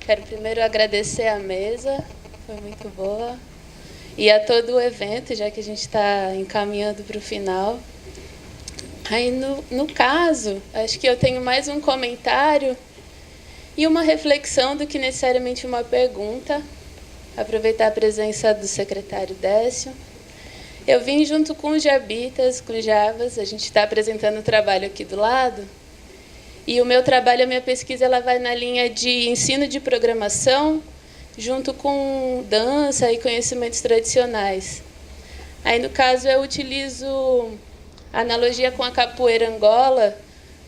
Quero primeiro agradecer a mesa, foi muito boa, e a todo o evento, já que a gente está encaminhando para o final. Aí, no caso, acho que eu tenho mais um comentário e uma reflexão do que necessariamente uma pergunta. Aproveitar a presença do secretário Décio. Eu vim junto com os Jabitas, com os Javas, a gente está apresentando o trabalho aqui do lado. E o meu trabalho, a minha pesquisa, ela vai na linha de ensino de programação, junto com dança e conhecimentos tradicionais. Aí, no caso, eu utilizo a analogia com a capoeira Angola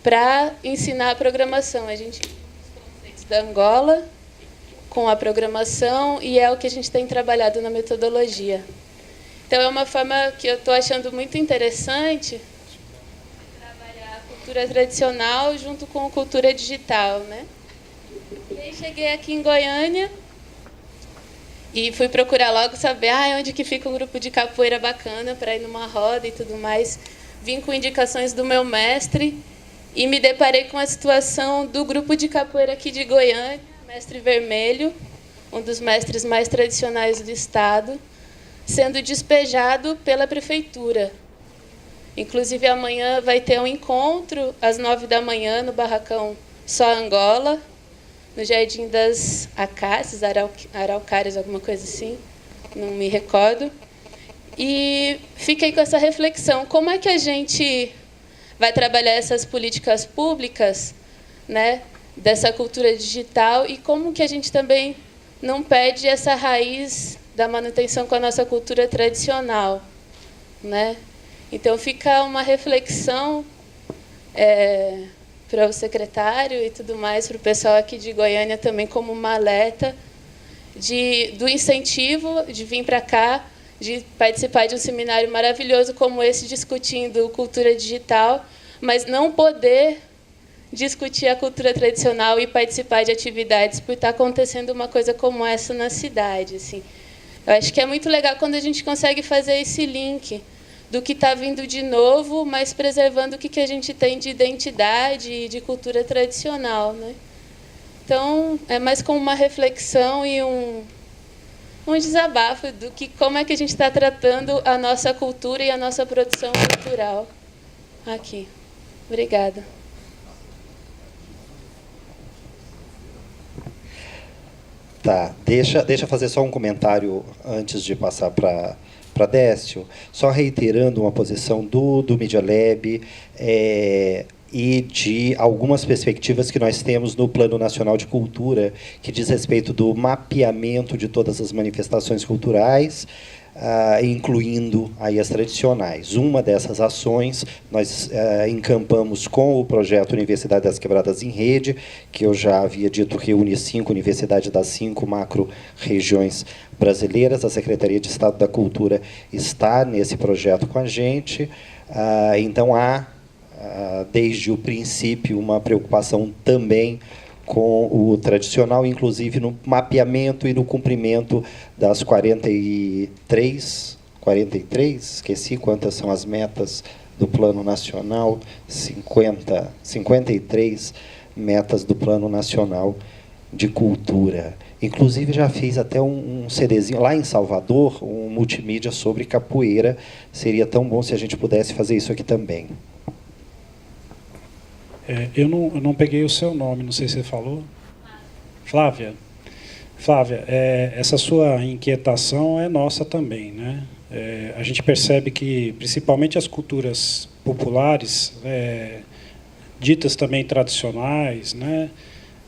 para ensinar a programação. A gente usa os conceitos da Angola com a programação e é o que a gente tem trabalhado na metodologia. Então, é uma forma que eu estou achando muito interessante trabalhar a cultura tradicional junto com a cultura digital, né? E aí cheguei aqui em Goiânia e fui procurar logo saber onde que fica um grupo de capoeira bacana para ir numa roda e tudo mais. Vim com indicações do meu mestre e me deparei com a situação do grupo de capoeira aqui de Goiânia, Mestre Vermelho, um dos mestres mais tradicionais do estado, sendo despejado pela prefeitura. Inclusive, amanhã vai ter um encontro às 9 da manhã no barracão Só Angola, no Jardim das Acácias, Araucárias, alguma coisa assim, não me recordo. E fiquei com essa reflexão, como é que a gente vai trabalhar essas políticas públicas, né, dessa cultura digital, e como que a gente também não perde essa raiz da manutenção com a nossa cultura tradicional, né? Então, fica uma reflexão para o secretário e tudo mais, para o pessoal aqui de Goiânia também, como uma alerta do incentivo de vir para cá, de participar de um seminário maravilhoso como esse, discutindo cultura digital, mas não poder discutir a cultura tradicional e participar de atividades por estar acontecendo uma coisa como essa na cidade. Assim. Eu acho que é muito legal quando a gente consegue fazer esse link do que está vindo de novo, mas preservando o que a gente tem de identidade e de cultura tradicional, né? Então, é mais como uma reflexão e um desabafo do que como é que a gente está tratando a nossa cultura e a nossa produção cultural aqui. Obrigada. Tá, deixa eu fazer só um comentário antes de passar para Décio, só reiterando uma posição do Media Lab e de algumas perspectivas que nós temos no Plano Nacional de Cultura, que diz respeito do mapeamento de todas as manifestações culturais, incluindo aí as tradicionais. Uma dessas ações nós encampamos com o projeto Universidade das Quebradas em Rede, que eu já havia dito reúne 5 universidades das 5 macro-regiões brasileiras. A Secretaria de Estado da Cultura está nesse projeto com a gente. Então, há, desde o princípio, uma preocupação também com o tradicional, inclusive no mapeamento e no cumprimento das 43, esqueci quantas são as metas do Plano Nacional, 53 metas do Plano Nacional de Cultura. Inclusive, já fiz até um CDzinho lá em Salvador, um multimídia sobre capoeira. Seria tão bom se a gente pudesse fazer isso aqui também. Eu não peguei o seu nome, não sei se você falou. Flávia. Flávia, essa sua inquietação é nossa também, né? A gente percebe que, principalmente as culturas populares, ditas também tradicionais, né?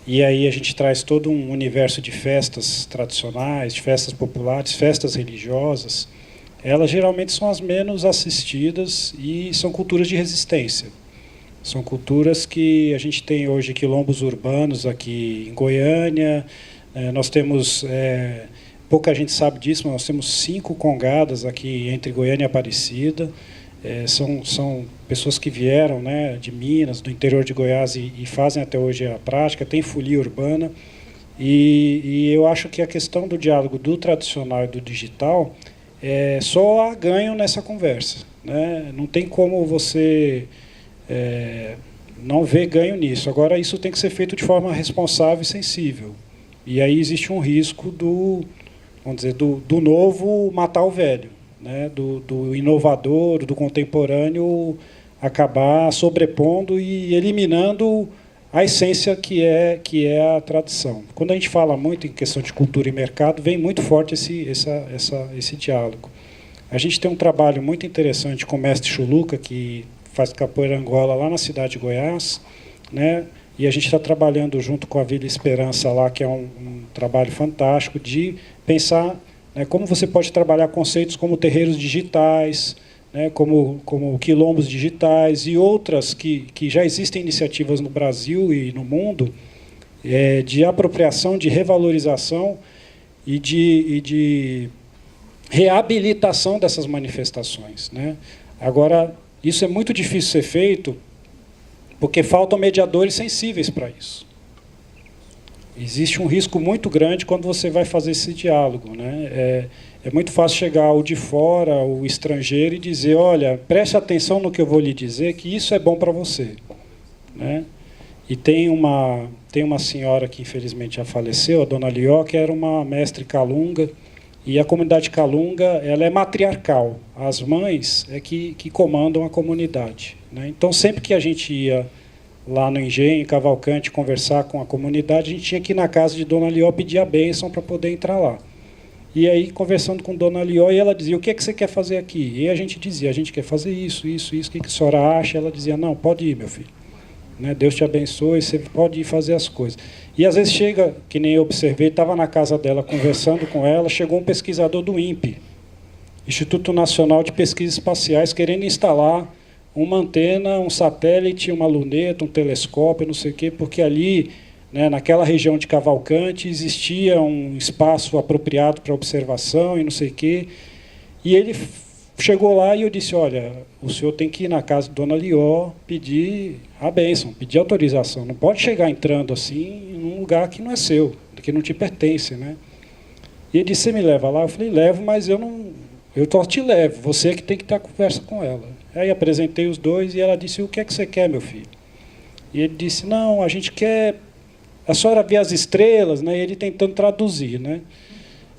E aí a gente traz todo um universo de festas tradicionais, de festas populares, festas religiosas. Elas geralmente são as menos assistidas e são culturas de resistência. São culturas que a gente tem hoje quilombos urbanos aqui em Goiânia. Nós temos, pouca gente sabe disso, mas nós temos 5 congadas aqui entre Goiânia e Aparecida. São pessoas que vieram, né, de Minas, do interior de Goiás e fazem até hoje a prática. Tem folia urbana. E eu acho que a questão do diálogo do tradicional e do digital só há ganho nessa conversa, né? Não tem como você não ver ganho nisso. Agora, isso tem que ser feito de forma responsável e sensível, E aí existe um risco vamos dizer, do novo matar o velho, né? Do inovador, do contemporâneo acabar sobrepondo e eliminando a essência que é a tradição. Quando a gente fala muito em questão de cultura e mercado, vem muito forte esse diálogo. A gente tem um trabalho muito interessante com o mestre Chuluca, que faz capoeira Angola lá na cidade de Goiás, né? E a gente está trabalhando junto com a Vila Esperança lá, que é um trabalho fantástico de pensar, né, como você pode trabalhar conceitos como terreiros digitais, né, como quilombos digitais e outras que já existem iniciativas no Brasil e no mundo de apropriação, de revalorização e de reabilitação dessas manifestações, né? Agora, isso é muito difícil ser feito porque faltam mediadores sensíveis para isso. Existe um risco muito grande quando você vai fazer esse diálogo, né? É muito fácil chegar o de fora, o estrangeiro, e dizer, olha, preste atenção no que eu vou lhe dizer, que isso é bom para você, né? E tem uma senhora que infelizmente já faleceu, a dona Lió, que era uma mestre Calunga, e a comunidade Calunga ela é matriarcal. As mães é que comandam a comunidade, né? Então, sempre que a gente ia lá no Engenho, em Cavalcante, conversar com a comunidade, a gente tinha que ir na casa de dona Lió pedir a bênção para poder entrar lá. E aí, conversando com dona Lió, e ela dizia, o que é que você quer fazer aqui? E a gente dizia, a gente quer fazer isso, isso, isso, o que a senhora acha? Ela dizia, não, pode ir, meu filho. Né? Deus te abençoe, você pode ir fazer as coisas. E às vezes chega, que nem eu observei, estava na casa dela conversando com ela, chegou um pesquisador do INPE, Instituto Nacional de Pesquisas Espaciais, querendo instalar uma antena, um satélite, uma luneta, um telescópio, não sei o quê, porque ali, né, naquela região de Cavalcante, existia um espaço apropriado para observação e não sei o quê. E ele chegou lá e eu disse, olha, o senhor tem que ir na casa de dona Lió pedir a bênção, pedir autorização. Não pode chegar entrando assim num lugar que não é seu, que não te pertence, né? E ele disse, você me leva lá? Eu falei, levo, mas eu só te levo, você que tem que ter a conversa com ela. Aí apresentei os dois e ela disse, o que é que você quer, meu filho? E ele disse, não, a gente quer a senhora vê as estrelas, né? E ele tentando traduzir, né?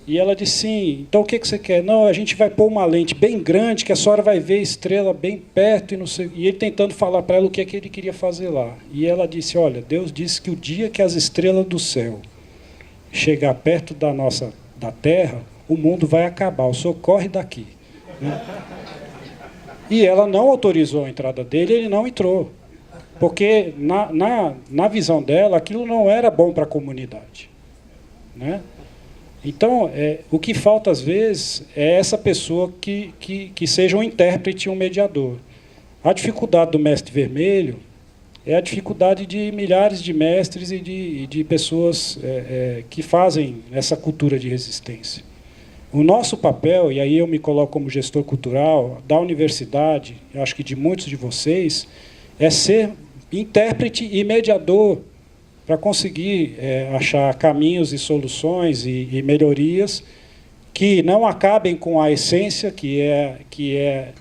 E ela disse, sim, então o que você quer? Não, a gente vai pôr uma lente bem grande, que a senhora vai ver a estrela bem perto, e não sei. E ele tentando falar para ela o que é que ele queria fazer lá. E ela disse, olha, Deus disse que o dia que as estrelas do céu chegar perto da Terra, o mundo vai acabar, o senhor corre daqui. Né? E ela não autorizou a entrada dele, ele não entrou. Porque, na visão dela, aquilo não era bom para a comunidade. Né? Então, o que falta, às vezes, é essa pessoa que seja um intérprete e um mediador. A dificuldade do mestre vermelho é a dificuldade de milhares de mestres e de pessoas que fazem essa cultura de resistência. O nosso papel, e aí eu me coloco como gestor cultural da universidade, eu acho que de muitos de vocês, é ser intérprete e mediador para conseguir achar caminhos e soluções e melhorias que não acabem com a essência, que é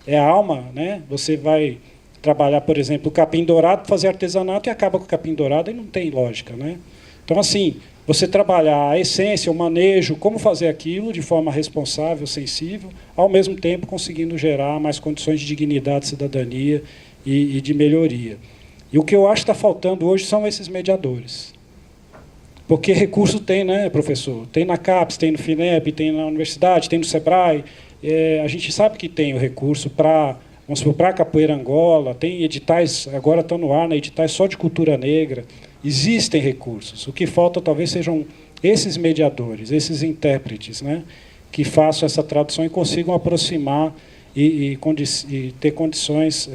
a alma. Né? Você vai trabalhar, por exemplo, o capim dourado, fazer artesanato e acaba com o capim dourado e não tem lógica. Né? Então, assim, você trabalhar a essência, o manejo, como fazer aquilo de forma responsável, sensível, ao mesmo tempo conseguindo gerar mais condições de dignidade, cidadania e de melhoria. E o que eu acho que está faltando hoje são esses mediadores. Porque recurso tem, né, professor? Tem na CAPES, tem no FINEP, tem na universidade, tem no SEBRAE. A gente sabe que tem o recurso para a Capoeira Angola, tem editais, agora estão no ar, né, editais só de cultura negra. Existem recursos. O que falta talvez sejam esses mediadores, esses intérpretes, né, que façam essa tradução e consigam aproximar e ter condições...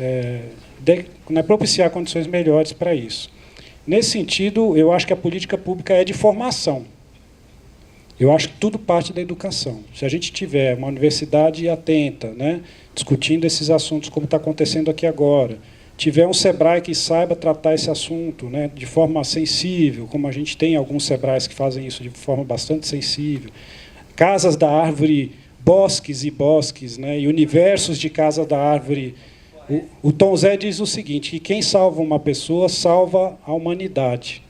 propiciar condições melhores para isso. Nesse sentido, eu acho que a política pública é de formação. Eu acho que tudo parte da educação. Se a gente tiver uma universidade atenta, né, discutindo esses assuntos, como está acontecendo aqui agora, tiver um SEBRAE que saiba tratar esse assunto, né, de forma sensível, como a gente tem alguns SEBRAEs que fazem isso de forma bastante sensível, casas da árvore, bosques e bosques, né, e universos de casa da árvore. O Tom Zé diz o seguinte, que quem salva uma pessoa salva a humanidade.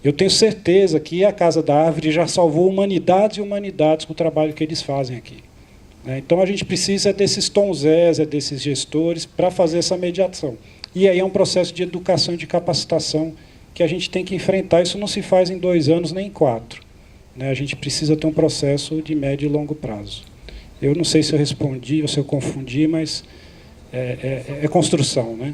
Eu tenho certeza que a Casa da Árvore já salvou humanidades e humanidades com o trabalho que eles fazem aqui. Então, a gente precisa desses Tom Zés, desses gestores, para fazer essa mediação. E aí é um processo de educação e de capacitação que a gente tem que enfrentar. Isso não se faz em 2 anos, nem em 4. A gente precisa ter um processo de médio e longo prazo. Eu não sei se eu respondi ou se eu confundi, mas é construção, né?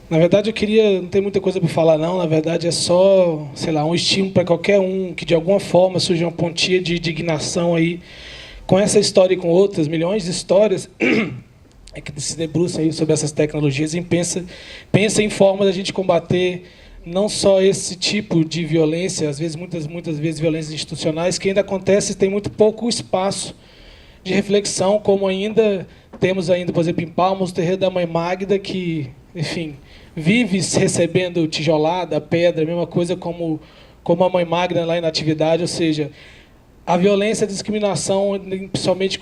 Na verdade, eu queria... Não tem muita coisa para falar, não. Na verdade, é só, sei lá, um estímulo para qualquer um que, de alguma forma, surja uma pontinha de indignação aí com essa história e com outras milhões de histórias que se debruçam aí sobre essas tecnologias e pensa em forma da gente combater não só esse tipo de violência, às vezes, muitas vezes, violências institucionais, que ainda acontece e tem muito pouco espaço de reflexão, como ainda temos, por exemplo, em Palmas, o terreiro da Mãe Magda, que, enfim, vive recebendo tijolada, pedra, a mesma coisa como a Mãe Magda lá em atividade, ou seja, a violência, a discriminação, principalmente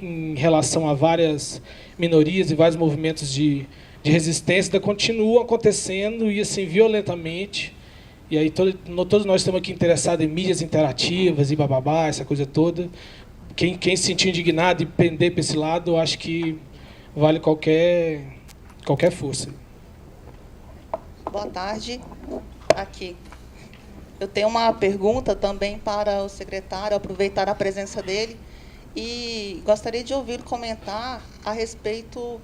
em relação a várias minorias e vários movimentos de resistência, continuam acontecendo e assim violentamente. E aí todos nós estamos aqui interessados em mídias interativas e bababá, essa coisa toda. Quem se sentir indignado e pender para esse lado, eu acho que vale qualquer força. Boa tarde. Aqui. Eu tenho uma pergunta também para o secretário, aproveitar a presença dele, e gostaria de ouvi-lo comentar a respeito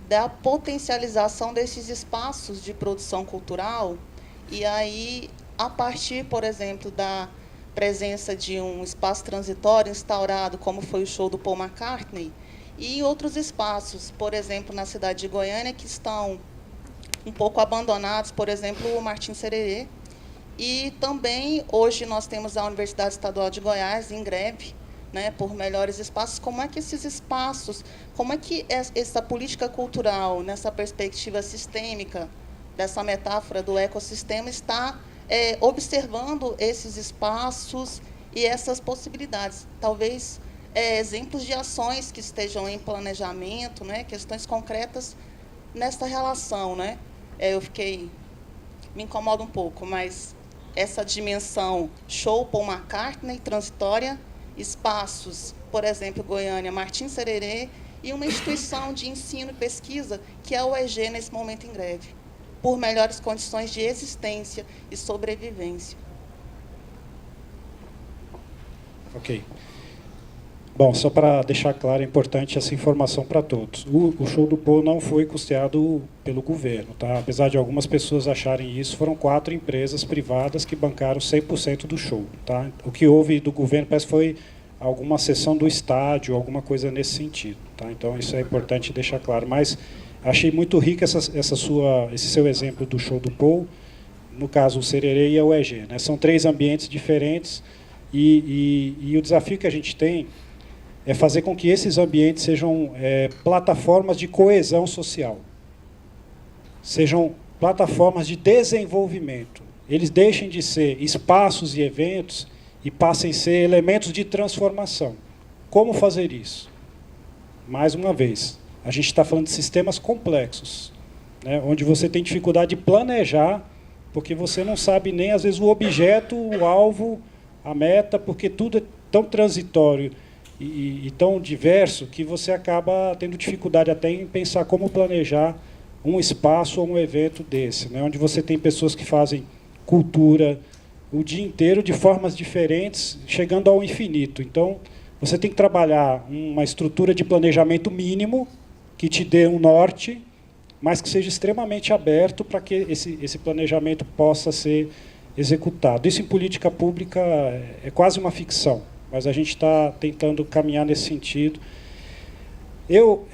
da potencialização desses espaços de produção cultural, e aí, a partir, por exemplo, da presença de um espaço transitório instaurado, como foi o show do Paul McCartney, e outros espaços, por exemplo, na cidade de Goiânia, que estão um pouco abandonados, por exemplo, o Martim Sererê. E também, hoje, nós temos a Universidade Estadual de Goiás em greve, né, por melhores espaços. Como é que esses espaços, como é que essa política cultural, nessa perspectiva sistêmica, dessa metáfora do ecossistema, está observando esses espaços e essas possibilidades? Talvez exemplos de ações que estejam em planejamento, né, questões concretas nessa relação, né? Me incomoda um pouco, mas essa dimensão show Paul McCartney, transitória, espaços, por exemplo, Goiânia, Martim Sererê, e uma instituição de ensino e pesquisa, que é o EG, nesse momento em greve, por melhores condições de existência e sobrevivência. Ok. Bom, só para deixar claro, é importante essa informação para todos. O show do Paul não foi custeado pelo governo, tá? Apesar de algumas pessoas acharem isso, foram 4 empresas privadas que bancaram 100% do show, tá? O que houve do governo parece que foi alguma sessão do estádio, alguma coisa nesse sentido, tá? Então isso é importante deixar claro. Mas achei muito rico esse seu exemplo do show do Paul, no caso o Sererê e a UEG, né? São 3 ambientes diferentes e o desafio que a gente tem é fazer com que esses ambientes sejam plataformas de coesão social, sejam plataformas de desenvolvimento. Eles deixem de ser espaços e eventos e passem a ser elementos de transformação. Como fazer isso? Mais uma vez, a gente está falando de sistemas complexos, né, onde você tem dificuldade de planejar, porque você não sabe nem, às vezes, o objeto, o alvo, a meta, porque tudo é tão transitório e tão diverso que você acaba tendo dificuldade até em pensar como planejar um espaço ou um evento desse, né, onde você tem pessoas que fazem cultura o dia inteiro de formas diferentes, chegando ao infinito. Então, você tem que trabalhar uma estrutura de planejamento mínimo que te dê um norte, mas que seja extremamente aberto para que esse planejamento possa ser executado. Isso em política pública é quase uma ficção, mas a gente está tentando caminhar nesse sentido. Eu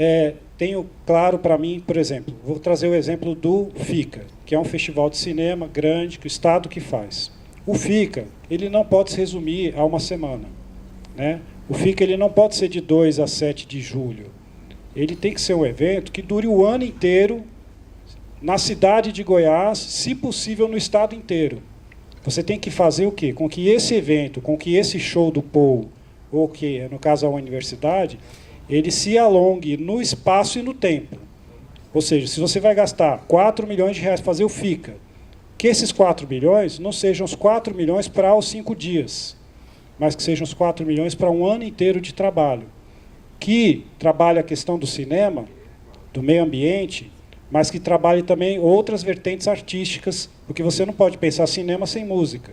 tenho claro para mim, por exemplo, vou trazer o exemplo do FICA, que é um festival de cinema grande que o Estado que faz. O FICA, ele não pode se resumir a uma semana, né? O FICA ele não pode ser de 2 a 7 de julho. Ele tem que ser um evento que dure o ano inteiro na cidade de Goiás, se possível no estado inteiro. Você tem que fazer o quê? Com que esse evento, com que esse show do Paul, ou que, no caso, a universidade, ele se alongue no espaço e no tempo. Ou seja, se você vai gastar 4 milhões de reais para fazer o FICA, que esses 4 milhões não sejam os 4 milhões para os 5 dias, mas que sejam os 4 milhões para um ano inteiro de trabalho, que trabalhe a questão do cinema, do meio ambiente, mas que trabalhe também outras vertentes artísticas, porque você não pode pensar cinema sem música,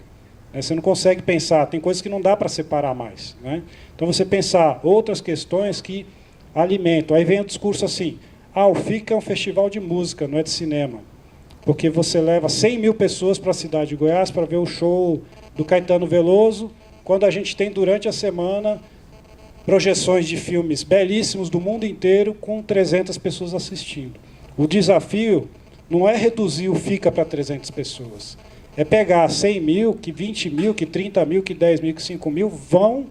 né? Você não consegue pensar, tem coisas que não dá para separar mais, né? Então, você pensar outras questões que alimentam. Aí vem o discurso assim, o FIC é um festival de música, não é de cinema, porque você leva 100 mil pessoas para a cidade de Goiás para ver o show do Caetano Veloso, quando a gente tem, durante a semana, projeções de filmes belíssimos do mundo inteiro, com 300 pessoas assistindo. O desafio não é reduzir o FICA para 300 pessoas, é pegar 100 mil, que 20 mil, que 30 mil, que 10 mil, que 5 mil vão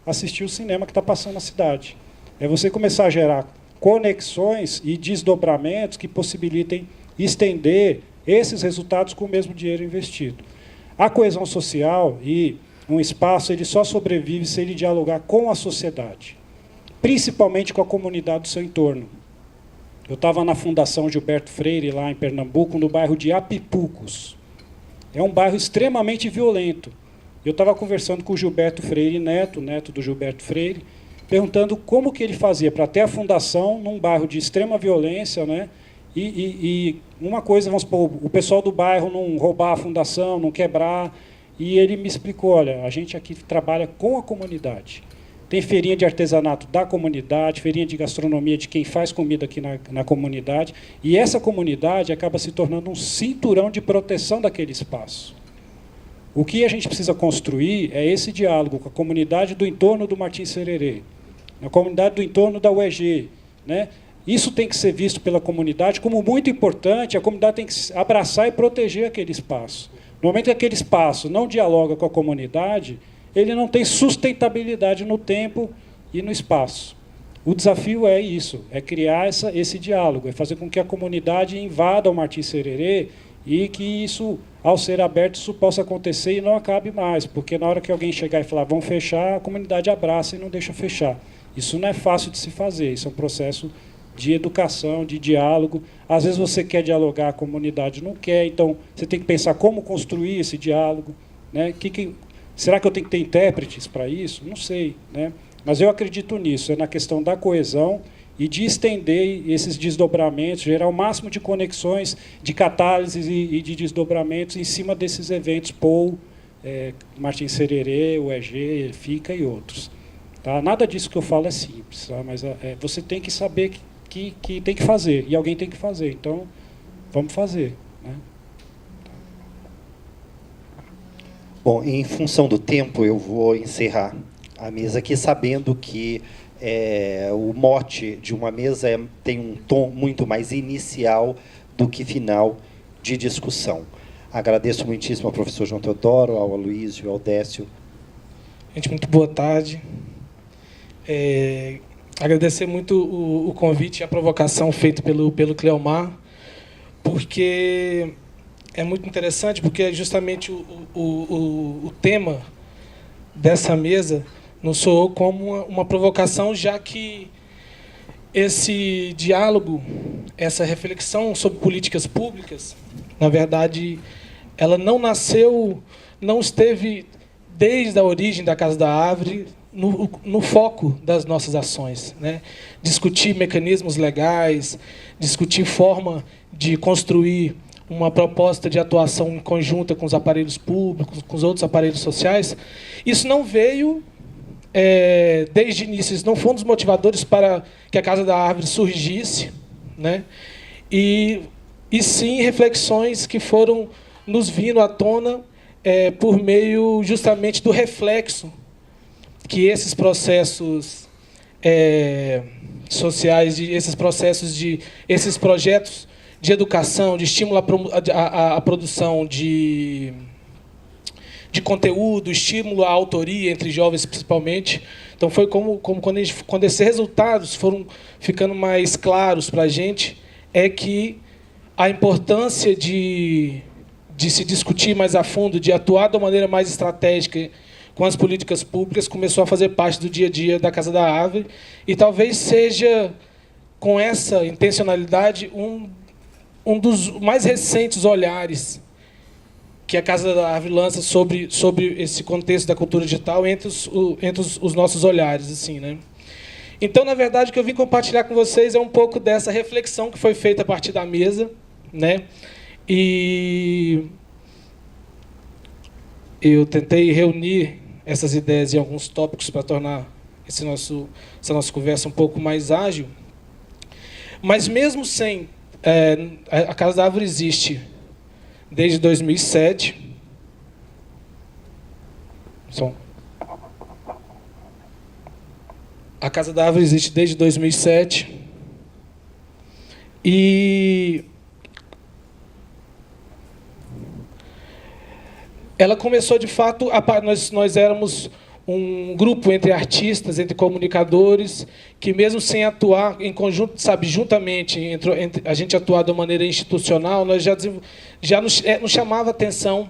assistir o cinema que está passando na cidade. É você começar a gerar conexões e desdobramentos que possibilitem estender esses resultados com o mesmo dinheiro investido. A coesão social e um espaço, ele só sobrevive se ele dialogar com a sociedade, principalmente com a comunidade do seu entorno. Eu estava na Fundação Gilberto Freire, lá em Pernambuco, no bairro de Apipucos. É um bairro extremamente violento. Eu estava conversando com o Gilberto Freire Neto, neto do Gilberto Freire, perguntando como que ele fazia para ter a fundação num bairro de extrema violência, né? E uma coisa, vamos supor, o pessoal do bairro não roubar a fundação, não quebrar. E ele me explicou, olha, a gente aqui trabalha com a comunidade. Tem feirinha de artesanato da comunidade, feirinha de gastronomia de quem faz comida aqui na comunidade. E essa comunidade acaba se tornando um cinturão de proteção daquele espaço. O que a gente precisa construir é esse diálogo com a comunidade do entorno do Martins Sererê, na comunidade do entorno da UEG, né? Isso tem que ser visto pela comunidade como muito importante, a comunidade tem que abraçar e proteger aquele espaço. No momento que aquele espaço não dialoga com a comunidade, ele não tem sustentabilidade no tempo e no espaço. O desafio é isso, é criar esse diálogo, é fazer com que a comunidade invada o Martins Sererê e que isso, ao ser aberto, isso possa acontecer e não acabe mais, porque na hora que alguém chegar e falar, vamos fechar, a comunidade abraça e não deixa fechar. Isso não é fácil de se fazer, isso é um processo de educação, de diálogo. Às vezes você quer dialogar, a comunidade não quer, então você tem que pensar como construir esse diálogo, né? Será que eu tenho que ter intérpretes para isso? Não sei, né? Mas eu acredito nisso, é na questão da coesão e de estender esses desdobramentos, gerar o máximo de conexões, de catálises e de desdobramentos em cima desses eventos, POU, Martins Sererê, UEG, FICA e outros. Tá? Nada disso que eu falo é simples, tá? Mas você tem que saber que tem que fazer, e alguém tem que fazer. Então, vamos fazer, né? Bom, em função do tempo, eu vou encerrar a mesa aqui, sabendo que o mote de uma mesa tem um tom muito mais inicial do que final de discussão. Agradeço muitíssimo ao professor João Teodoro, ao Aloísio, ao Décio. Gente, muito boa tarde. Agradecer muito o convite e a provocação feita pelo Cleomar, porque é muito interessante, porque justamente o tema dessa mesa nos soou como uma provocação, já que esse diálogo, essa reflexão sobre políticas públicas, na verdade, ela não esteve desde a origem da Casa da Árvore no foco das nossas ações, né? Discutir mecanismos legais, discutir forma de construir uma proposta de atuação conjunta com os aparelhos públicos, com os outros aparelhos sociais. Isso não veio desde o início, isso não foi um dos motivadores para que a Casa da Árvore surgisse, né? E sim reflexões que foram nos vindo à tona por meio justamente do reflexo que esses processos sociais, esses projetos de educação, de estímulo à produção de conteúdo, estímulo à autoria entre jovens principalmente. Então foi como quando esses resultados foram ficando mais claros para a gente, é que a importância de se discutir mais a fundo, de atuar de uma maneira mais estratégica com as políticas públicas, começou a fazer parte do dia a dia da Casa da Árvore, e talvez seja, com essa intencionalidade, um dos mais recentes olhares que a Casa da Árvore lança sobre esse contexto da cultura digital entre os nossos olhares, assim, né? Então, na verdade, o que eu vim compartilhar com vocês é um pouco dessa reflexão que foi feita a partir da mesa, né? E eu tentei reunir essas ideias em alguns tópicos para tornar essa nossa conversa um pouco mais ágil. Mas mesmo sem... a Casa da Árvore existe desde 2007. A Casa da Árvore existe desde 2007. E ela começou, de fato, nós éramos um grupo entre artistas, entre comunicadores, que mesmo sem atuar em conjunto, sabe, juntamente, a gente atuar de uma maneira institucional, nós já nos chamava atenção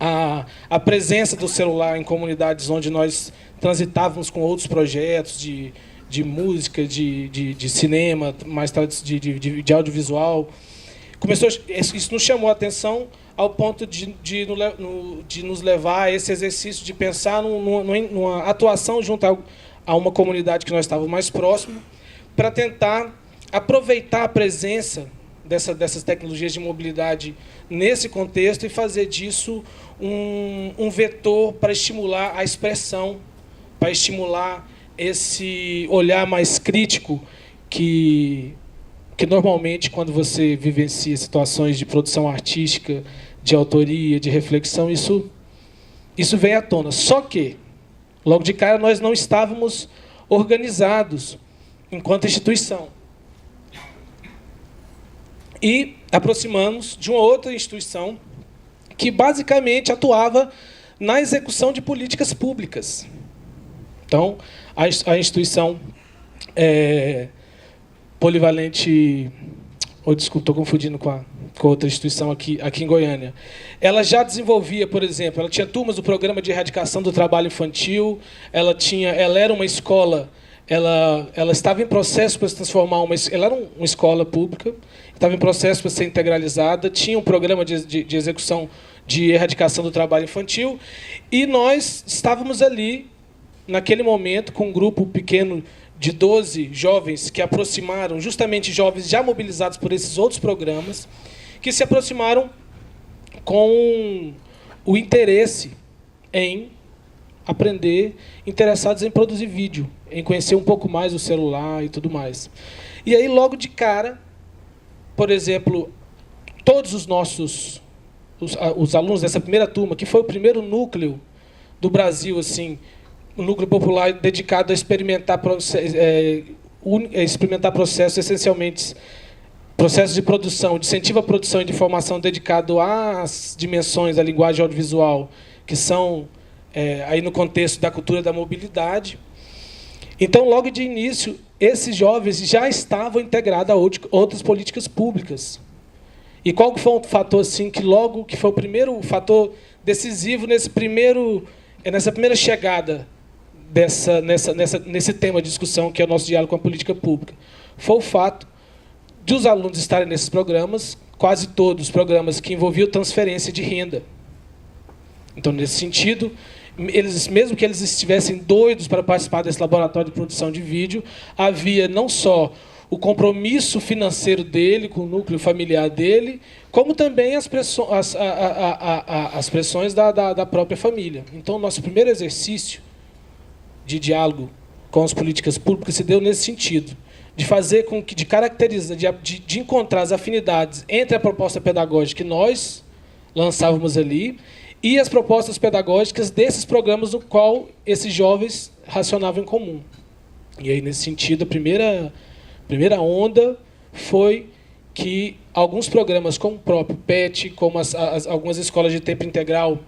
a presença do celular em comunidades onde nós transitávamos com outros projetos de música, de cinema, mais de audiovisual. Isso nos chamou a atenção ao ponto de nos levar a esse exercício de pensar numa atuação junto a uma comunidade que nós estávamos mais próximo, para tentar aproveitar a presença dessas tecnologias de mobilidade nesse contexto e fazer disso um vetor para estimular a expressão, para estimular esse olhar mais crítico que normalmente, quando você vivencia situações de produção artística, de autoria, de reflexão, isso vem à tona. Só que, logo de cara, nós não estávamos organizados enquanto instituição. E aproximamos de uma outra instituição que, basicamente, atuava na execução de políticas públicas. Então, a instituição polivalente... desculpa, estou confundindo com outra instituição aqui em Goiânia. Ela já desenvolvia, por exemplo, ela tinha turmas do programa de erradicação do trabalho infantil, ela era uma escola, ela estava em processo para se transformar ela era uma escola pública, estava em processo para ser integralizada, tinha um programa de execução de erradicação do trabalho infantil, e nós estávamos ali, naquele momento, com um grupo pequeno de 12 jovens que aproximaram, justamente jovens já mobilizados por esses outros programas, que se aproximaram com o interesse em aprender, interessados em produzir vídeo, em conhecer um pouco mais o celular e tudo mais. E aí, logo de cara, por exemplo, todos os alunos dessa primeira turma, que foi o primeiro núcleo do Brasil, assim, um núcleo popular dedicado a experimentar processos essencialmente processos de produção, de incentivo à produção e de formação dedicado às dimensões da linguagem audiovisual, que são aí no contexto da cultura da mobilidade. Então, logo de início, esses jovens já estavam integrados a outras políticas públicas. E qual que foi um fator assim que foi o primeiro fator decisivo nessa primeira chegada nesse tema de discussão, que é o nosso diálogo com a política pública? Foi o fato de os alunos estarem nesses programas, quase todos os programas que envolviam transferência de renda. Então, nesse sentido, mesmo que eles estivessem doidos para participar desse laboratório de produção de vídeo, havia não só o compromisso financeiro dele com o núcleo familiar dele, como também as pressões da própria família. Então, nosso primeiro exercício de diálogo com as políticas públicas se deu nesse sentido, de fazer com que, de caracterizar, de encontrar as afinidades entre a proposta pedagógica que nós lançávamos ali e as propostas pedagógicas desses programas no qual esses jovens racionavam em comum. E aí, nesse sentido, a primeira onda foi que alguns programas, como o próprio PET, como algumas escolas de tempo integral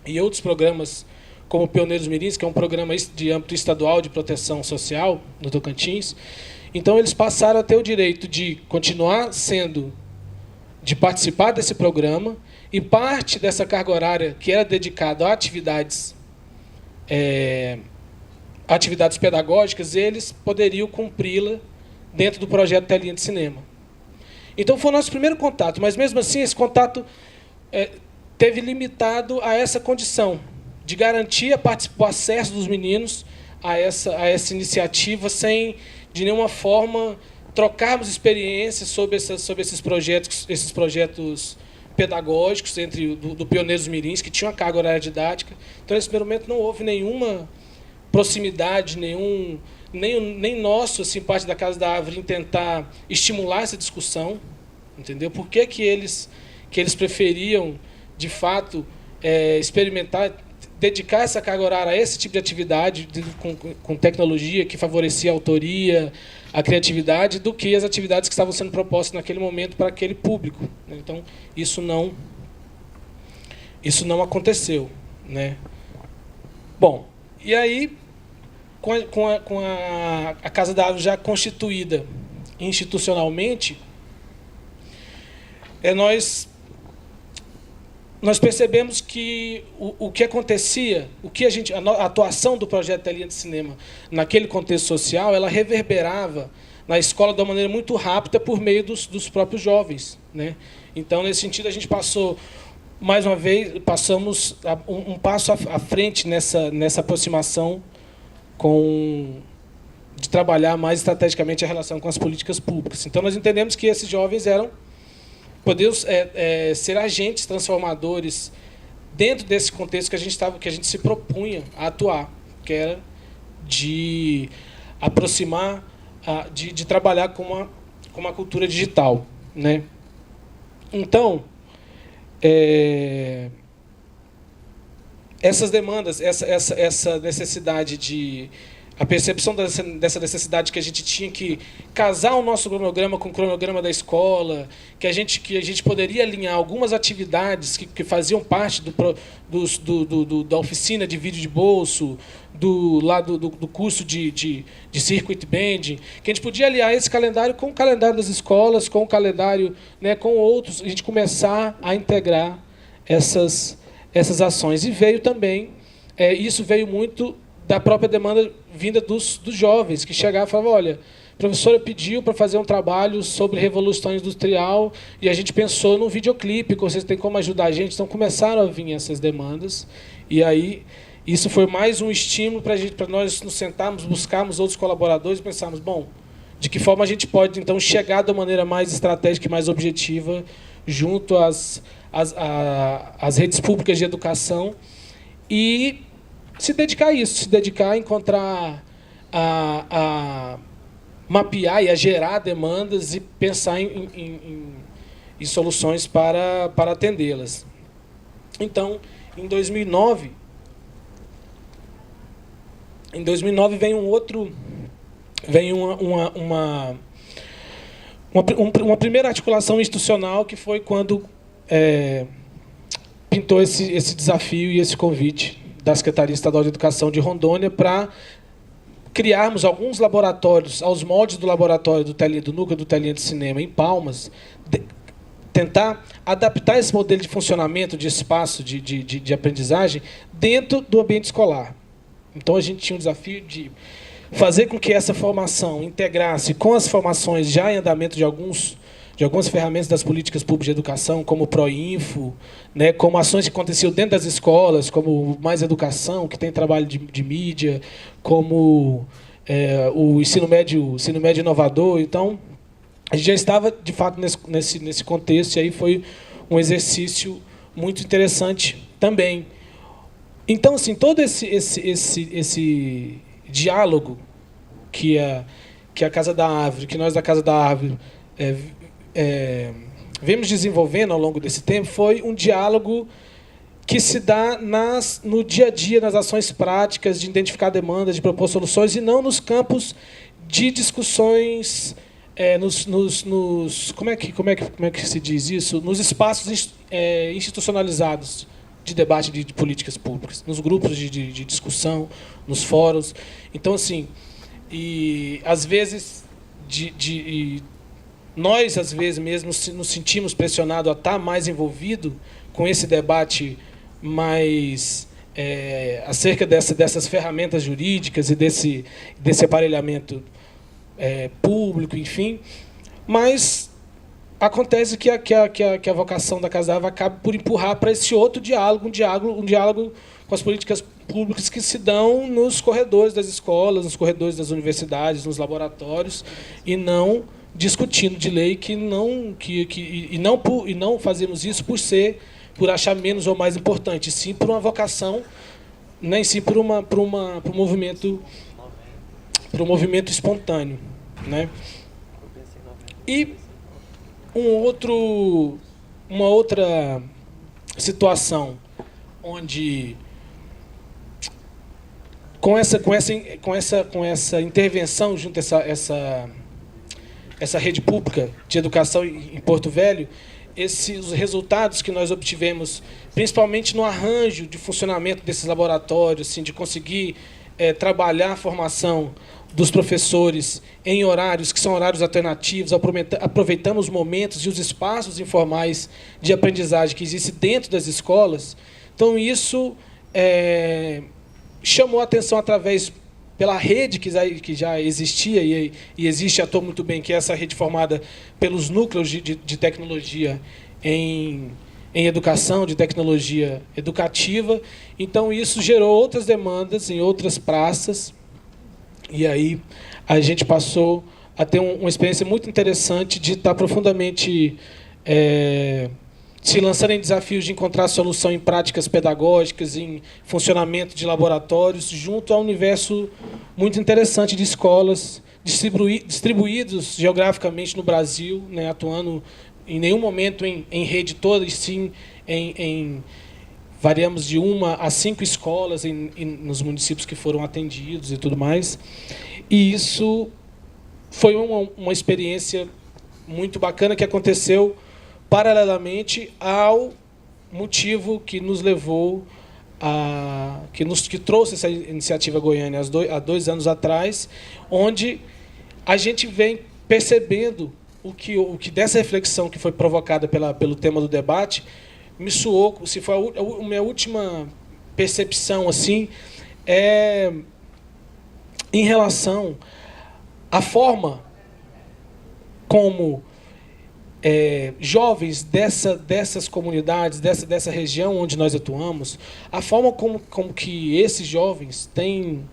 e outros programas, como o Pioneiros Mirins, que é um programa de âmbito estadual de proteção social no Tocantins, então eles passaram a ter o direito de continuar de participar desse programa, e parte dessa carga horária que era dedicada a atividades pedagógicas, eles poderiam cumpri-la dentro do projeto Telinha de Cinema. Então, foi o nosso primeiro contato, mas, mesmo assim, esse contato teve limitado a essa condição de garantir o acesso dos meninos a essa iniciativa sem, de nenhuma forma, trocarmos experiências sobre esses projetos pedagógicos do Pioneiros Mirins, que tinham a carga horária didática. Então, nesse primeiro momento, não houve nenhuma proximidade, nem nosso, assim, parte da Casa da Árvore, em tentar estimular essa discussão, entendeu? Por que eles preferiam, de fato, experimentar, dedicar essa carga horária a esse tipo de atividade com tecnologia que favorecia a autoria, a criatividade, do que as atividades que estavam sendo propostas naquele momento para aquele público. Então, isso não aconteceu, né? Bom, e aí, com a Casa da Árvore já constituída institucionalmente, nós percebemos que o que acontecia, a atuação do projeto Telinha de Cinema naquele contexto social, ela reverberava na escola de uma maneira muito rápida por meio dos próprios jovens, né? Então, nesse sentido, a gente passou, mais uma vez, passamos um passo à frente nessa aproximação de trabalhar mais estrategicamente a relação com as políticas públicas. Então, nós entendemos que esses jovens poderiam ser agentes transformadores dentro desse contexto que a gente se propunha a atuar, que era de aproximar, de trabalhar com uma cultura digital, né? Então, essas demandas, essa necessidade a percepção dessa necessidade que a gente tinha que casar o nosso cronograma com o cronograma da escola, que a gente poderia alinhar algumas atividades que faziam parte da oficina de vídeo de bolso, do curso de Circuit Band, que a gente podia aliar esse calendário com o calendário das escolas, com o calendário, né, com outros, a gente começar a integrar essas ações. E veio também, isso veio muito da própria demanda vinda dos jovens, que chegavam e falavam, olha, a professora pediu para fazer um trabalho sobre revolução industrial e a gente pensou num videoclipe, que vocês têm como ajudar a gente. Então, começaram a vir essas demandas. E aí, isso foi mais um estímulo para nós nos sentarmos, buscarmos outros colaboradores e pensarmos, bom, de que forma a gente pode, então, chegar da maneira mais estratégica e mais objetiva junto às redes públicas de educação e se dedicar a isso, se dedicar a encontrar, a mapear e a gerar demandas e pensar em soluções para atendê-las. Então, em 2009 vem uma primeira articulação institucional, que foi quando pintou esse desafio e esse convite da Secretaria Estadual de Educação de Rondônia para criarmos alguns laboratórios, aos moldes do laboratório do Núcleo do Telinha de Cinema, em Palmas, tentar adaptar esse modelo de funcionamento, de espaço, de aprendizagem, dentro do ambiente escolar. Então, a gente tinha um desafio de fazer com que essa formação integrasse com as formações já em andamento de algumas ferramentas das políticas públicas de educação, como o Proinfo, né, como ações que aconteciam dentro das escolas, como Mais Educação, que tem trabalho de mídia, como o ensino médio inovador. Então, a gente já estava, de fato, nesse contexto, e aí foi um exercício muito interessante também. Então, assim, todo esse diálogo que a Casa da Árvore, que nós da Casa da Árvore vemos desenvolvendo ao longo desse tempo, foi um diálogo que se dá no dia a dia, nas ações práticas, de identificar demandas, de propor soluções, e não nos campos de discussões, como é que se diz isso? Nos espaços institucionalizados de debate de políticas públicas, nos grupos de discussão, nos fóruns. Então, assim, e às vezes nós, às vezes mesmo, nos sentimos pressionados a estar mais envolvido com esse debate mais acerca dessas ferramentas jurídicas e desse aparelhamento público, enfim. Mas acontece que a vocação da Casa da Árvore acaba por empurrar para esse outro diálogo, um diálogo com as políticas públicas que se dão nos corredores das escolas, nos corredores das universidades, nos laboratórios, e não discutindo de lei e não fazemos isso por achar menos ou mais importante, sim por uma vocação, nem sim por um movimento espontâneo, né? E uma outra situação onde com essa intervenção junto a essa rede pública de educação em Porto Velho, os resultados que nós obtivemos, principalmente no arranjo de funcionamento desses laboratórios, assim, de conseguir trabalhar a formação dos professores em horários que são horários alternativos, aproveitando os momentos e os espaços informais de aprendizagem que existem dentro das escolas. Então, isso chamou a atenção pela rede que já existia e existe, atua muito bem, que é essa rede formada pelos núcleos de tecnologia em educação, de tecnologia educativa. Então, isso gerou outras demandas em outras praças, e aí a gente passou a ter uma experiência muito interessante de estar profundamente se lançando em desafios de encontrar solução em práticas pedagógicas, em funcionamento de laboratórios, junto a um universo muito interessante de escolas distribuídos geograficamente no Brasil, né, atuando em nenhum momento em rede toda, e sim variamos de 1 a 5 escolas nos municípios que foram atendidos e tudo mais. E isso foi uma experiência muito bacana que aconteceu paralelamente ao motivo que nos levou que trouxe essa iniciativa Goiânia há 2 anos atrás, onde a gente vem percebendo o que dessa reflexão que foi provocada pelo tema do debate me soou, se foi a minha última percepção assim, em relação à forma como jovens dessas comunidades, dessa região onde nós atuamos, a forma como que esses jovens têm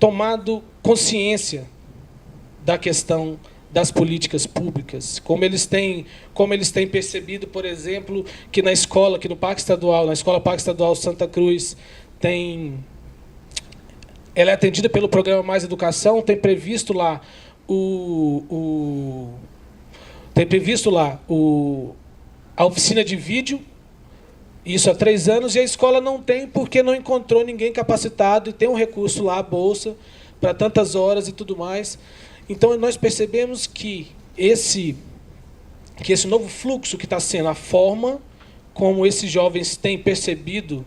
tomado consciência da questão das políticas públicas, como eles têm percebido, por exemplo, que na escola Parque Estadual Santa Cruz ela é atendida pelo programa Mais Educação, tem previsto lá a oficina de vídeo, isso há 3 anos, e a escola não tem porque não encontrou ninguém capacitado, e tem um recurso lá, a bolsa, para tantas horas e tudo mais. Então, nós percebemos que esse novo fluxo que está sendo a forma como esses jovens têm percebido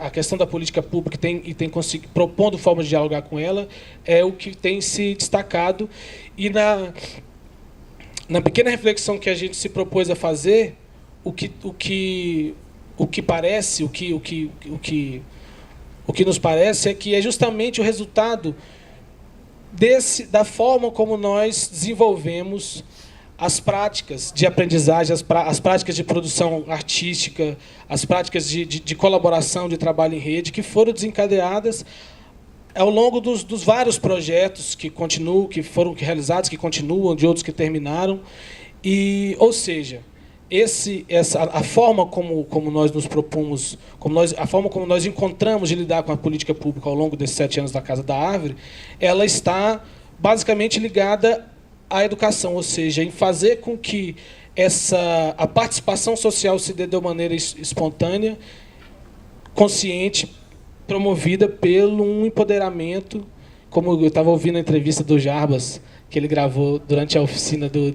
a questão da política pública e tem conseguido, propondo formas de dialogar com ela, é o que tem se destacado. E na pequena reflexão que a gente se propôs a fazer, o que nos parece é que é justamente o resultado da forma como nós desenvolvemos as práticas de aprendizagem, as práticas de produção artística, as práticas de colaboração, de trabalho em rede, que foram desencadeadas ao longo dos vários projetos que foram realizados, que continuam, de outros que terminaram. Ou seja, a forma como nós nos propomos, a forma como nós encontramos de lidar com a política pública ao longo desses 7 anos da Casa da Árvore, ela está basicamente ligada à educação, ou seja, em fazer com que a participação social se dê de uma maneira espontânea, consciente, promovida pelo um empoderamento, como eu estava ouvindo a entrevista do Jarbas, que ele gravou durante a oficina de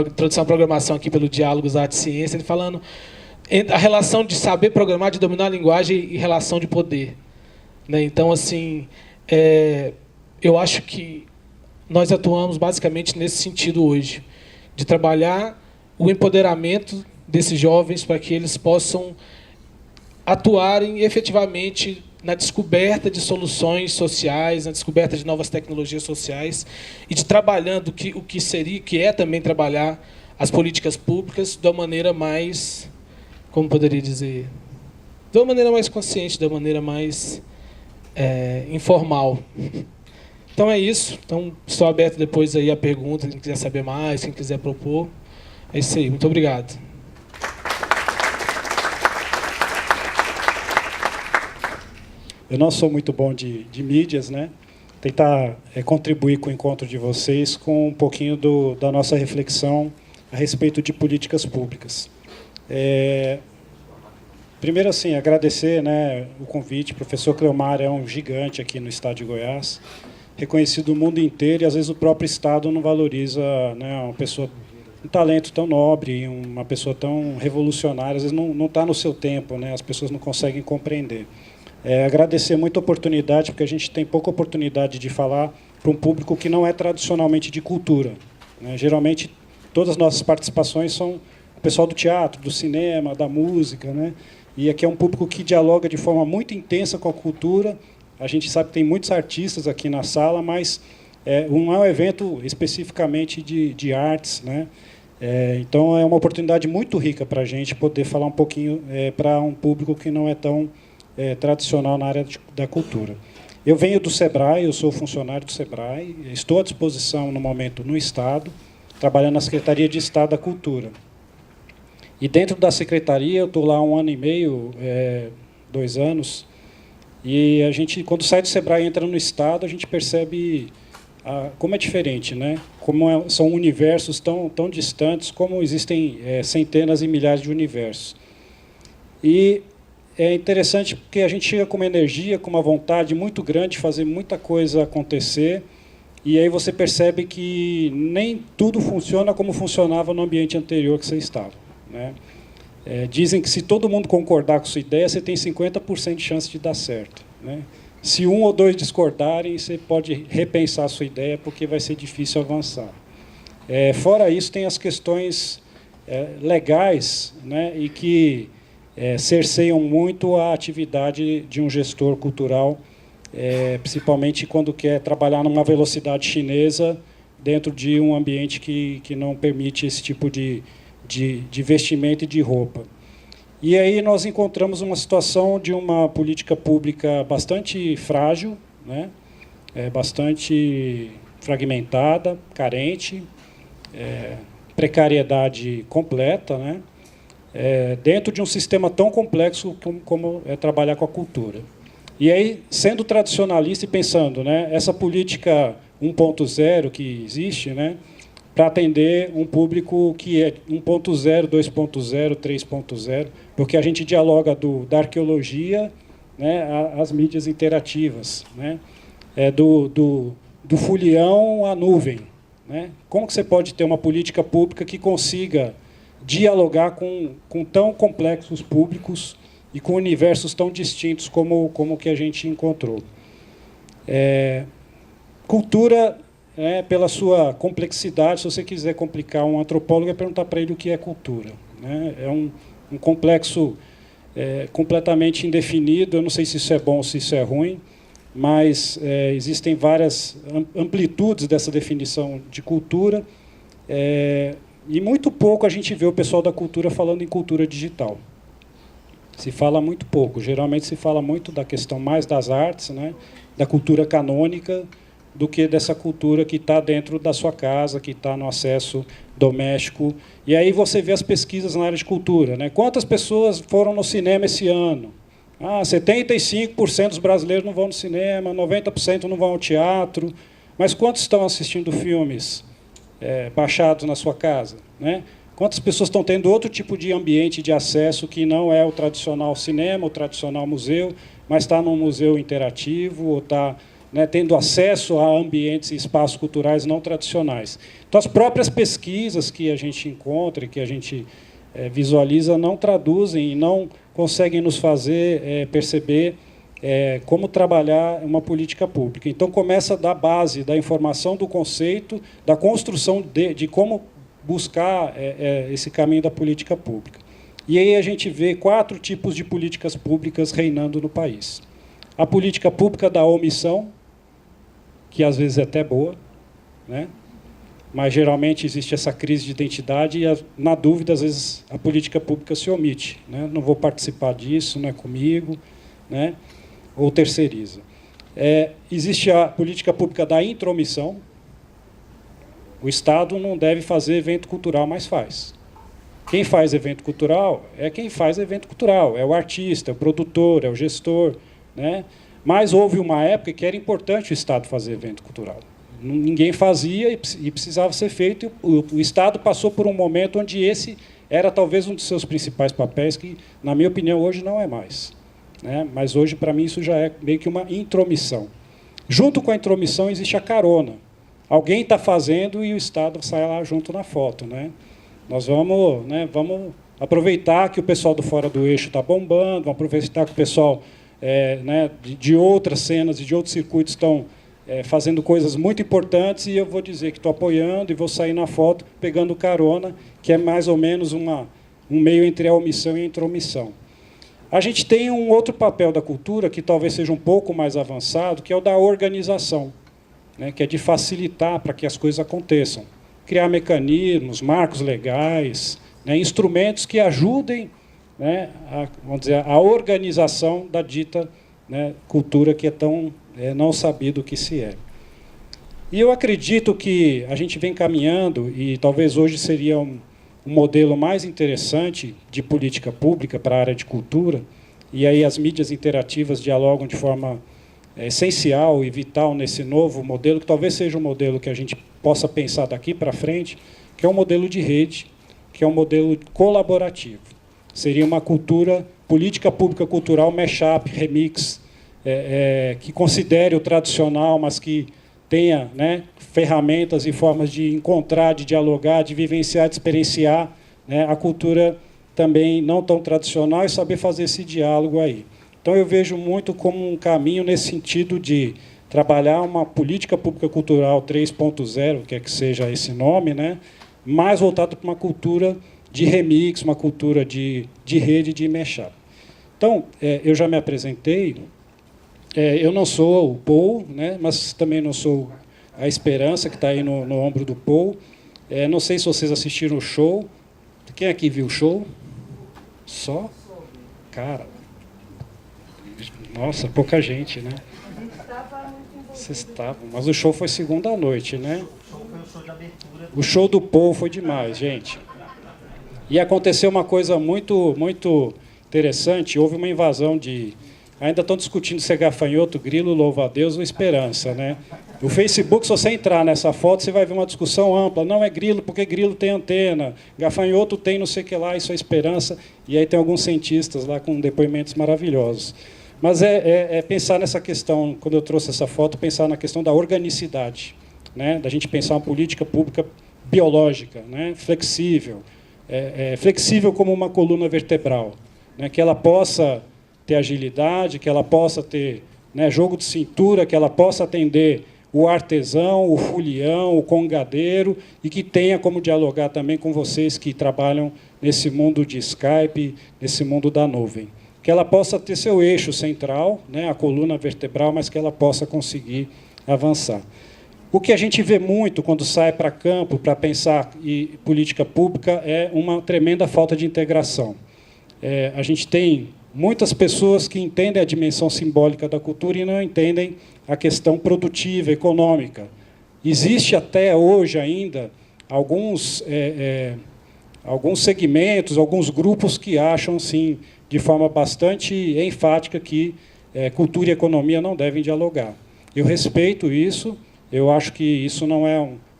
introdução à programação aqui pelo Diálogos Arte e Ciência, ele falando a relação de saber programar, de dominar a linguagem e relação de poder. Né? Então, assim, eu acho que nós atuamos basicamente nesse sentido hoje, de trabalhar o empoderamento desses jovens para que eles possam atuarem efetivamente na descoberta de soluções sociais, na descoberta de novas tecnologias sociais e de trabalhando o que é também trabalhar as políticas públicas de uma maneira mais, como poderia dizer, de uma maneira mais consciente, de uma maneira mais informal. Então é isso. Então estou aberto depois aí a pergunta, quem quiser saber mais, quem quiser propor. É isso aí. Muito obrigado. Eu não sou muito bom de mídias, né? Tentar contribuir com o encontro de vocês com um pouquinho da nossa reflexão a respeito de políticas públicas. Primeiro, assim, agradecer, né, o convite. O professor Cleomar é um gigante aqui no estado de Goiás, reconhecido no mundo inteiro, e às vezes o próprio estado não valoriza, né, uma pessoa, um talento tão nobre, uma pessoa tão revolucionária, às vezes não está no seu tempo, né, as pessoas não conseguem compreender. Agradecer muito a oportunidade, porque a gente tem pouca oportunidade de falar para um público que não é tradicionalmente de cultura, né? Geralmente, todas as nossas participações são o pessoal do teatro, do cinema, da música, né? E aqui é um público que dialoga de forma muito intensa com a cultura. A gente sabe que tem muitos artistas aqui na sala, mas não é um evento especificamente de artes, né? Então, é uma oportunidade muito rica para a gente poder falar um pouquinho para um público que não é tão tradicional na área da cultura. Eu venho do SEBRAE, eu sou funcionário do SEBRAE, estou à disposição, no momento, no Estado, trabalhando na Secretaria de Estado da Cultura. E dentro da Secretaria, eu estou lá há 1 ano e meio, 2 anos, e a gente, quando sai do SEBRAE e entra no Estado, a gente percebe como é diferente, né? Como são universos tão distantes, como existem centenas e milhares de universos. E é interessante porque a gente chega com uma energia, com uma vontade muito grande de fazer muita coisa acontecer, e aí você percebe que nem tudo funciona como funcionava no ambiente anterior que você estava, né? Dizem que se todo mundo concordar com sua ideia, você tem 50% de chance de dar certo, né? Se 1 ou 2 discordarem, você pode repensar a sua ideia, porque vai ser difícil avançar. Fora isso, tem as questões legais, né, e que cerceiam muito a atividade de um gestor cultural, principalmente quando quer trabalhar numa velocidade chinesa dentro de um ambiente que não permite esse tipo de vestimento e de roupa. E aí nós encontramos uma situação de uma política pública bastante frágil, né? Bastante fragmentada, carente, precariedade completa, né? Dentro de um sistema tão complexo como é trabalhar com a cultura. E aí, sendo tradicionalista e pensando, né, essa política 1.0 que existe, né, para atender um público que é 1.0, 2.0, 3.0, porque a gente dialoga da arqueologia, né, às mídias interativas, né, do folião à nuvem, né? Como que você pode ter uma política pública que consiga dialogar com tão complexos públicos e com universos tão distintos como o que a gente encontrou? Cultura, pela sua complexidade, se você quiser complicar um antropólogo, é perguntar para ele o que é cultura, né? É um complexo completamente indefinido. Eu não sei se isso é bom ou se isso é ruim, mas existem várias amplitudes dessa definição de cultura, e muito pouco a gente vê o pessoal da cultura falando em cultura digital. Se fala muito pouco. Geralmente se fala muito da questão mais das artes, né, da cultura canônica, do que dessa cultura que está dentro da sua casa, que está no acesso doméstico. E aí você vê as pesquisas na área de cultura, né? Quantas pessoas foram no cinema esse ano? 75% dos brasileiros não vão no cinema, 90% não vão ao teatro. Mas quantos estão assistindo filmes baixados na sua casa, né? Quantas pessoas estão tendo outro tipo de ambiente de acesso que não é o tradicional cinema, o tradicional museu, mas está num museu interativo, ou está, né, tendo acesso a ambientes e espaços culturais não tradicionais? Então, as próprias pesquisas que a gente encontra, que a gente visualiza, não traduzem e não conseguem nos fazer perceber como trabalhar uma política pública. Então, começa da base, da informação do conceito, da construção de como buscar esse caminho da política pública. E aí a gente vê 4 tipos de políticas públicas reinando no país. a política pública da omissão, que às vezes é até boa, né? Mas geralmente existe essa crise de identidade e, na dúvida, às vezes a política pública se omite, né? Não vou participar disso, não é comigo, né? Ou terceiriza. Existe a política pública da intromissão. O Estado não deve fazer evento cultural, mas faz. Quem faz evento cultural é quem faz evento cultural, é o artista, é o produtor, é o gestor, né? Mas houve uma época que era importante o Estado fazer evento cultural. Ninguém fazia e precisava ser feito. O Estado passou por um momento onde esse era talvez um dos seus principais papéis, que, na minha opinião, hoje não é mais, né? Mas hoje, para mim, isso já é meio que uma intromissão. Junto com a intromissão existe a carona. Alguém está fazendo e o Estado sai lá junto na foto, né? Nós vamos, né, vamos aproveitar que o pessoal do Fora do Eixo está bombando, vamos aproveitar que o pessoal né, de outras cenas e de outros circuitos estão fazendo coisas muito importantes, e eu vou dizer que estou apoiando e vou sair na foto pegando carona, que é mais ou menos um meio entre a omissão e a intromissão. A gente tem um outro papel da cultura, que talvez seja um pouco mais avançado, que é o da organização, né, que é de facilitar para que as coisas aconteçam. Criar mecanismos, marcos legais, né, instrumentos que ajudem, né, vamos dizer, a organização da dita, né, cultura que é tão não sabido o que se é. E eu acredito que a gente vem caminhando, e talvez hoje seria um modelo mais interessante de política pública para a área de cultura, e aí as mídias interativas dialogam de forma essencial e vital nesse novo modelo, que talvez seja um modelo que a gente possa pensar daqui para frente, que é um modelo de rede, que é um modelo colaborativo. Seria uma política pública cultural mashup, remix, que considere o tradicional, mas que tenha, né, ferramentas e formas de encontrar, de dialogar, de vivenciar, de experienciar, né, a cultura também não tão tradicional e saber fazer esse diálogo aí. Então, eu vejo muito como um caminho nesse sentido de trabalhar uma política pública cultural 3.0, quer que seja esse nome, né, mais voltado para uma cultura de remix, uma cultura de rede, de mashup. Então, eu já me apresentei. Eu não sou o Paul, né, mas também não sou a Esperança, que está aí no ombro do Paul. Não sei se vocês assistiram o show. Quem aqui viu o show? Só? Cara, nossa, pouca gente, né? Vocês estavam, mas o show foi segunda à noite, né? O show do Paul foi demais, gente. E aconteceu uma coisa muito, muito interessante. Houve uma invasão de... Ainda estão discutindo se é gafanhoto, grilo, louva-a-Deus ou esperança, né? O Facebook, se você entrar nessa foto, você vai ver uma discussão ampla. Não é grilo, porque grilo tem antena. Gafanhoto tem não sei o que lá, isso é esperança. E aí tem alguns cientistas lá com depoimentos maravilhosos. Mas pensar nessa questão, quando eu trouxe essa foto, pensar na questão da organicidade, né? Da gente pensar uma política pública biológica, né? Flexível. Flexível como uma coluna vertebral, né? Que ela possa ter agilidade, que ela possa ter, né, jogo de cintura, que ela possa atender o artesão, o folião, o congadeiro, e que tenha como dialogar também com vocês que trabalham nesse mundo de Skype, nesse mundo da nuvem. Que ela possa ter seu eixo central, né, a coluna vertebral, mas que ela possa conseguir avançar. O que a gente vê muito quando sai para campo para pensar em política pública é uma tremenda falta de integração. A gente tem muitas pessoas que entendem a dimensão simbólica da cultura e não entendem a questão produtiva, econômica. Existe até hoje ainda alguns segmentos, alguns grupos que acham, sim, de forma bastante enfática que cultura e economia não devem dialogar. Eu respeito isso, eu acho que isso não é,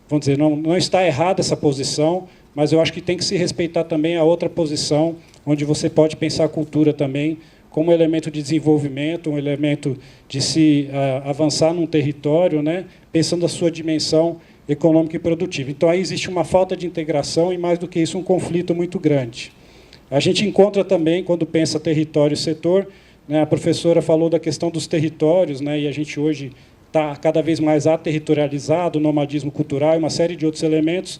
vamos dizer, não está errada essa posição, mas eu acho que tem que se respeitar também a outra posição, onde você pode pensar a cultura também como elemento de desenvolvimento, um elemento de se avançar num território, né, pensando a sua dimensão econômica e produtiva. Então, aí existe uma falta de integração e, mais do que isso, um conflito muito grande. A gente encontra também, quando pensa território e setor, né, a professora falou da questão dos territórios, né, e a gente hoje está cada vez mais aterritorializado, o nomadismo cultural e uma série de outros elementos.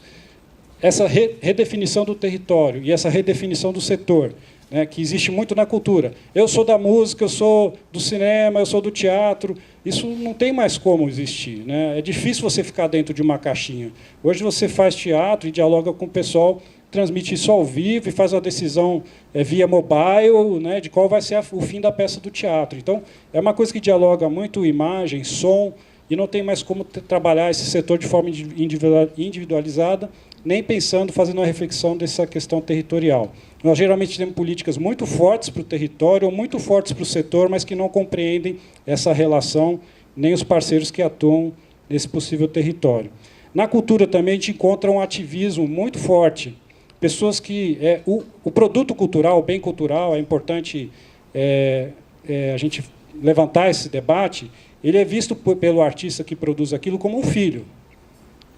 Essa redefinição do território e essa redefinição do setor né, que existe muito na cultura. Eu sou da música, eu sou do cinema, eu sou do teatro. Isso não tem mais como existir, né? É difícil você ficar dentro de uma caixinha. Hoje você faz teatro e dialoga com o pessoal, transmite isso ao vivo e faz uma decisão via mobile, né, de qual vai ser o fim da peça do teatro. Então, é uma coisa que dialoga muito imagem, som, e não tem mais como trabalhar esse setor de forma individualizada, nem pensando, fazendo uma reflexão dessa questão territorial. Nós geralmente temos políticas muito fortes para o território, ou muito fortes para o setor, mas que não compreendem essa relação, nem os parceiros que atuam nesse possível território. Na cultura também a gente encontra um ativismo muito forte. Pessoas que... o produto cultural, o bem cultural, é importante a gente levantar esse debate, ele é visto pelo artista que produz aquilo como um filho.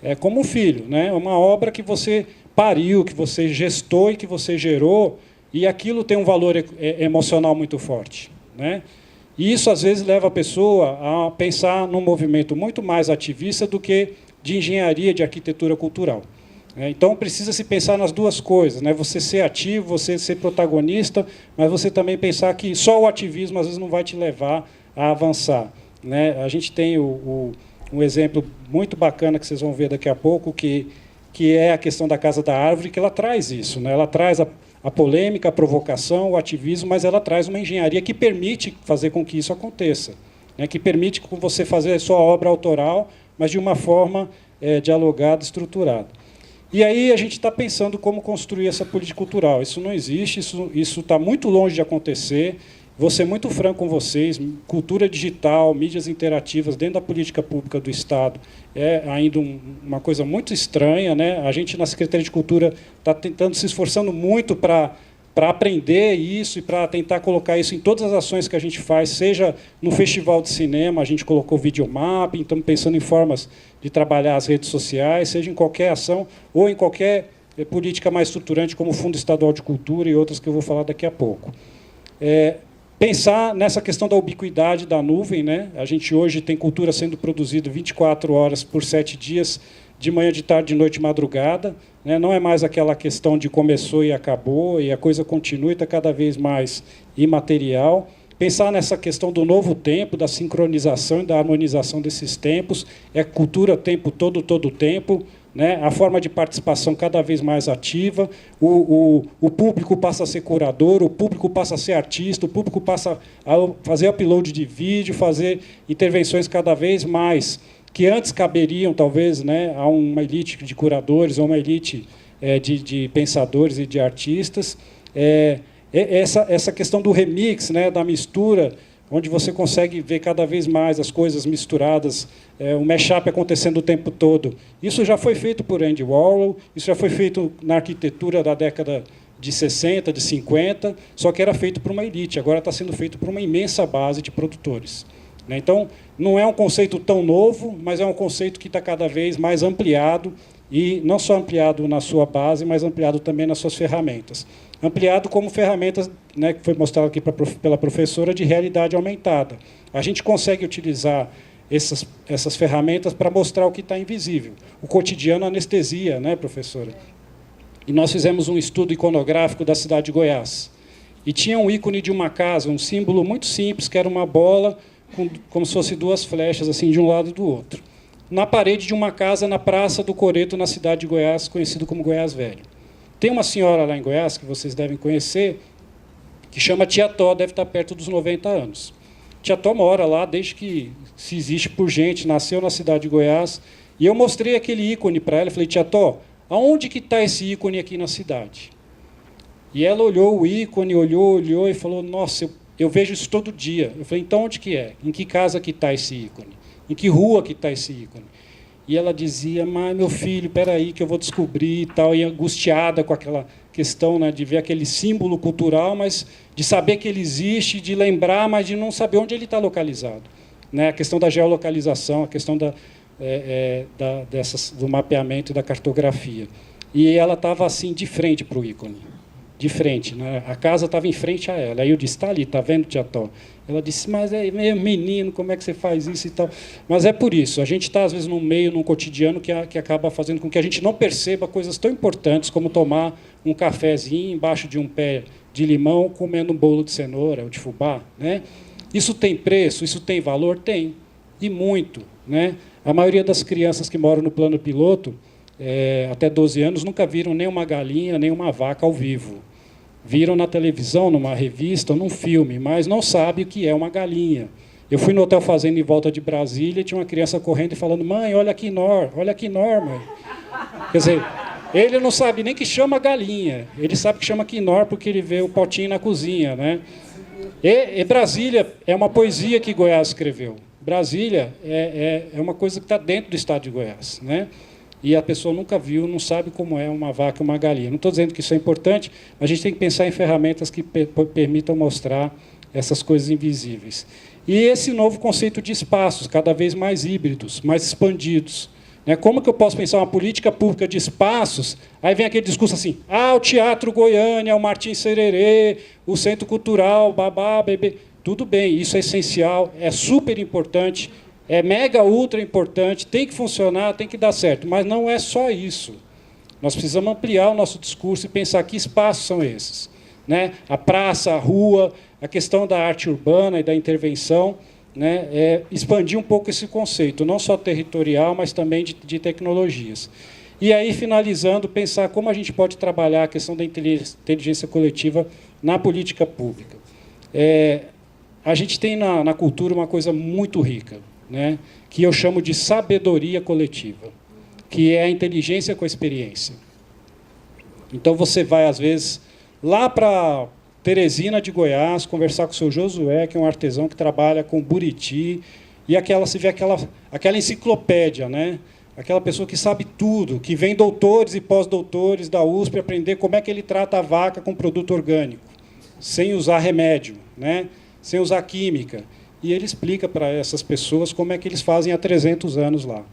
É como um filho, né? Uma obra que você pariu, que você gestou e que você gerou, e aquilo tem um valor emocional muito forte, né? E isso, às vezes, leva a pessoa a pensar num movimento muito mais ativista do que de engenharia, de arquitetura cultural. Então, precisa se pensar nas duas coisas, né? Você ser ativo, você ser protagonista, mas você também pensar que só o ativismo, às vezes, não vai te levar a avançar, né? A gente tem um exemplo muito bacana que vocês vão ver daqui a pouco, que é a questão da Casa da Árvore, que ela traz isso, né? Ela traz a polêmica, a provocação, o ativismo, mas ela traz uma engenharia que permite fazer com que isso aconteça, né? Que permite com você fazer a sua obra autoral, mas de uma forma dialogada, estruturada. E aí a gente está pensando como construir essa política cultural. Isso não existe, isso está muito longe de acontecer. Vou ser muito franco com vocês, cultura digital, mídias interativas dentro da política pública do Estado é ainda uma coisa muito estranha, né? A gente, na Secretaria de Cultura, está tentando, se esforçando muito para aprender isso e para tentar colocar isso em todas as ações que a gente faz, seja no Festival de Cinema, a gente colocou videomapping, estamos pensando em formas de trabalhar as redes sociais, seja em qualquer ação ou em qualquer política mais estruturante, como o Fundo Estadual de Cultura e outras que eu vou falar daqui a pouco. Pensar nessa questão da ubiquidade da nuvem, né? A gente hoje tem cultura sendo produzida 24 horas por 7 dias, de manhã, de tarde, de noite, de madrugada, né? Não é mais aquela questão de começou e acabou, e a coisa continua e está cada vez mais imaterial. Pensar nessa questão do novo tempo, da sincronização e da harmonização desses tempos, cultura tempo todo o tempo, né? A forma de participação cada vez mais ativa, o público passa a ser curador, o público passa a ser artista, o público passa a fazer upload de vídeo, fazer intervenções cada vez mais, que antes caberiam, talvez, né, a uma elite de curadores, a uma elite de pensadores e de artistas. Essa questão do remix, né, da mistura, onde você consegue ver cada vez mais as coisas misturadas, o mashup acontecendo o tempo todo. Isso já foi feito por Andy Warhol, isso já foi feito na arquitetura da década de 60, de 50, só que era feito por uma elite, agora está sendo feito por uma imensa base de produtores. Então, não é um conceito tão novo, mas é um conceito que está cada vez mais ampliado, e não só ampliado na sua base, mas ampliado também nas suas ferramentas. Ampliado como ferramentas, né, que foi mostrado aqui pela professora, de realidade aumentada. A gente consegue utilizar essas ferramentas para mostrar o que está invisível. O cotidiano anestesia, né, professora? E nós fizemos um estudo iconográfico da cidade de Goiás. E tinha um ícone de uma casa, um símbolo muito simples, que era uma bola, como se fosse duas flechas, assim, de um lado e do outro, na parede de uma casa na Praça do Coreto, na cidade de Goiás, conhecido como Goiás Velho. Tem uma senhora lá em Goiás, que vocês devem conhecer, que chama Tia Tó, deve estar perto dos 90 anos. Tia Tó mora lá desde que se existe por gente, nasceu na cidade de Goiás, e eu mostrei aquele ícone para ela, falei, Tia Tó, aonde que está esse ícone aqui na cidade? E ela olhou o ícone, olhou e falou, nossa, eu vejo isso todo dia. Eu falei, então onde que é? Em que casa que está esse ícone? Em que rua que está esse ícone? E ela dizia, mas meu filho, espera aí que eu vou descobrir e tal, e angustiada com aquela questão, né, de ver aquele símbolo cultural, mas de saber que ele existe, de lembrar, mas de não saber onde ele está localizado. Né? A questão da geolocalização, a questão do mapeamento e da cartografia. E ela estava assim, de frente para o ícone. De frente, né? A casa estava em frente a ela. Aí eu disse, está ali, está vendo, Tia Tó? Ela disse, mas é meu menino, como é que você faz isso e tal? Mas é por isso, a gente está, às vezes, num cotidiano que acaba fazendo com que a gente não perceba coisas tão importantes como tomar um cafezinho embaixo de um pé de limão comendo um bolo de cenoura ou de fubá, né? Isso tem preço? Isso tem valor? Tem, e muito, né? A maioria das crianças que moram no plano piloto, até 12 anos, nunca viram nem uma galinha, nem uma vaca ao vivo. Viram na televisão, numa revista, ou num filme, mas não sabe o que é uma galinha. Eu fui no Hotel Fazenda em volta de Brasília e tinha uma criança correndo e falando: mãe, olha aqui Nor, mãe. Quer dizer, ele não sabe nem que chama galinha, ele sabe que chama quinor porque ele vê o potinho na cozinha, né? E Brasília é uma poesia que Goiás escreveu. Brasília é uma coisa que está dentro do estado de Goiás, né? E a pessoa nunca viu, não sabe como é uma vaca e uma galinha. Não estou dizendo que isso é importante, mas a gente tem que pensar em ferramentas que permitam mostrar essas coisas invisíveis. E esse novo conceito de espaços, cada vez mais híbridos, mais expandidos. Como que eu posso pensar uma política pública de espaços? Aí vem aquele discurso assim: o Teatro Goiânia, o Martins Sererê, o Centro Cultural, babá, bebê. Tudo bem, isso é essencial, é super importante, é mega ultra importante, tem que funcionar, tem que dar certo, mas não é só isso. Nós precisamos ampliar o nosso discurso e pensar que espaços são esses. A praça, a rua, a questão da arte urbana e da intervenção, expandir um pouco esse conceito, não só territorial, mas também de tecnologias. E aí, finalizando, pensar como a gente pode trabalhar a questão da inteligência coletiva na política pública. A gente tem na cultura uma coisa muito rica, que eu chamo de sabedoria coletiva, que é a inteligência com a experiência. Então, você vai, às vezes, lá para Teresina de Goiás, conversar com o seu Josué, que é um artesão que trabalha com buriti, e você vê aquela enciclopédia, aquela pessoa que sabe tudo, que vem doutores e pós-doutores da USP aprender como é que ele trata a vaca com produto orgânico, sem usar remédio, sem usar química. E ele explica para essas pessoas como é que eles fazem há 300 anos lá.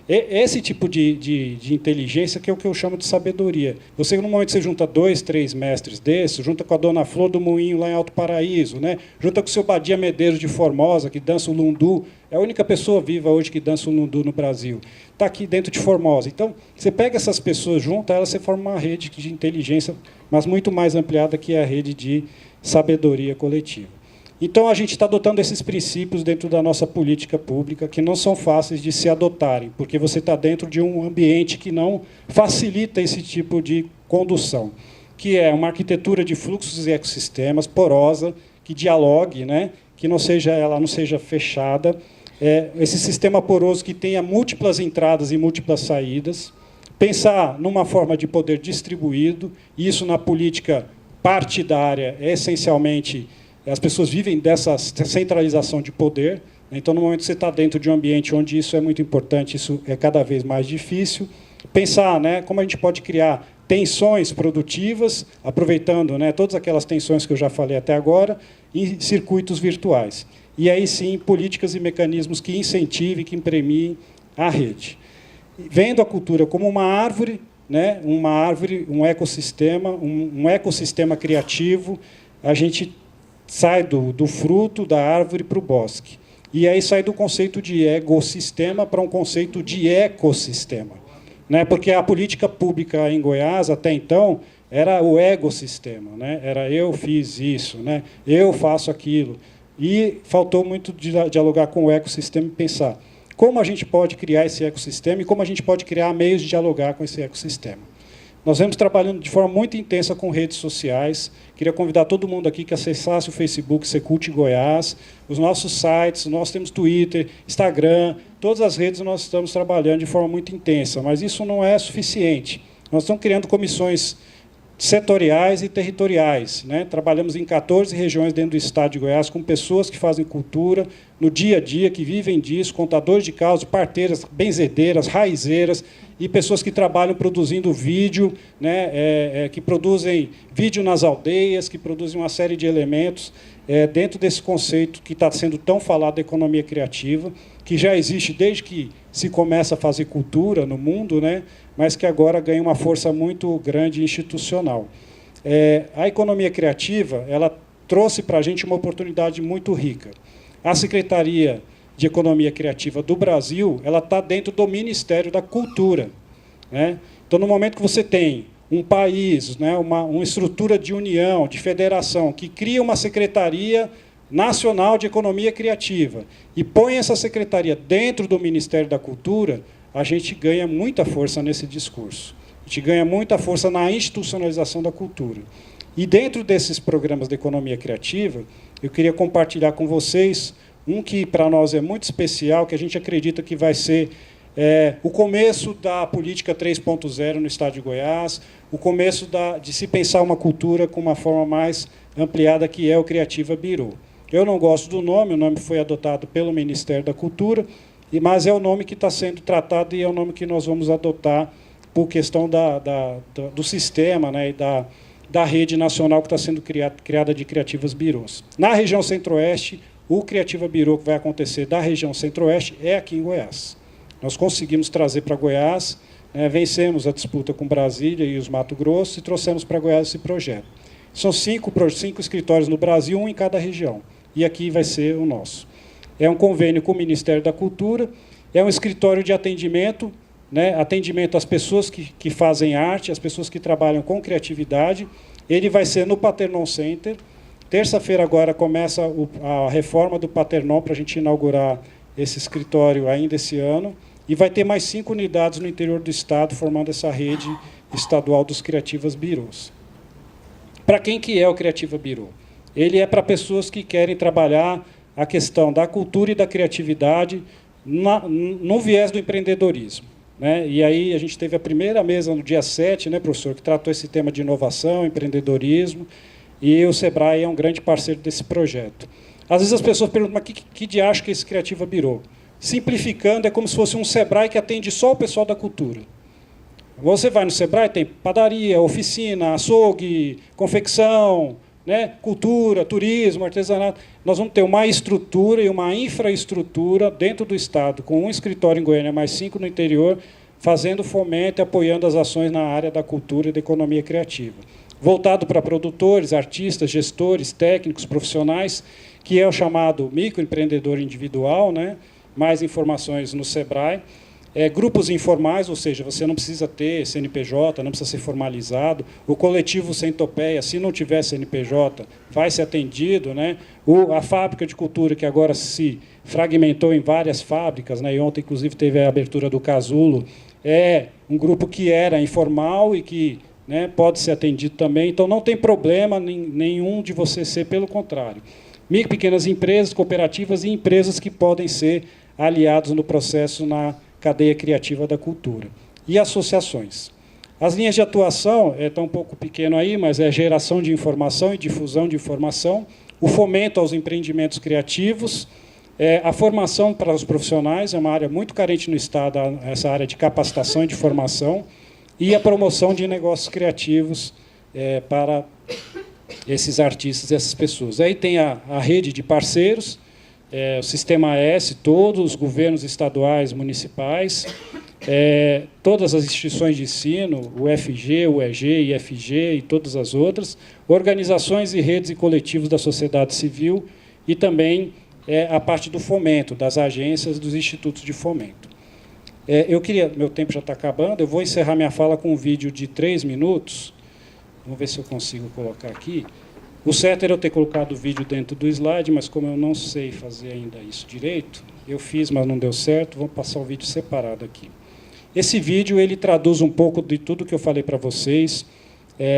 Esse tipo de inteligência que é o que eu chamo de sabedoria. Você, no momento que você junta 2, 3 mestres desses, junta com a dona Flor do Moinho, lá em Alto Paraíso, junta com o seu Badia Medeiros de Formosa, que dança o lundu, é a única pessoa viva hoje que dança o lundu no Brasil, está aqui dentro de Formosa. Então, você pega essas pessoas, junta elas, você forma uma rede de inteligência, mas muito mais ampliada, que é a rede de sabedoria coletiva. Então, a gente está adotando esses princípios dentro da nossa política pública, que não são fáceis de se adotarem, porque você está dentro de um ambiente que não facilita esse tipo de condução, que é uma arquitetura de fluxos e ecossistemas porosa, que dialogue, que ela não seja fechada, esse sistema poroso que tenha múltiplas entradas e múltiplas saídas, pensar numa forma de poder distribuído, e isso na política partidária é essencialmente. As pessoas vivem dessa centralização de poder. Então, no momento que você está dentro de um ambiente onde isso é muito importante, isso é cada vez mais difícil. Pensar como a gente pode criar tensões produtivas, aproveitando todas aquelas tensões que eu já falei até agora, em circuitos virtuais. E aí sim, políticas e mecanismos que incentivem, que premiem a rede. Vendo a cultura como uma árvore, um ecossistema, um ecossistema criativo, a gente sai do fruto da árvore para o bosque. E aí sai do conceito de ecossistema para um conceito de ecossistema. Porque a política pública em Goiás, até então, era o ecossistema. Era eu fiz isso, eu faço aquilo. E faltou muito dialogar com o ecossistema e pensar como a gente pode criar esse ecossistema e como a gente pode criar meios de dialogar com esse ecossistema. Nós vemos trabalhando de forma muito intensa com redes sociais. Queria convidar todo mundo aqui que acessasse o Facebook Secult Goiás, os nossos sites, nós temos Twitter, Instagram, todas as redes nós estamos trabalhando de forma muito intensa, mas isso não é suficiente. Nós estamos criando comissões setoriais e territoriais. Trabalhamos em 14 regiões dentro do estado de Goiás, com pessoas que fazem cultura no dia a dia, que vivem disso, contadores de causa, parteiras, benzedeiras, raizeiras, e pessoas que trabalham produzindo vídeo, que produzem vídeo nas aldeias, que produzem uma série de elementos dentro desse conceito que está sendo tão falado da economia criativa, que já existe desde que se começa a fazer cultura no mundo, mas que agora ganha uma força muito grande institucional. A economia criativa ela trouxe para a gente uma oportunidade muito rica. A Secretaria de Economia Criativa do Brasil ela está dentro do Ministério da Cultura. Então, no momento que você tem um país, né, uma estrutura de união, de federação, que cria uma Secretaria Nacional de Economia Criativa e põe essa secretaria dentro do Ministério da Cultura, a gente ganha muita força nesse discurso. A gente ganha muita força na institucionalização da cultura. E dentro desses programas de economia criativa, eu queria compartilhar com vocês um que para nós é muito especial, que a gente acredita que vai ser o começo da política 3.0 no estado de Goiás, o começo de se pensar uma cultura com uma forma mais ampliada, que é o Criativa Birô. Eu não gosto do nome, o nome foi adotado pelo Ministério da Cultura, mas é o nome que está sendo tratado e é o nome que nós vamos adotar por questão do sistema, né, e da rede nacional que está sendo criada de Criativas Birôs. Na região Centro-Oeste, o Criativa Birô que vai acontecer da região Centro-Oeste é aqui em Goiás. Nós conseguimos trazer para Goiás, vencemos a disputa com Brasília e os Mato Grosso e trouxemos para Goiás esse projeto. São 5 escritórios no Brasil, um em cada região. E aqui vai ser o nosso. É um convênio com o Ministério da Cultura, é um escritório de atendimento, né, atendimento às pessoas que fazem arte, às pessoas que trabalham com criatividade. Ele vai ser no Paternon Center. Terça-feira agora começa a reforma do Paternon para a gente inaugurar esse escritório ainda esse ano. E vai ter mais 5 unidades no interior do estado, formando essa rede estadual dos Criativas Birôs. Para quem que é o Criativa Birô? Ele é para pessoas que querem trabalhar a questão da cultura e da criatividade no viés do empreendedorismo, né? E aí a gente teve a primeira mesa no dia 7, né, professor, que tratou esse tema de inovação, empreendedorismo, e o Sebrae é um grande parceiro desse projeto. Às vezes as pessoas perguntam, mas que de acho que é esse Criativa Birô? Simplificando, é como se fosse um Sebrae que atende só o pessoal da cultura. Você vai no Sebrae, tem padaria, oficina, açougue, confecção, né, cultura, turismo, artesanato. Nós vamos ter uma estrutura e uma infraestrutura dentro do estado, com um escritório em Goiânia, mais 5 no interior, fazendo fomento e apoiando as ações na área da cultura e da economia criativa. Voltado para produtores, artistas, gestores, técnicos, profissionais, que é o chamado microempreendedor individual, né? Mais informações no Sebrae. Grupos informais, ou seja, você não precisa ter CNPJ, não precisa ser formalizado. O coletivo Centopeia, se não tiver CNPJ, vai ser atendido, né? A fábrica de cultura, que agora se fragmentou em várias fábricas, né? E ontem, inclusive, teve a abertura do Casulo, é um grupo que era informal e que, né, pode ser atendido também. Então, não tem problema nenhum de você ser, pelo contrário. Micro e pequenas empresas, cooperativas e empresas que podem ser aliados no processo na cadeia criativa da cultura. E associações. As linhas de atuação, estão um pouco pequeno aí, mas é geração de informação e difusão de informação, o fomento aos empreendimentos criativos, a formação para os profissionais, é uma área muito carente no Estado, essa área de capacitação e de formação, e a promoção de negócios criativos para esses artistas e essas pessoas. Aí tem a rede de parceiros, o Sistema S, todos os governos estaduais, municipais, todas as instituições de ensino, o FG, o EG, IFG e todas as outras, organizações e redes e coletivos da sociedade civil e também a parte do fomento, das agências, dos institutos de fomento. Meu tempo já está acabando, eu vou encerrar minha fala com um vídeo de 3 minutos, vamos ver se eu consigo colocar aqui. O certo era eu ter colocado o vídeo dentro do slide, mas como eu não sei fazer ainda isso direito, eu fiz, mas não deu certo, vamos passar o vídeo separado aqui. Esse vídeo ele traduz um pouco de tudo que eu falei para vocês,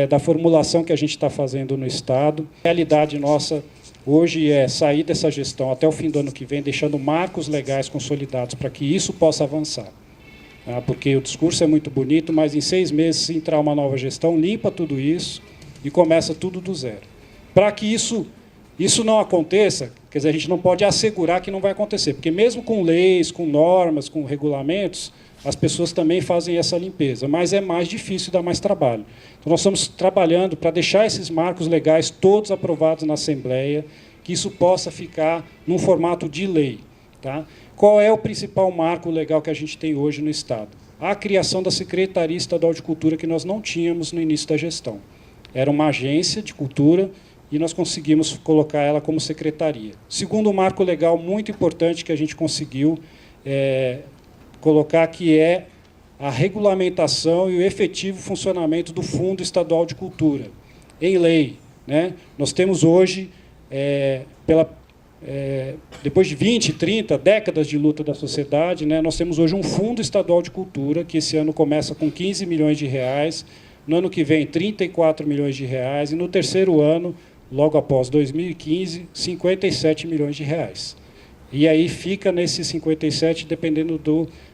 da formulação que a gente está fazendo no Estado. A realidade nossa hoje é sair dessa gestão até o fim do ano que vem, deixando marcos legais consolidados para que isso possa avançar. Porque o discurso é muito bonito, mas em 6 meses, se entrar uma nova gestão, limpa tudo isso e começa tudo do zero. Para que isso não aconteça, quer dizer, a gente não pode assegurar que não vai acontecer, porque mesmo com leis, com normas, com regulamentos, as pessoas também fazem essa limpeza, mas é mais difícil e dá mais trabalho. Então, nós estamos trabalhando para deixar esses marcos legais todos aprovados na Assembleia, que isso possa ficar num formato de lei. Tá? Qual é o principal marco legal que a gente tem hoje no Estado? A criação da Secretaria Estadual de Cultura, que nós não tínhamos no início da gestão. Era uma agência de cultura, e nós conseguimos colocar ela como secretaria. Segundo marco legal muito importante que a gente conseguiu colocar, que é a regulamentação e o efetivo funcionamento do Fundo Estadual de Cultura, em lei, né? Nós temos hoje, depois de 20, 30 décadas de luta da sociedade, né, nós temos hoje um Fundo Estadual de Cultura, que esse ano começa com 15 milhões de reais, no ano que vem 34 milhões de reais, e no terceiro ano, logo após 2015, 57 milhões de reais. E aí fica nesses 57, dependendo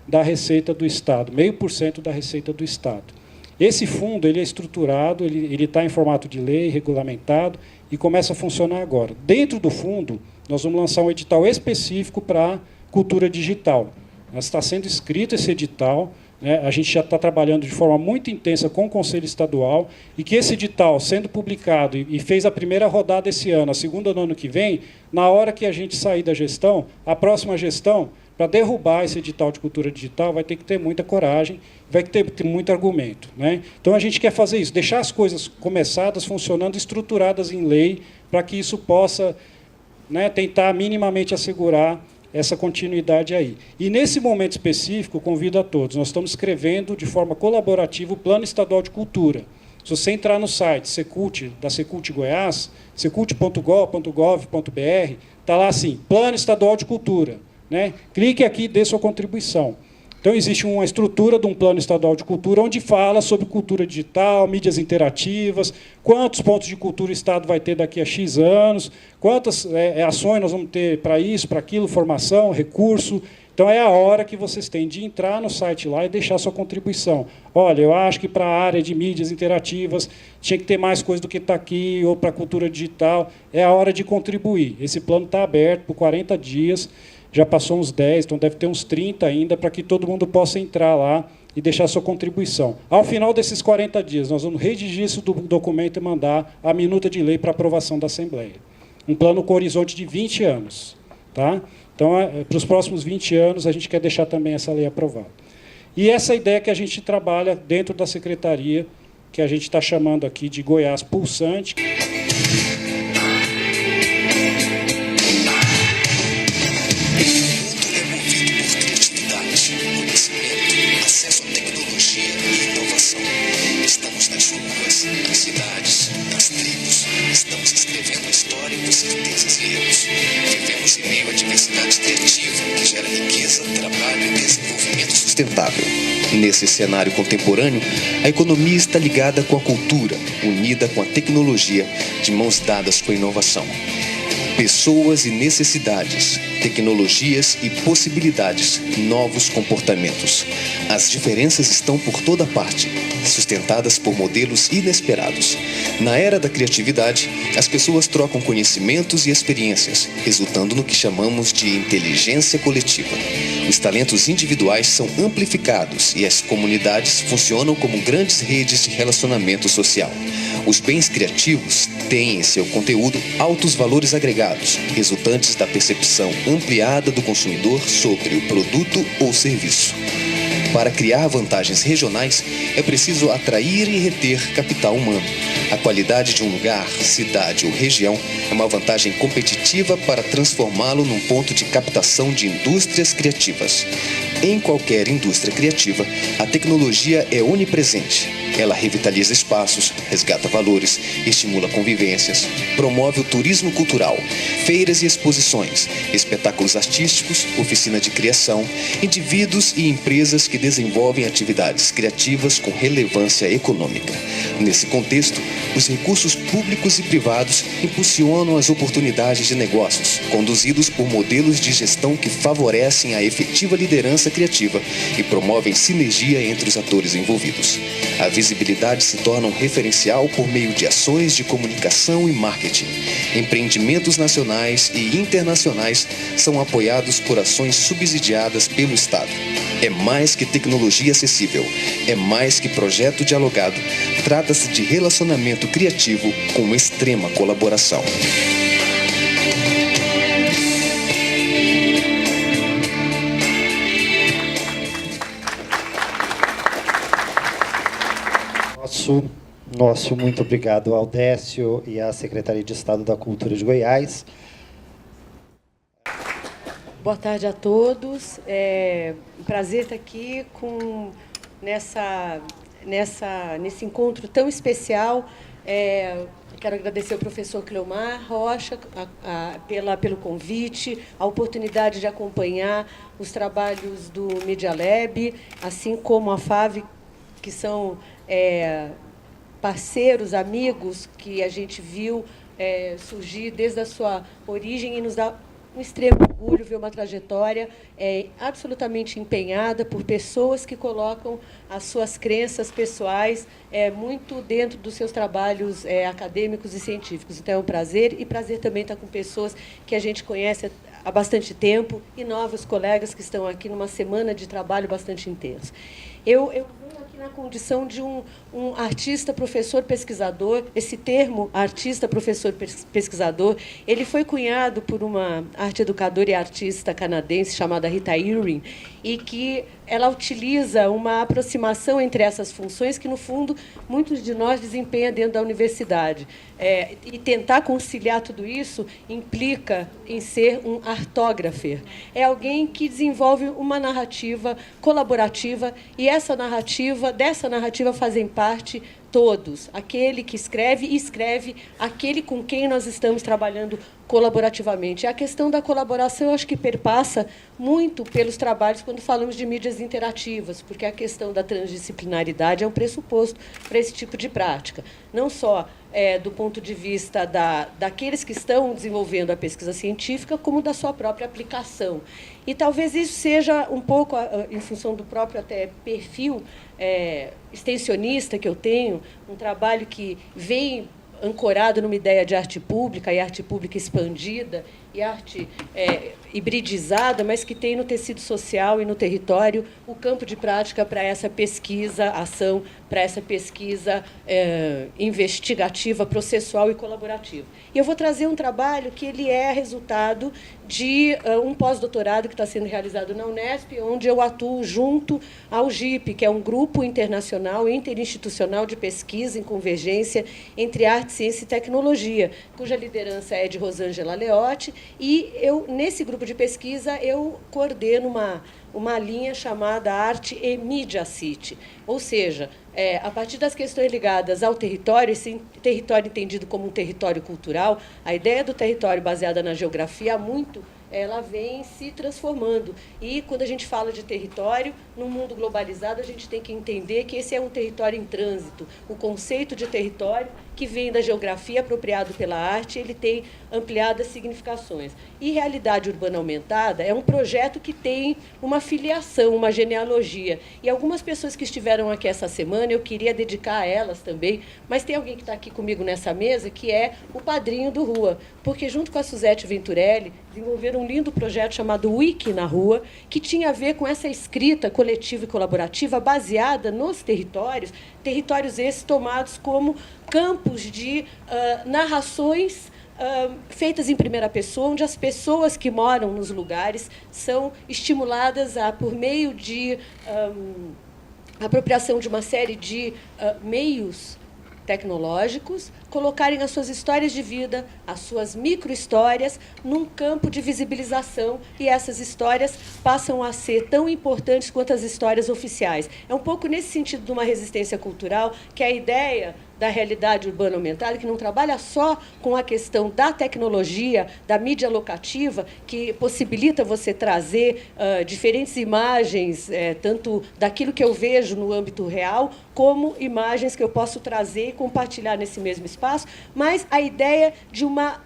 da receita do Estado, 0,5% da receita do Estado. Esse fundo ele é estruturado, ele está em formato de lei, regulamentado, e começa a funcionar agora. Dentro do fundo, nós vamos lançar um edital específico para cultura digital. Está sendo escrito esse edital, né? A gente já está trabalhando de forma muito intensa com o Conselho Estadual, e que esse edital, sendo publicado, e fez a primeira rodada esse ano, a segunda no ano que vem, na hora que a gente sair da gestão, a próxima gestão, para derrubar esse edital de cultura digital, vai ter que ter muita coragem, vai ter que ter muito argumento, né? Então, a gente quer fazer isso, deixar as coisas começadas, funcionando, estruturadas em lei, para que isso possa, né, tentar minimamente assegurar essa continuidade aí. E, nesse momento específico, convido a todos, nós estamos escrevendo de forma colaborativa o Plano Estadual de Cultura. Se você entrar no site Secult, da Secult Goiás, secult.gov.br, está lá assim, Plano Estadual de Cultura, né? Clique aqui e dê sua contribuição. Então, existe uma estrutura de um plano estadual de cultura onde fala sobre cultura digital, mídias interativas, quantos pontos de cultura o Estado vai ter daqui a X anos, quantas ações nós vamos ter para isso, para aquilo, formação, recurso. Então, é a hora que vocês têm de entrar no site lá e deixar sua contribuição. Olha, eu acho que para a área de mídias interativas tinha que ter mais coisa do que está aqui, ou para a cultura digital. É a hora de contribuir. Esse plano está aberto por 40 dias, já passou uns 10, então deve ter uns 30 ainda, para que todo mundo possa entrar lá e deixar sua contribuição. Ao final desses 40 dias, nós vamos redigir esse documento e mandar a minuta de lei para aprovação da Assembleia. Um plano com horizonte de 20 anos. Tá? Então, para os próximos 20 anos, a gente quer deixar também essa lei aprovada. E essa ideia que a gente trabalha dentro da Secretaria, que a gente está chamando aqui de Goiás Pulsante. Sustentável. Nesse cenário contemporâneo, a economia está ligada com a cultura, unida com a tecnologia, de mãos dadas com a inovação. Pessoas e necessidades, tecnologias e possibilidades, novos comportamentos. As diferenças estão por toda parte, sustentadas por modelos inesperados. Na era da criatividade, as pessoas trocam conhecimentos e experiências, resultando no que chamamos de inteligência coletiva. Os talentos individuais são amplificados e as comunidades funcionam como grandes redes de relacionamento social. Os bens criativos têm em seu conteúdo altos valores agregados, resultantes da percepção ampliada do consumidor sobre o produto ou serviço. Para criar vantagens regionais, é preciso atrair e reter capital humano. A qualidade de um lugar, cidade ou região é uma vantagem competitiva para transformá-lo num ponto de captação de indústrias criativas. Em qualquer indústria criativa, a tecnologia é onipresente. Ela revitaliza espaços, resgata valores, estimula convivências, promove o turismo cultural, feiras e exposições, espetáculos artísticos, oficina de criação, indivíduos e empresas que desenvolvem atividades criativas com relevância econômica. Nesse contexto, os recursos públicos e privados impulsionam as oportunidades de negócios, conduzidos por modelos de gestão que favorecem a efetiva liderança criativa e promovem sinergia entre os atores envolvidos. A visibilidade se torna um referencial por meio de ações de comunicação e marketing. Empreendimentos nacionais e internacionais são apoiados por ações subsidiadas pelo Estado. É mais que tecnologia acessível, é mais que projeto dialogado, trata-se de relacionamento criativo com extrema colaboração. Nosso muito obrigado ao Décio e à Secretaria de Estado da Cultura de Goiás. Boa tarde a todos. É um prazer estar aqui com nesse encontro tão especial. Quero agradecer ao professor Cleomar Rocha pelo convite, a oportunidade de acompanhar os trabalhos do Media Lab, assim como a FAV, que são parceiros, amigos, que a gente viu surgir desde a sua origem, e nos dá um extremo orgulho ver uma trajetória absolutamente empenhada por pessoas que colocam as suas crenças pessoais muito dentro dos seus trabalhos acadêmicos e científicos. Então, é um prazer, e prazer também estar com pessoas que a gente conhece há bastante tempo e novos colegas que estão aqui numa semana de trabalho bastante intenso. Eu venho aqui na condição de um artista, professor, pesquisador. Esse termo, artista, professor, pesquisador, ele foi cunhado por uma arte educadora e artista canadense chamada Rita Ewing, e que ela utiliza uma aproximação entre essas funções que, no fundo, muitos de nós desempenham dentro da universidade. E tentar conciliar tudo isso implica em ser um artógrafo. É alguém que desenvolve uma narrativa colaborativa, e dessa narrativa fazem parte todos, aquele que escreve, e escreve aquele com quem nós estamos trabalhando colaborativamente. A questão da colaboração, eu acho que perpassa muito pelos trabalhos quando falamos de mídias interativas, porque a questão da transdisciplinaridade é um pressuposto para esse tipo de prática, não só do ponto de vista daqueles que estão desenvolvendo a pesquisa científica, como da sua própria aplicação. E talvez isso seja um pouco, em função do próprio até perfil extensionista que eu tenho, um trabalho que vem ancorado numa ideia de arte pública, e arte pública expandida, e arte hibridizada, mas que tem no tecido social e no território o campo de prática para essa pesquisa, ação, para essa pesquisa investigativa, processual e colaborativa. E eu vou trazer um trabalho que ele é resultado de um pós-doutorado que está sendo realizado na Unesp, onde eu atuo junto ao GIP, que é um grupo internacional, interinstitucional de pesquisa em convergência entre arte, ciência e tecnologia, cuja liderança é de Rosângela Leotti, e nesse grupo de pesquisa, eu coordeno uma linha chamada Arte e Media City, ou seja, a partir das questões ligadas ao território, esse território entendido como um território cultural, a ideia do território baseada na geografia, ela vem se transformando. E, quando a gente fala de território, no mundo globalizado, a gente tem que entender que esse é um território em trânsito. O conceito de território, que vem da geografia apropriado pela arte, ele tem ampliadas significações. E Realidade Urbana Aumentada é um projeto que tem uma filiação, uma genealogia. E algumas pessoas que estiveram aqui essa semana, eu queria dedicar a elas também, mas tem alguém que está aqui comigo nessa mesa, que é o padrinho do Rua, porque, junto com a Suzete Venturelli, desenvolveram um lindo projeto chamado Wiki na Rua, que tinha a ver com essa escrita coletiva e colaborativa baseada nos territórios esses tomados como campos de narrações feitas em primeira pessoa, onde as pessoas que moram nos lugares são estimuladas por meio de apropriação de uma série de meios tecnológicos, colocarem as suas histórias de vida, as suas micro-histórias, num campo de visibilização, e essas histórias passam a ser tão importantes quanto as histórias oficiais. É um pouco nesse sentido de uma resistência cultural que a ideia da realidade urbana aumentada, que não trabalha só com a questão da tecnologia, da mídia locativa, que possibilita você trazer diferentes imagens, tanto daquilo que eu vejo no âmbito real, como imagens que eu posso trazer e compartilhar nesse mesmo espaço, mas a ideia de uma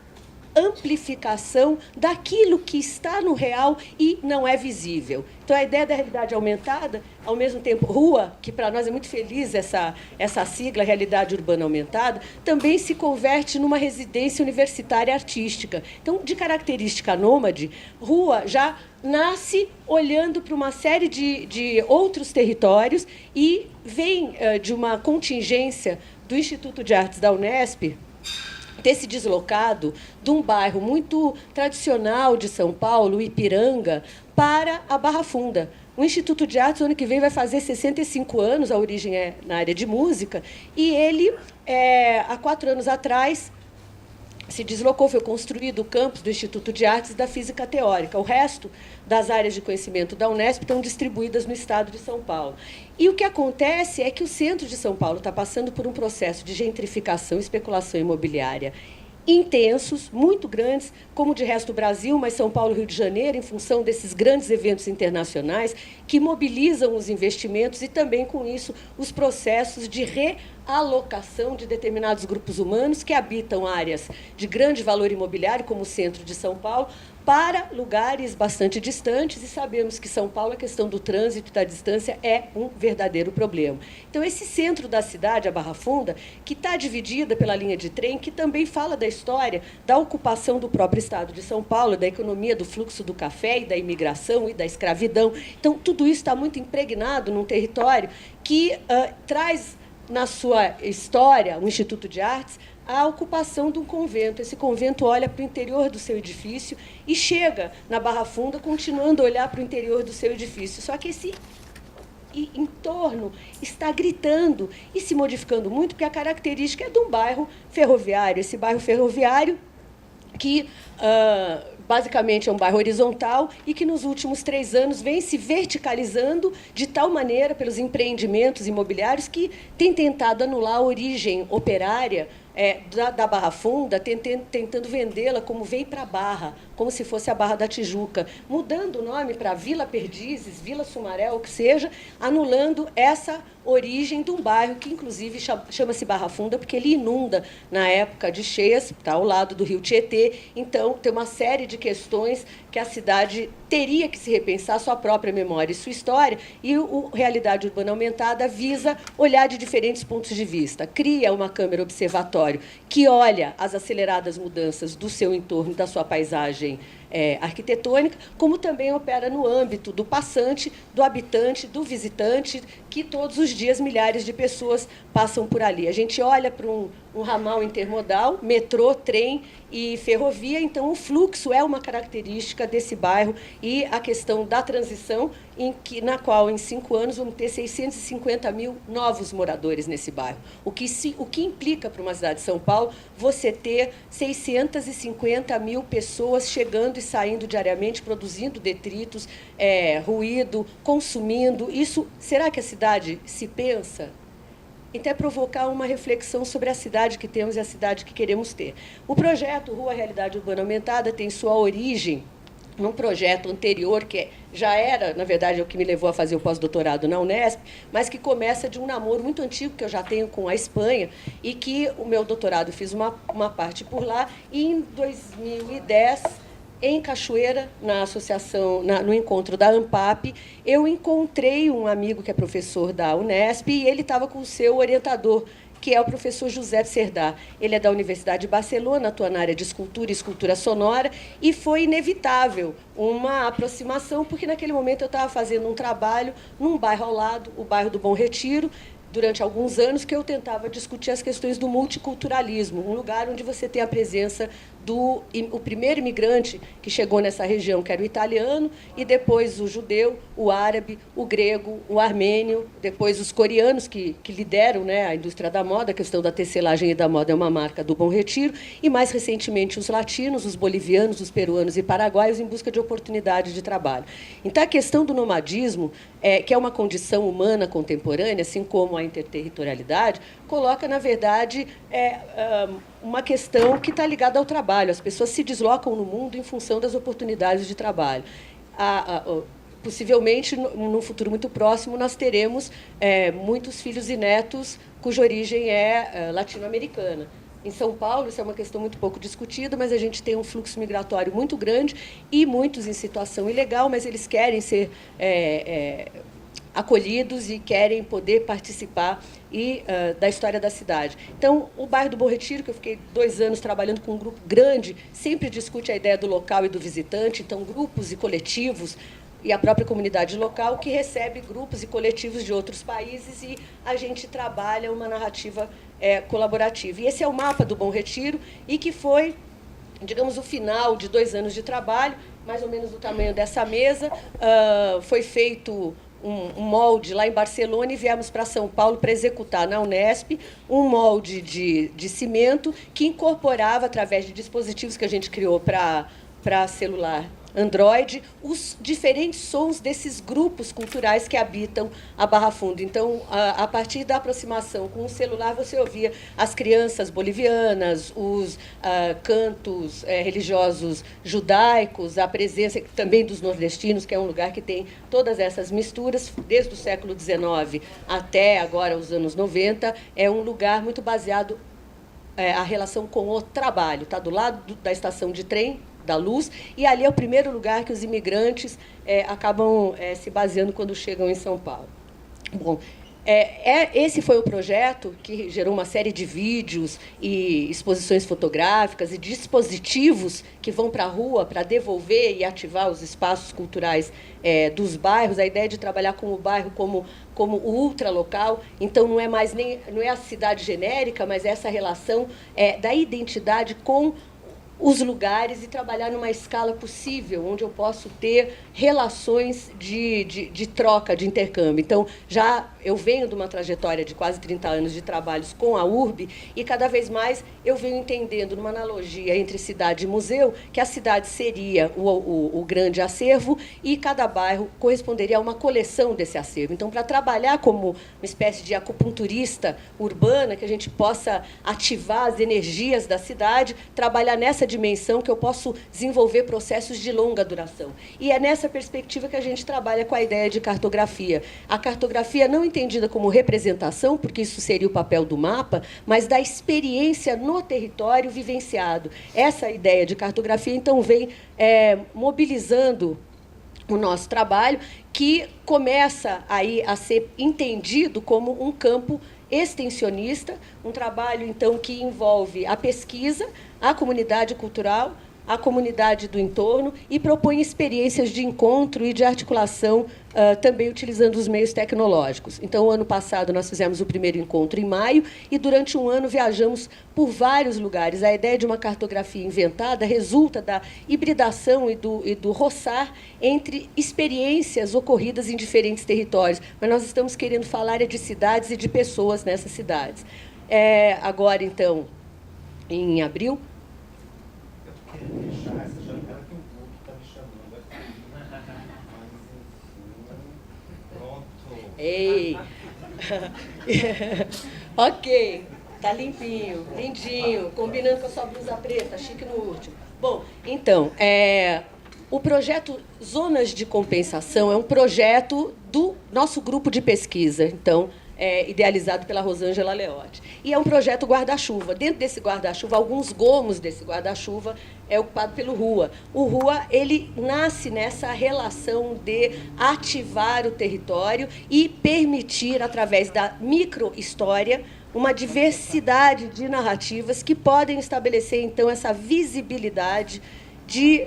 amplificação daquilo que está no real e não é visível. Então, a ideia da realidade aumentada, ao mesmo tempo, Rua, que para nós é muito feliz essa sigla, Realidade Urbana Aumentada, também se converte numa residência universitária artística. Então, de característica nômade, Rua já nasce olhando para uma série de outros territórios e vem de uma contingência do Instituto de Artes da Unesp, ter se deslocado de um bairro muito tradicional de São Paulo, Ipiranga, para a Barra Funda. O Instituto de Artes, ano que vem, vai fazer 65 anos, a origem é na área de música, e ele, há 4 anos atrás, se deslocou, foi construído o campus do Instituto de Artes e da Física Teórica. O resto das áreas de conhecimento da Unesp estão distribuídas no estado de São Paulo. E o que acontece é que o centro de São Paulo está passando por um processo de gentrificação e especulação imobiliária intensos, muito grandes, como de resto do Brasil, mas São Paulo e Rio de Janeiro, em função desses grandes eventos internacionais que mobilizam os investimentos e também, com isso, os processos de realocação de determinados grupos humanos que habitam áreas de grande valor imobiliário, como o centro de São Paulo, para lugares bastante distantes, e sabemos que São Paulo, a questão do trânsito e da distância é um verdadeiro problema. Então, esse centro da cidade, a Barra Funda, que está dividida pela linha de trem, que também fala da história da ocupação do próprio estado de São Paulo, da economia do fluxo do café e da imigração e da escravidão. Então, tudo isso está muito impregnado num território que traz na sua história, o Instituto de Artes, a ocupação de um convento. Esse convento olha para o interior do seu edifício e chega na Barra Funda, continuando a olhar para o interior do seu edifício. Só que esse entorno está gritando e se modificando muito, porque a característica é de um bairro ferroviário. Esse bairro ferroviário que basicamente é um bairro horizontal e que nos últimos 3 anos vem se verticalizando de tal maneira pelos empreendimentos imobiliários que tem tentado anular a origem operária da Barra Funda, tentando vendê-la como vem para a Barra, como se fosse a Barra da Tijuca, mudando o nome para Vila Perdizes, Vila Sumaré, ou que seja, anulando essa origem de um bairro que, inclusive, chama-se Barra Funda, porque ele inunda na época de cheias, está ao lado do rio Tietê. Então, tem uma série de questões que a cidade teria que se repensar sua própria memória e sua história, e o Realidade Urbana Aumentada visa olhar de diferentes pontos de vista. Cria uma câmera observatório que olha as aceleradas mudanças do seu entorno, da sua paisagem arquitetônica, como também opera no âmbito do passante, do habitante, do visitante, que todos os dias milhares de pessoas passam por ali. A gente olha para um ramal intermodal, metrô, trem e ferrovia, então o fluxo é uma característica desse bairro e a questão da transição, na qual, em 5 anos, vamos ter 650 mil novos moradores nesse bairro. O que implica para uma cidade de São Paulo você ter 650 mil pessoas chegando e saindo diariamente, produzindo detritos, ruído, consumindo. Isso, será que a cidade se pensa? Então, é provocar uma reflexão sobre a cidade que temos e a cidade que queremos ter. O projeto Rua Realidade Urbana Aumentada tem sua origem num projeto anterior, que já era, na verdade, é o que me levou a fazer o pós-doutorado na Unesp, mas que começa de um namoro muito antigo que eu já tenho com a Espanha, e que o meu doutorado fiz uma parte por lá, e em 2010, em Cachoeira, na associação, no encontro da ANPAP, eu encontrei um amigo que é professor da Unesp, e ele estava com o seu orientador, que é o professor José Serdá. Ele é da Universidade de Barcelona, atua na área de escultura e escultura sonora, e foi inevitável uma aproximação, porque naquele momento eu estava fazendo um trabalho num bairro ao lado, o bairro do Bom Retiro, durante alguns anos, que eu tentava discutir as questões do multiculturalismo, um lugar onde você tem a presença o primeiro imigrante que chegou nessa região, que era o italiano, e depois o judeu, o árabe, o grego, o armênio, depois os coreanos, que lideram, né, a indústria da moda. A questão da tecelagem e da moda é uma marca do Bom Retiro, e, mais recentemente, os latinos, os bolivianos, os peruanos e paraguaios, em busca de oportunidades de trabalho. Então, a questão do nomadismo, que é uma condição humana contemporânea, assim como a interterritorialidade, coloca, na verdade, uma questão que está ligada ao trabalho. As pessoas se deslocam no mundo em função das oportunidades de trabalho. Possivelmente, num futuro muito próximo, nós teremos muitos filhos e netos cuja origem é latino-americana. Em São Paulo, isso é uma questão muito pouco discutida, mas a gente tem um fluxo migratório muito grande e muitos em situação ilegal, mas eles querem ser acolhidos e querem poder participar da história da cidade. Então, o bairro do Bom Retiro, que eu fiquei 2 anos trabalhando com um grupo grande, sempre discute a ideia do local e do visitante, então grupos e coletivos, e a própria comunidade local, que recebe grupos e coletivos de outros países, e a gente trabalha uma narrativa colaborativa. E esse é o mapa do Bom Retiro, e que foi, digamos, o final de 2 anos de trabalho, mais ou menos do tamanho dessa mesa. Foi feito um molde lá em Barcelona e viemos para São Paulo para executar na Unesp um molde de cimento que incorporava, através de dispositivos que a gente criou para celular Android, os diferentes sons desses grupos culturais que habitam a Barra Funda. Então, a partir da aproximação com o celular, você ouvia as crianças bolivianas, os cantos religiosos judaicos, a presença também dos nordestinos, que é um lugar que tem todas essas misturas, desde o século XIX até agora, os anos 90, é um lugar muito baseado a relação com o trabalho. Está do lado da estação de trem, da Luz, e ali é o primeiro lugar que os imigrantes acabam se baseando quando chegam em São Paulo. Bom, esse foi o projeto que gerou uma série de vídeos e exposições fotográficas e dispositivos que vão para a rua para devolver e ativar os espaços culturais dos bairros. A ideia de trabalhar com o bairro como o ultralocal, então não é a cidade genérica, mas é essa relação da identidade com os lugares e trabalhar numa escala possível, onde eu posso ter relações de troca, de intercâmbio. Então, eu venho de uma trajetória de quase 30 anos de trabalhos com a URB e, cada vez mais, eu venho entendendo, numa analogia entre cidade e museu, que a cidade seria o grande acervo e cada bairro corresponderia a uma coleção desse acervo. Então, para trabalhar como uma espécie de acupunturista urbana, que a gente possa ativar as energias da cidade, trabalhar nessa dimensão que eu posso desenvolver processos de longa duração. E é nessa perspectiva que a gente trabalha com a ideia de cartografia. A cartografia não entendida como representação, porque isso seria o papel do mapa, mas da experiência no território vivenciado. Essa ideia de cartografia, então, vem mobilizando o nosso trabalho, que começa aí a ser entendido como um campo extensionista, um trabalho, então, que envolve a pesquisa, a comunidade cultural, a comunidade do entorno e propõe experiências de encontro e de articulação, também utilizando os meios tecnológicos. Então, o ano passado, nós fizemos o primeiro encontro em maio e, durante um ano, viajamos por vários lugares. A ideia de uma cartografia inventada resulta da hibridação e do roçar entre experiências ocorridas em diferentes territórios. Mas nós estamos querendo falar de cidades e de pessoas nessas cidades. Agora, então, em abril... Fechar essa janela que o Book está me chamando aqui. Pronto. Ei! Ok, tá limpinho, lindinho, combinando com a sua blusa preta, chique no último. Bom, então, o projeto Zonas de Compensação é um projeto do nosso grupo de pesquisa, então, idealizado pela Rosângela Leotti. E é um projeto guarda-chuva. Dentro desse guarda-chuva, alguns gomos desse guarda-chuva é ocupado pelo RUA. O RUA, ele nasce nessa relação de ativar o território e permitir, através da micro-história, uma diversidade de narrativas que podem estabelecer, então, essa visibilidade de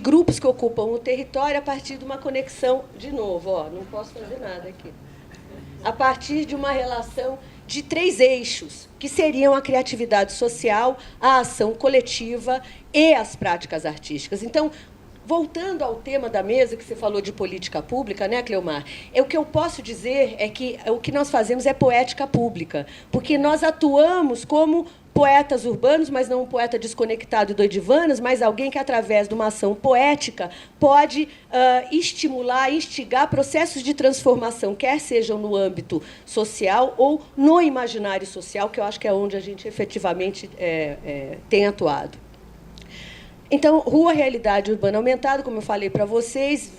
grupos que ocupam o território a partir de uma conexão, de novo, não posso fazer nada aqui, a partir de uma relação de 3 eixos, que seriam a criatividade social, a ação coletiva e as práticas artísticas. Então, voltando ao tema da mesa, que você falou de política pública, né, Cleomar? O que eu posso dizer é que o que nós fazemos é poética pública, porque nós atuamos como poetas urbanos, mas não um poeta desconectado e doidivanas, mas alguém que, através de uma ação poética, pode estimular, instigar processos de transformação, quer sejam no âmbito social ou no imaginário social, que eu acho que é onde a gente efetivamente tem atuado. Então, Rua Realidade Urbana Aumentada, como eu falei para vocês,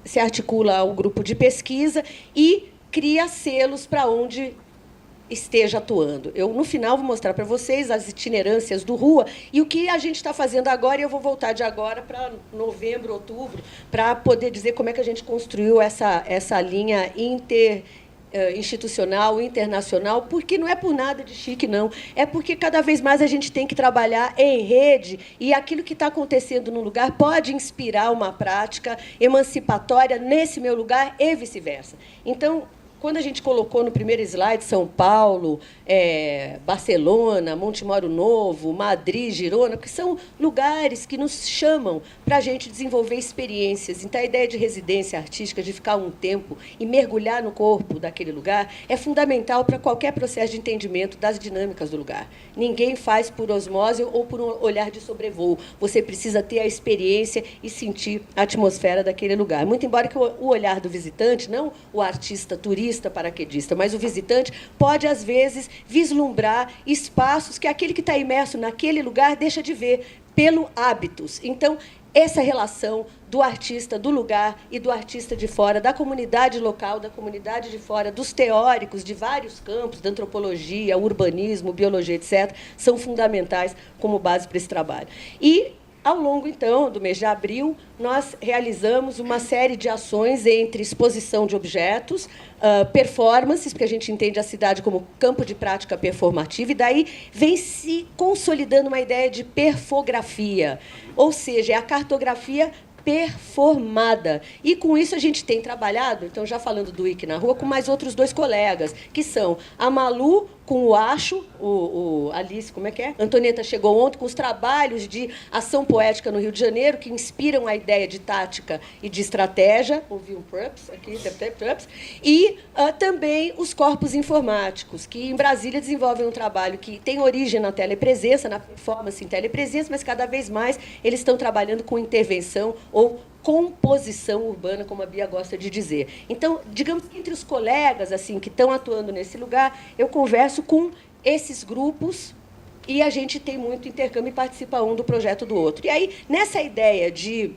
se articula o grupo de pesquisa e cria selos para onde esteja atuando. Eu, no final, vou mostrar para vocês as itinerâncias do Rua e o que a gente está fazendo agora, e eu vou voltar de agora para novembro, outubro, para poder dizer como é que a gente construiu essa linha institucional, internacional, porque não é por nada de chique, não. É porque, cada vez mais, a gente tem que trabalhar em rede e aquilo que está acontecendo no lugar pode inspirar uma prática emancipatória nesse meu lugar e vice-versa. Então, quando a gente colocou no primeiro slide São Paulo, Barcelona, Montemoro Novo, Madrid, Girona, que são lugares que nos chamam para a gente desenvolver experiências. Então, a ideia de residência artística, de ficar um tempo e mergulhar no corpo daquele lugar, é fundamental para qualquer processo de entendimento das dinâmicas do lugar. Ninguém faz por osmose ou por um olhar de sobrevoo. Você precisa ter a experiência e sentir a atmosfera daquele lugar. Muito embora que o olhar do visitante, não o artista turista, paraquedista, mas o visitante pode, às vezes, vislumbrar espaços que aquele que está imerso naquele lugar deixa de ver pelo hábitos. Então, essa relação do artista do lugar e do artista de fora, da comunidade local, da comunidade de fora, dos teóricos de vários campos, da antropologia, urbanismo, biologia, etc., são fundamentais como base para esse trabalho. E, ao longo, então, do mês de abril, nós realizamos uma série de ações entre exposição de objetos, performances, porque a gente entende a cidade como campo de prática performativa, e daí vem se consolidando uma ideia de perfografia, ou seja, é a cartografia performada. E, com isso, a gente tem trabalhado, então, já falando do Wiki na Rua, com mais outros 2 colegas, que são a Malu, com o Acho, o Alice, como é que é? Antonieta chegou ontem com os trabalhos de ação poética no Rio de Janeiro, que inspiram a ideia de tática e de estratégia. Ouvi um props aqui, props. E também os corpos informáticos, que em Brasília desenvolvem um trabalho que tem origem na telepresença, na performance em telepresença, mas cada vez mais eles estão trabalhando com intervenção ou composição urbana, como a Bia gosta de dizer. Então, digamos que entre os colegas assim que estão atuando nesse lugar, eu converso com esses grupos e a gente tem muito intercâmbio e participa um do projeto do outro. E aí, nessa ideia de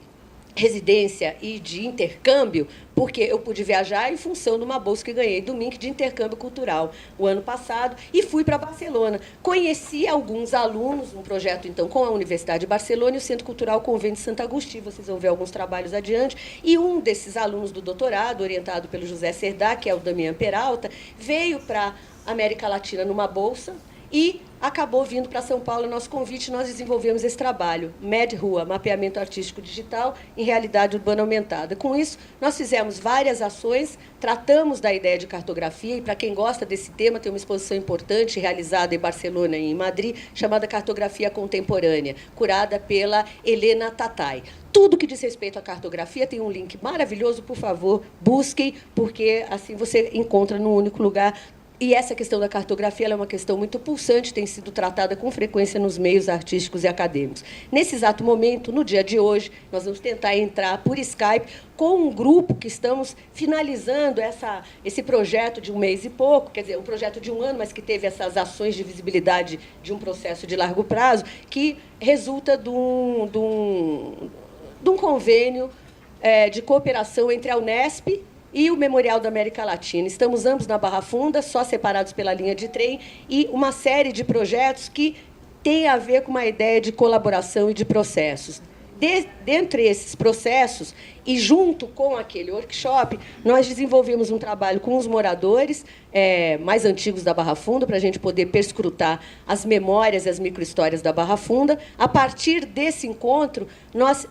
residência e de intercâmbio, porque eu pude viajar em função de uma bolsa que ganhei do MINC de intercâmbio cultural o ano passado, e fui para Barcelona. Conheci alguns alunos, um projeto, então, com a Universidade de Barcelona e o Centro Cultural Convento de Santo Agostinho. Vocês vão ver alguns trabalhos adiante. E um desses alunos do doutorado, orientado pelo José Serdá, que é o Damián Peralta, veio para a América Latina numa bolsa e acabou vindo para São Paulo. Nosso convite, nós desenvolvemos esse trabalho, MED Rua, Mapeamento Artístico Digital em Realidade Urbana Aumentada. Com isso, nós fizemos várias ações, tratamos da ideia de cartografia, e, para quem gosta desse tema, tem uma exposição importante realizada em Barcelona e em Madrid, chamada Cartografia Contemporânea, curada pela Helena Tatai. Tudo que diz respeito à cartografia tem um link maravilhoso, por favor, busquem, porque assim você encontra num único lugar. E essa questão da cartografia ela é uma questão muito pulsante, tem sido tratada com frequência nos meios artísticos e acadêmicos. Nesse exato momento, no dia de hoje, nós vamos tentar entrar por Skype com um grupo que estamos finalizando esse projeto de 1 mês e pouco, quer dizer, um projeto de 1 ano, mas que teve essas ações de visibilidade de um processo de largo prazo, que resulta de um convênio de cooperação entre a Unesp e o Memorial da América Latina. Estamos ambos na Barra Funda, só separados pela linha de trem, e uma série de projetos que têm a ver com uma ideia de colaboração e de processos. Dentre esses processos, e junto com aquele workshop, nós desenvolvemos um trabalho com os moradores mais antigos da Barra Funda, para a gente poder perscrutar as memórias e as microhistórias da Barra Funda. A partir desse encontro, nós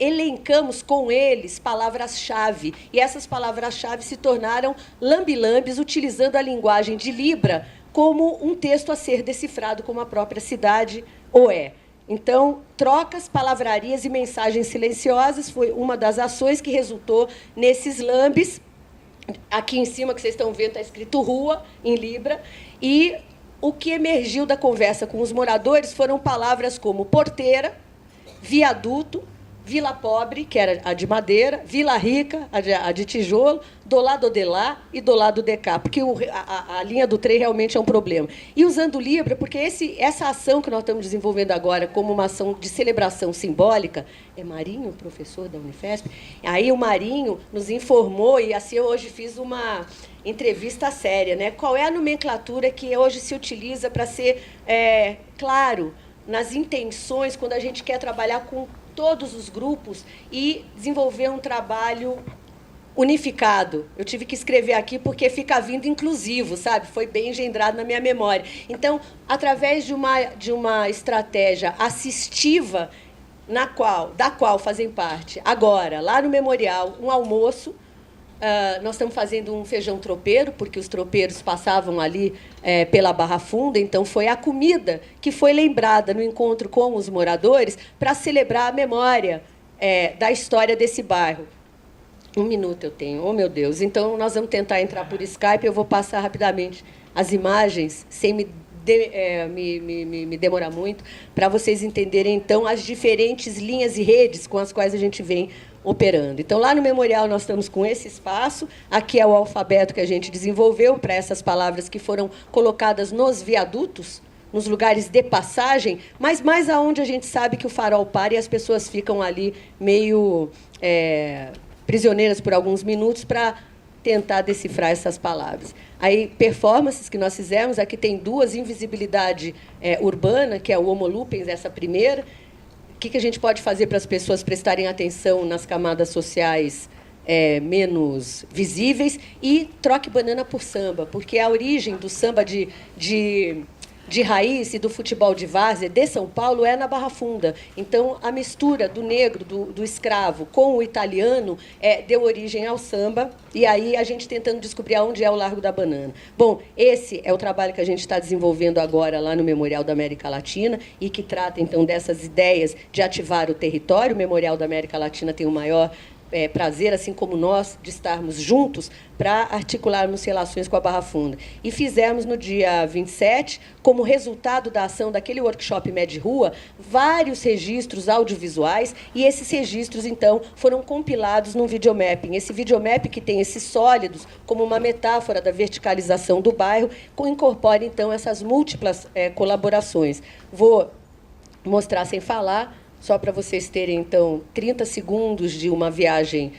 elencamos com eles palavras-chave, e essas palavras-chave se tornaram lambi-lambis, utilizando a linguagem de Libra como um texto a ser decifrado, como a própria cidade o é. Então, trocas, palavrarias e mensagens silenciosas foi uma das ações que resultou nesses lambis. Aqui em cima, que vocês estão vendo, está escrito Rua, em Libra. E o que emergiu da conversa com os moradores foram palavras como porteira, viaduto, Vila Pobre, que era a de madeira, Vila Rica, a de tijolo, do lado de lá e do lado de cá, porque a linha do trem realmente é um problema. E usando Libra, porque essa ação que nós estamos desenvolvendo agora como uma ação de celebração simbólica, é Marinho, professor da Unifesp, aí o Marinho nos informou, e assim eu hoje fiz uma entrevista séria, né? Qual é a nomenclatura que hoje se utiliza para ser claro nas intenções, quando a gente quer trabalhar com todos os grupos e desenvolver um trabalho unificado. Eu tive que escrever aqui porque fica vindo inclusivo, sabe? Foi bem engendrado na minha memória. Então, através de uma estratégia assistiva, da qual fazem parte, agora, lá no Memorial, um almoço Nós estamos fazendo um feijão tropeiro, porque os tropeiros passavam ali pela Barra Funda, então foi a comida que foi lembrada no encontro com os moradores para celebrar a memória da história desse bairro. 1 minuto eu tenho, oh meu Deus. Então, nós vamos tentar entrar por Skype, eu vou passar rapidamente as imagens, sem me demorar muito, para vocês entenderem, então, as diferentes linhas e redes com as quais a gente vem operando. Então, lá no memorial, nós estamos com esse espaço. Aqui é o alfabeto que a gente desenvolveu para essas palavras que foram colocadas nos viadutos, nos lugares de passagem, mas mais aonde a gente sabe que o farol para e as pessoas ficam ali meio prisioneiras por alguns minutos para tentar decifrar essas palavras. Aí, performances que nós fizemos, aqui tem 2, invisibilidade urbana, que é o Homo Lupens, essa primeira. O que a gente pode fazer para as pessoas prestarem atenção nas camadas sociais menos visíveis? E troque banana por samba, porque a origem do samba de raiz e do futebol de várzea de São Paulo é na Barra Funda. Então, a mistura do negro, do escravo, com o italiano deu origem ao samba, e aí a gente tentando descobrir aonde é o Largo da Banana. Bom, esse é o trabalho que a gente está desenvolvendo agora lá no Memorial da América Latina, e que trata, então, dessas ideias de ativar o território. O Memorial da América Latina tem o maior prazer, assim como nós, de estarmos juntos para articularmos relações com a Barra Funda. E fizemos, no dia 27, como resultado da ação daquele workshop Med Rua, vários registros audiovisuais, e esses registros, então, foram compilados num videomapping. Esse videomapping, que tem esses sólidos como uma metáfora da verticalização do bairro, incorpora, então, essas múltiplas colaborações. Vou mostrar sem falar, só para vocês terem, então, 30 segundos de uma viagem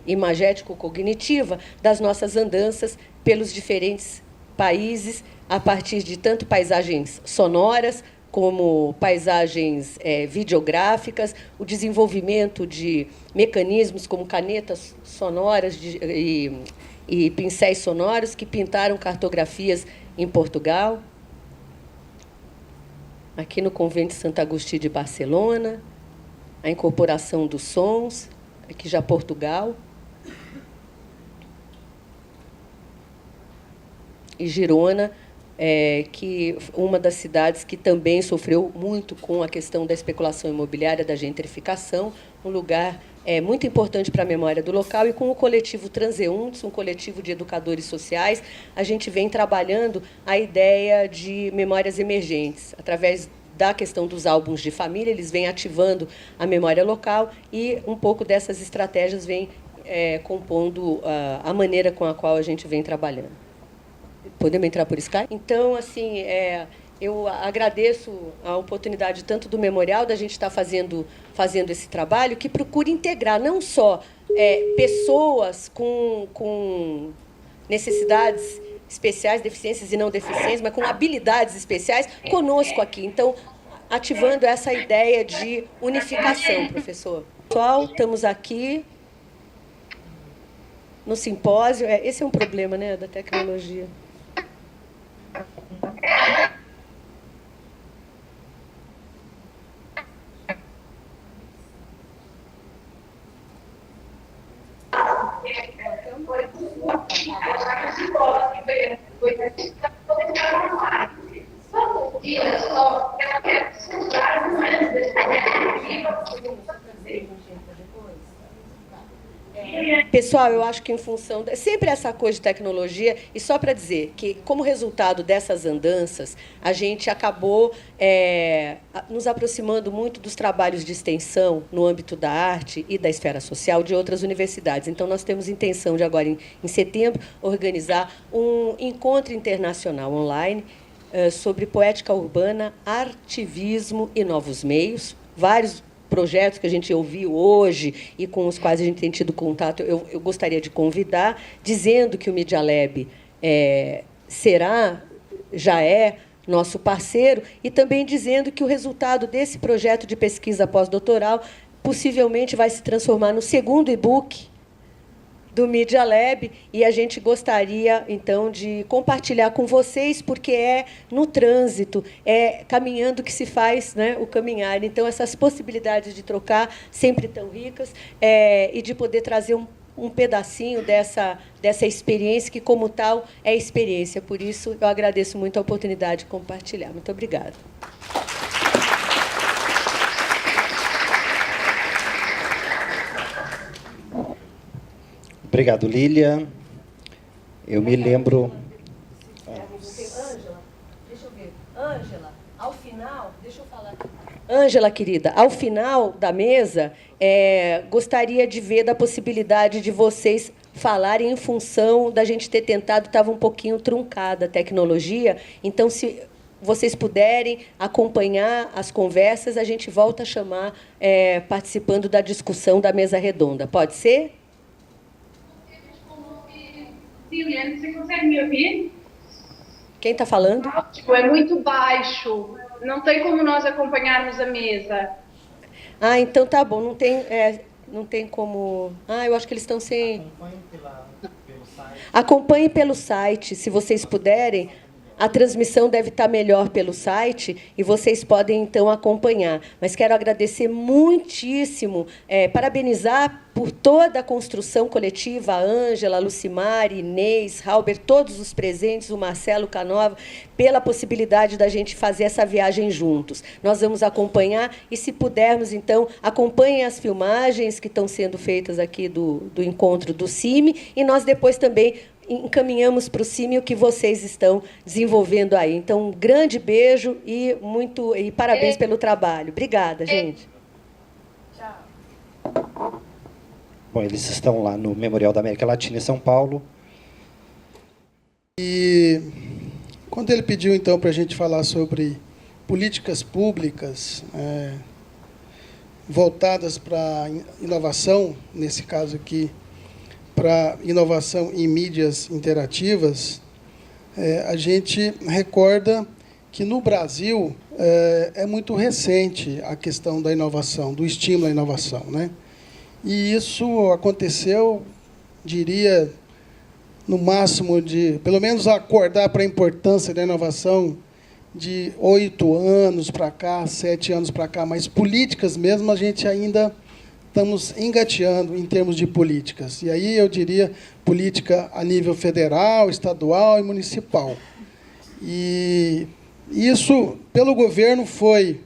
imagético-cognitiva das nossas andanças pelos diferentes países, a partir de tanto paisagens sonoras como paisagens videográficas, o desenvolvimento de mecanismos como canetas sonoras e pincéis sonoros que pintaram cartografias em Portugal. Aqui no Convento de Santo Agostinho de Barcelona, a incorporação dos sons, aqui já Portugal. E Girona, que uma das cidades que também sofreu muito com a questão da especulação imobiliária, da gentrificação, um lugar muito importante para a memória do local. E com o coletivo Transeuntes, um coletivo de educadores sociais, a gente vem trabalhando a ideia de memórias emergentes. Através da questão dos álbuns de família, eles vêm ativando a memória local, e um pouco dessas estratégias vem compondo a maneira com a qual a gente vem trabalhando. Podemos entrar por Skype? Então, assim, eu agradeço a oportunidade tanto do Memorial, da gente estar fazendo esse trabalho, que procura integrar não só pessoas com necessidades especiais, deficiências e não deficiências, mas com habilidades especiais conosco aqui. Então, ativando essa ideia de unificação, professor. Pessoal, estamos aqui no simpósio. Esse é um problema, né, da tecnologia. Pessoal, eu acho que em função sempre essa coisa de tecnologia, e só para dizer que, como resultado dessas andanças, a gente acabou nos aproximando muito dos trabalhos de extensão no âmbito da arte e da esfera social de outras universidades. Então, nós temos intenção de, agora, em setembro, organizar um encontro internacional online sobre poética urbana, artivismo e novos meios. Vários projetos que a gente ouviu hoje e com os quais a gente tem tido contato, eu gostaria de convidar, dizendo que o Media Lab já é nosso parceiro, e também dizendo que o resultado desse projeto de pesquisa pós-doutoral possivelmente vai se transformar no segundo e-book do Media Lab, e a gente gostaria, então, de compartilhar com vocês, porque é no trânsito, caminhando que se faz, né, o caminhar. Então, essas possibilidades de trocar, sempre tão ricas, e de poder trazer um pedacinho dessa experiência, que, como tal, é experiência. Por isso, eu agradeço muito a oportunidade de compartilhar. Muito obrigada. Obrigado, Lília. Eu me lembro... Ângela, deixa eu ver. Ângela, ao final, deixa eu falar aqui. Ângela, querida, ao final da mesa, gostaria de ver da possibilidade de vocês falarem em função da gente ter tentado, estava um pouquinho truncada a tecnologia, então, se vocês puderem acompanhar as conversas, a gente volta a chamar participando da discussão da mesa redonda. Pode ser? Liliane, você consegue me ouvir? Quem está falando? É muito baixo. Não tem como nós acompanharmos a mesa. Ah, então tá bom. Não tem como... Ah, eu acho que eles estão sem... Acompanhe pelo site, se vocês puderem. A transmissão deve estar melhor pelo site e vocês podem, então, acompanhar. Mas quero agradecer muitíssimo, parabenizar por toda a construção coletiva, a Ângela, a Lucimar, Inês, Halber, todos os presentes, o Marcelo Canova, pela possibilidade da gente fazer essa viagem juntos. Nós vamos acompanhar e, se pudermos, então, acompanhem as filmagens que estão sendo feitas aqui do encontro do CIMI e nós depois também encaminhamos para o CIMI o que vocês estão desenvolvendo aí. Então, um grande beijo e parabéns pelo trabalho. Obrigada, gente. Tchau. Bom, eles estão lá no Memorial da América Latina em São Paulo. E quando ele pediu, então, para a gente falar sobre políticas públicas voltadas para inovação, nesse caso aqui, para inovação em mídias interativas, a gente recorda que, no Brasil, é muito recente a questão da inovação, do estímulo à inovação, né? E isso aconteceu, diria, no máximo de, pelo menos, acordar para a importância da inovação de 8 anos para cá, 7 anos para cá, mas políticas mesmo a gente ainda estamos engateando em termos de políticas. E aí eu diria política a nível federal, estadual e municipal. E isso, pelo governo, foi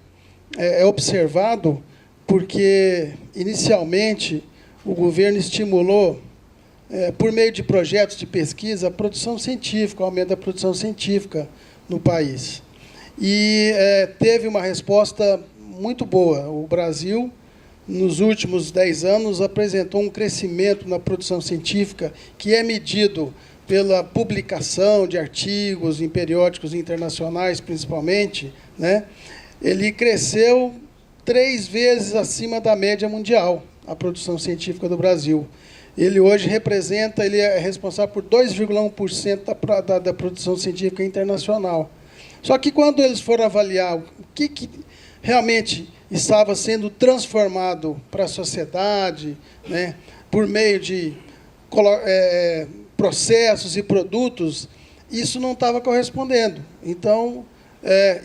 observado porque, inicialmente, o governo estimulou, por meio de projetos de pesquisa, a produção científica, o aumento da produção científica no país. E teve uma resposta muito boa. O Brasil, nos últimos 10 anos, apresentou um crescimento na produção científica que é medido pela publicação de artigos em periódicos internacionais, principalmente, né? Ele cresceu 3 vezes acima da média mundial, a produção científica do Brasil. Ele hoje ele é responsável por 2,1% da produção científica internacional. Só que, quando eles foram avaliar o que realmente estava sendo transformado para a sociedade, né, por meio de processos e produtos, isso não estava correspondendo. Então,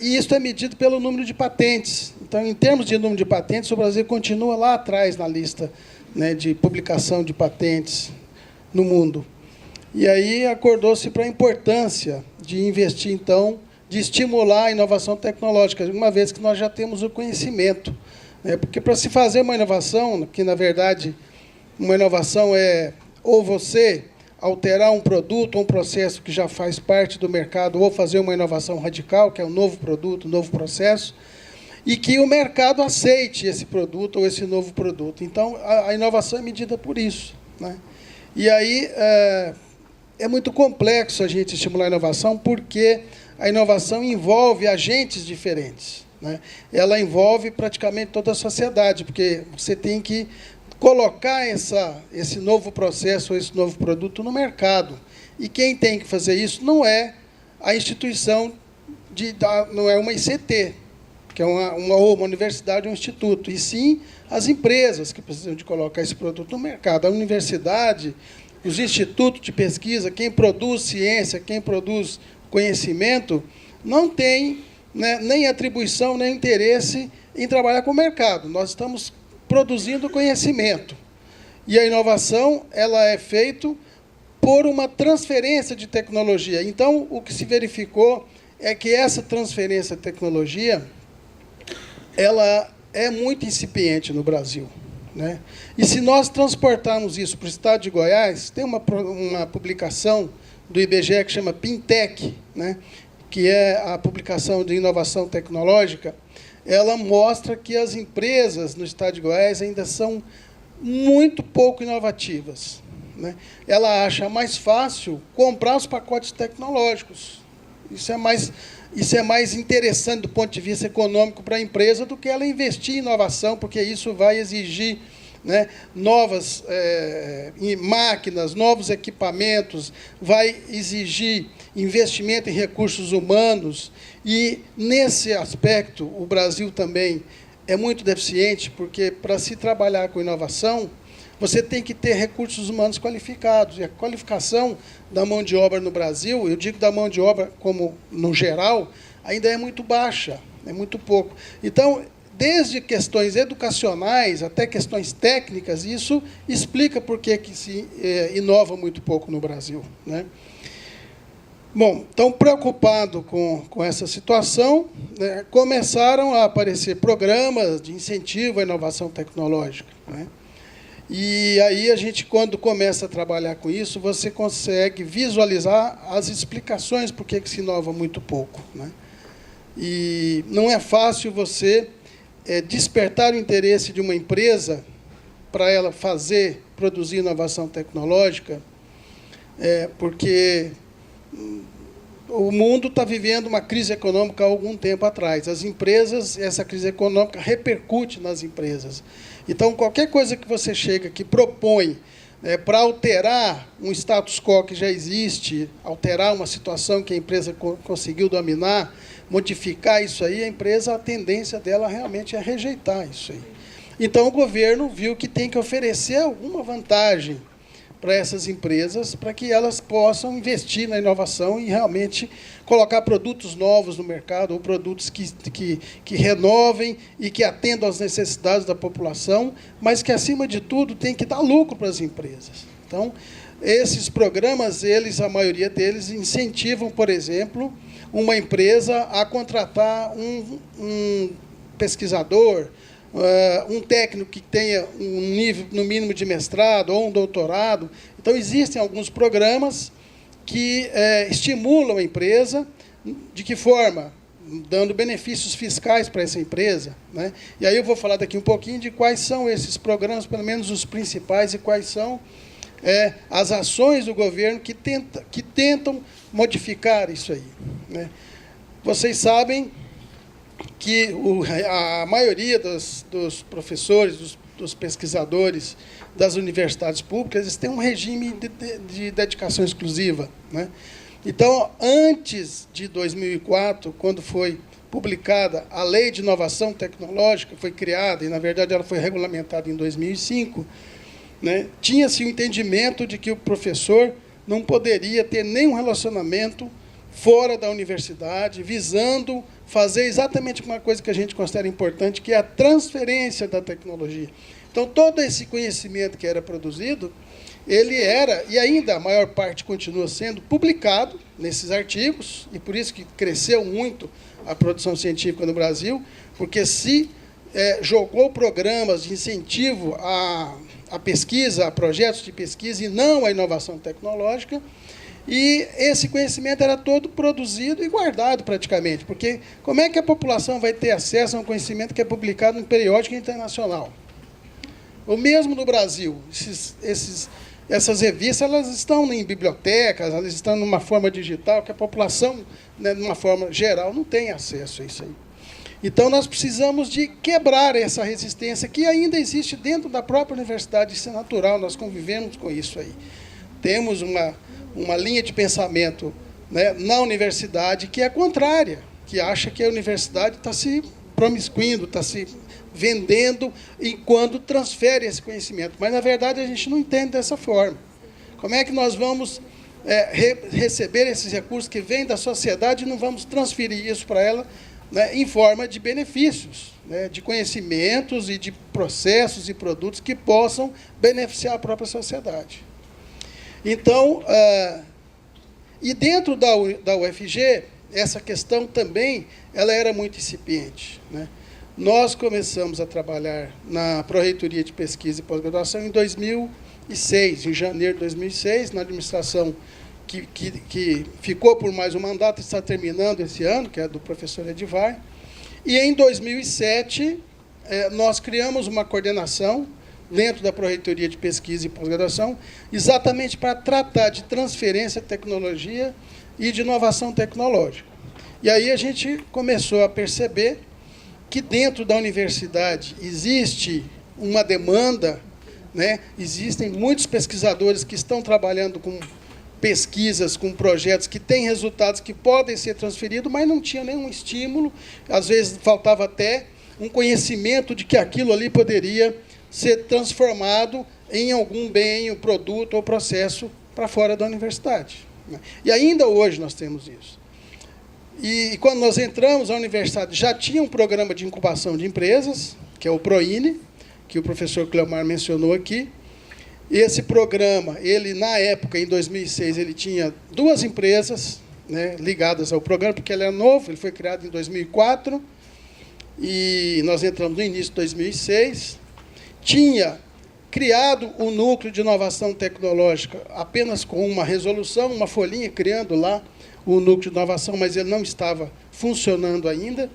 e isso é medido pelo número de patentes. Então, em termos de número de patentes, o Brasil continua lá atrás na lista, né, de publicação de patentes no mundo. E aí acordou-se para a importância de investir, então, de estimular a inovação tecnológica, uma vez que nós já temos o conhecimento. Porque, para se fazer uma inovação, que, na verdade, uma inovação é ou você alterar um produto ou um processo que já faz parte do mercado, ou fazer uma inovação radical, que é um novo produto, um novo processo, e que o mercado aceite esse produto ou esse novo produto. Então, a inovação é medida por isso, né? E aí é muito complexo a gente estimular a inovação, porque a inovação envolve agentes diferentes, né? Ela envolve praticamente toda a sociedade, porque você tem que colocar esse novo processo ou esse novo produto no mercado. E quem tem que fazer isso não é a instituição, não é uma ICT, que é uma universidade ou um instituto, e sim as empresas que precisam de colocar esse produto no mercado. A universidade, os institutos de pesquisa, quem produz ciência, quem produz conhecimento, não tem, né, nem atribuição, nem interesse em trabalhar com o mercado. Nós estamos produzindo conhecimento. E a inovação ela é feita por uma transferência de tecnologia. Então, o que se verificou é que essa transferência de tecnologia ela é muito incipiente no Brasil, né? E se nós transportarmos isso para o estado de Goiás, tem uma publicação do IBGE que chama Pintec, né? Que é a publicação de inovação tecnológica, ela mostra que as empresas no estado de Goiás ainda são muito pouco inovativas, né? Ela acha mais fácil comprar os pacotes tecnológicos. Isso é mais interessante do ponto de vista econômico para a empresa do que ela investir em inovação, porque isso vai exigir, né, novas máquinas, novos equipamentos, vai exigir investimento em recursos humanos. E, nesse aspecto, o Brasil também é muito deficiente, porque, para se trabalhar com inovação, você tem que ter recursos humanos qualificados. E a qualificação da mão de obra no Brasil, eu digo da mão de obra como no geral, ainda é muito baixa, é muito pouco. Então, desde questões educacionais até questões técnicas, isso explica por que se inova muito pouco no Brasil, né? Bom, então, preocupado com essa situação, né, começaram a aparecer programas de incentivo à inovação tecnológica, né? E aí, a gente, quando começa a trabalhar com isso, você consegue visualizar as explicações por que se inova muito pouco, né? E não é fácil você despertar o interesse de uma empresa para ela produzir inovação tecnológica, porque o mundo está vivendo uma crise econômica há algum tempo atrás. As empresas, essa crise econômica repercute nas empresas. Então, qualquer coisa que você chega, que propõe para alterar um status quo que já existe, alterar uma situação que a empresa conseguiu dominar, modificar isso aí, a tendência dela realmente é rejeitar isso aí. Então, o governo viu que tem que oferecer alguma vantagem para essas empresas, para que elas possam investir na inovação e realmente colocar produtos novos no mercado, ou produtos que renovem e que atendam às necessidades da população, mas que, acima de tudo, tem que dar lucro para as empresas. Então, esses programas, a maioria deles, incentivam, por exemplo, uma empresa a contratar um pesquisador, um técnico que tenha um nível, no mínimo, de mestrado ou um doutorado. Então, existem alguns programas que estimulam a empresa. De que forma? Dando benefícios fiscais para essa empresa, né? E aí eu vou falar daqui um pouquinho de quais são esses programas, pelo menos os principais, e quais são as ações do governo que tentam modificar isso aí, né? Vocês sabem que a maioria dos professores, dos pesquisadores das universidades públicas, eles têm um regime de dedicação exclusiva, né? Então, antes de 2004, quando foi publicada a Lei de Inovação Tecnológica, foi criada, e, na verdade, ela foi regulamentada em 2005, né, tinha-se o entendimento de que o professor não poderia ter nenhum relacionamento fora da universidade, visando fazer exatamente uma coisa que a gente considera importante, que é a transferência da tecnologia. Então, todo esse conhecimento que era produzido, ele era, e ainda a maior parte continua sendo, publicado nesses artigos, e por isso que cresceu muito a produção científica no Brasil, porque se jogou programas de incentivo à pesquisa, a projetos de pesquisa, e não à inovação tecnológica. E esse conhecimento era todo produzido e guardado, praticamente, porque como é que a população vai ter acesso a um conhecimento que é publicado em periódico internacional? O mesmo no Brasil, essas revistas, elas estão em bibliotecas, elas estão numa forma digital, que a população, né, de uma forma geral, não tem acesso a isso aí. Então, nós precisamos de quebrar essa resistência que ainda existe dentro da própria universidade. Isso é natural, nós convivemos com isso aí. Temos uma linha de pensamento, né, na universidade que é contrária, que acha que a universidade está se promiscuindo, está se vendendo enquanto transfere esse conhecimento. Mas, na verdade, a gente não entende dessa forma. Como é que nós vamos receber esses recursos que vêm da sociedade e não vamos transferir isso para ela né, em forma de benefícios, né, de conhecimentos e de processos e produtos que possam beneficiar a própria sociedade. Então, e dentro da UFG, essa questão também ela era muito incipiente, né? Nós começamos a trabalhar na Pró-Reitoria de Pesquisa e Pós-Graduação em 2006, em janeiro de 2006, na administração que ficou por mais um mandato, está terminando esse ano, que é do professor Edivar. E, em 2007, nós criamos uma coordenação dentro da Pró-Reitoria de Pesquisa e Pós-Graduação, exatamente para tratar de transferência de tecnologia e de inovação tecnológica. E aí a gente começou a perceber que dentro da universidade existe uma demanda, né? Existem muitos pesquisadores que estão trabalhando com pesquisas, com projetos que têm resultados que podem ser transferidos, mas não tinha nenhum estímulo, às vezes faltava até um conhecimento de que aquilo ali poderia ser transformado em algum bem, um produto ou processo para fora da universidade. E ainda hoje nós temos isso. E quando nós entramos, a universidade já tinha um programa de incubação de empresas, que é o ProINE, que o professor Cleomar mencionou aqui. Esse programa, ele na época, em 2006, ele tinha 2 empresas, né, ligadas ao programa, porque ele é novo, ele foi criado em 2004, e nós entramos no início de 2006. Tinha criado o núcleo de inovação tecnológica apenas com uma resolução, uma folhinha, criando lá o núcleo de inovação, mas ele não estava funcionando ainda.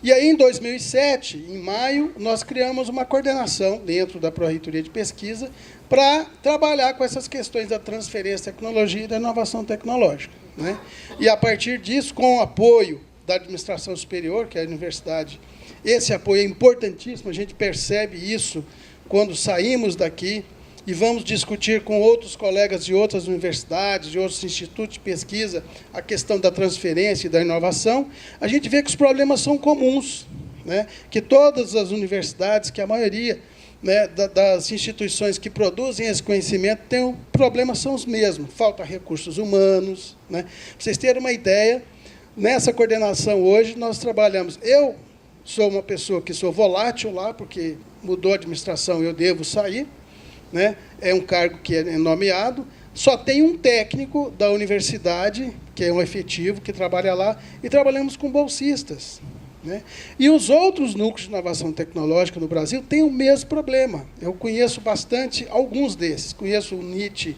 E aí, em 2007, em maio, nós criamos uma coordenação dentro da Pró-Reitoria de Pesquisa para trabalhar com essas questões da transferência de tecnologia e da inovação tecnológica, né? E, a partir disso, com o apoio da administração superior, que é a universidade, esse apoio é importantíssimo, a gente percebe isso quando saímos daqui e vamos discutir com outros colegas de outras universidades, de outros institutos de pesquisa, a questão da transferência e da inovação, a gente vê que os problemas são comuns, né? Que todas as universidades, que a maioria, né, das instituições que produzem esse conhecimento, problemas são os mesmos. Falta recursos humanos, né? Para vocês terem uma ideia, nessa coordenação hoje nós trabalhamos... Eu sou uma pessoa que sou volátil lá, porque mudou a administração, eu devo sair, né? É um cargo que é nomeado, só tem um técnico da universidade, que é um efetivo, que trabalha lá, e trabalhamos com bolsistas, né? E os outros núcleos de inovação tecnológica no Brasil têm o mesmo problema. Eu conheço bastante alguns desses. Conheço o NIT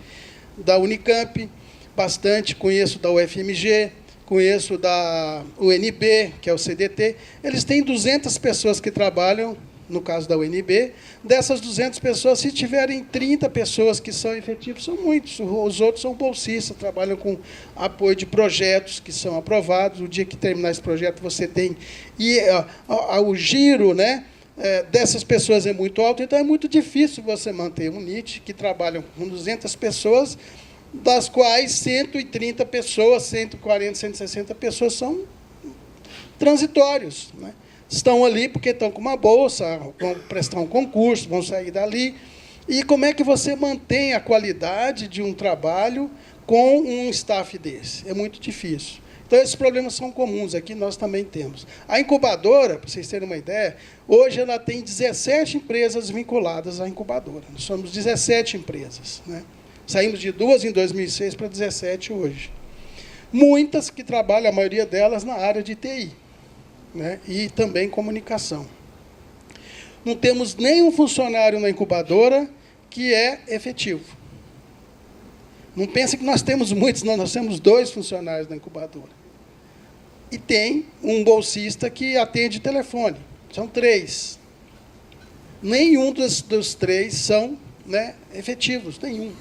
da Unicamp, bastante, conheço da UFMG, conheço da UNB, que é o CDT. Eles têm 200 pessoas que trabalham, no caso da UNB. Dessas 200 pessoas, se tiverem 30 pessoas que são efetivos, são muitos. Os outros são bolsistas, trabalham com apoio de projetos que são aprovados. O dia que terminar esse projeto, você tem... E o giro, né, dessas pessoas é muito alto, então é muito difícil você manter um NIT que trabalham com 200 pessoas, das quais 130 pessoas, 140, 160 pessoas são transitórios, né? Estão ali porque estão com uma bolsa, vão prestar um concurso, vão sair dali. E como é que você mantém a qualidade de um trabalho com um staff desse? É muito difícil. Então, esses problemas são comuns, aqui nós também temos. A incubadora, para vocês terem uma ideia, hoje ela tem 17 empresas vinculadas à incubadora. Nós somos 17 empresas, né? Saímos de 2 em 2006 para 17 hoje. Muitas que trabalham, a maioria delas, na área de TI, né? E também comunicação. Não temos nenhum funcionário na incubadora que é efetivo. Não pense que nós temos muitos, não, nós temos 2 funcionários na incubadora. E tem um bolsista que atende telefone. São 3. Nenhum dos 3 são, né, efetivos, nenhum.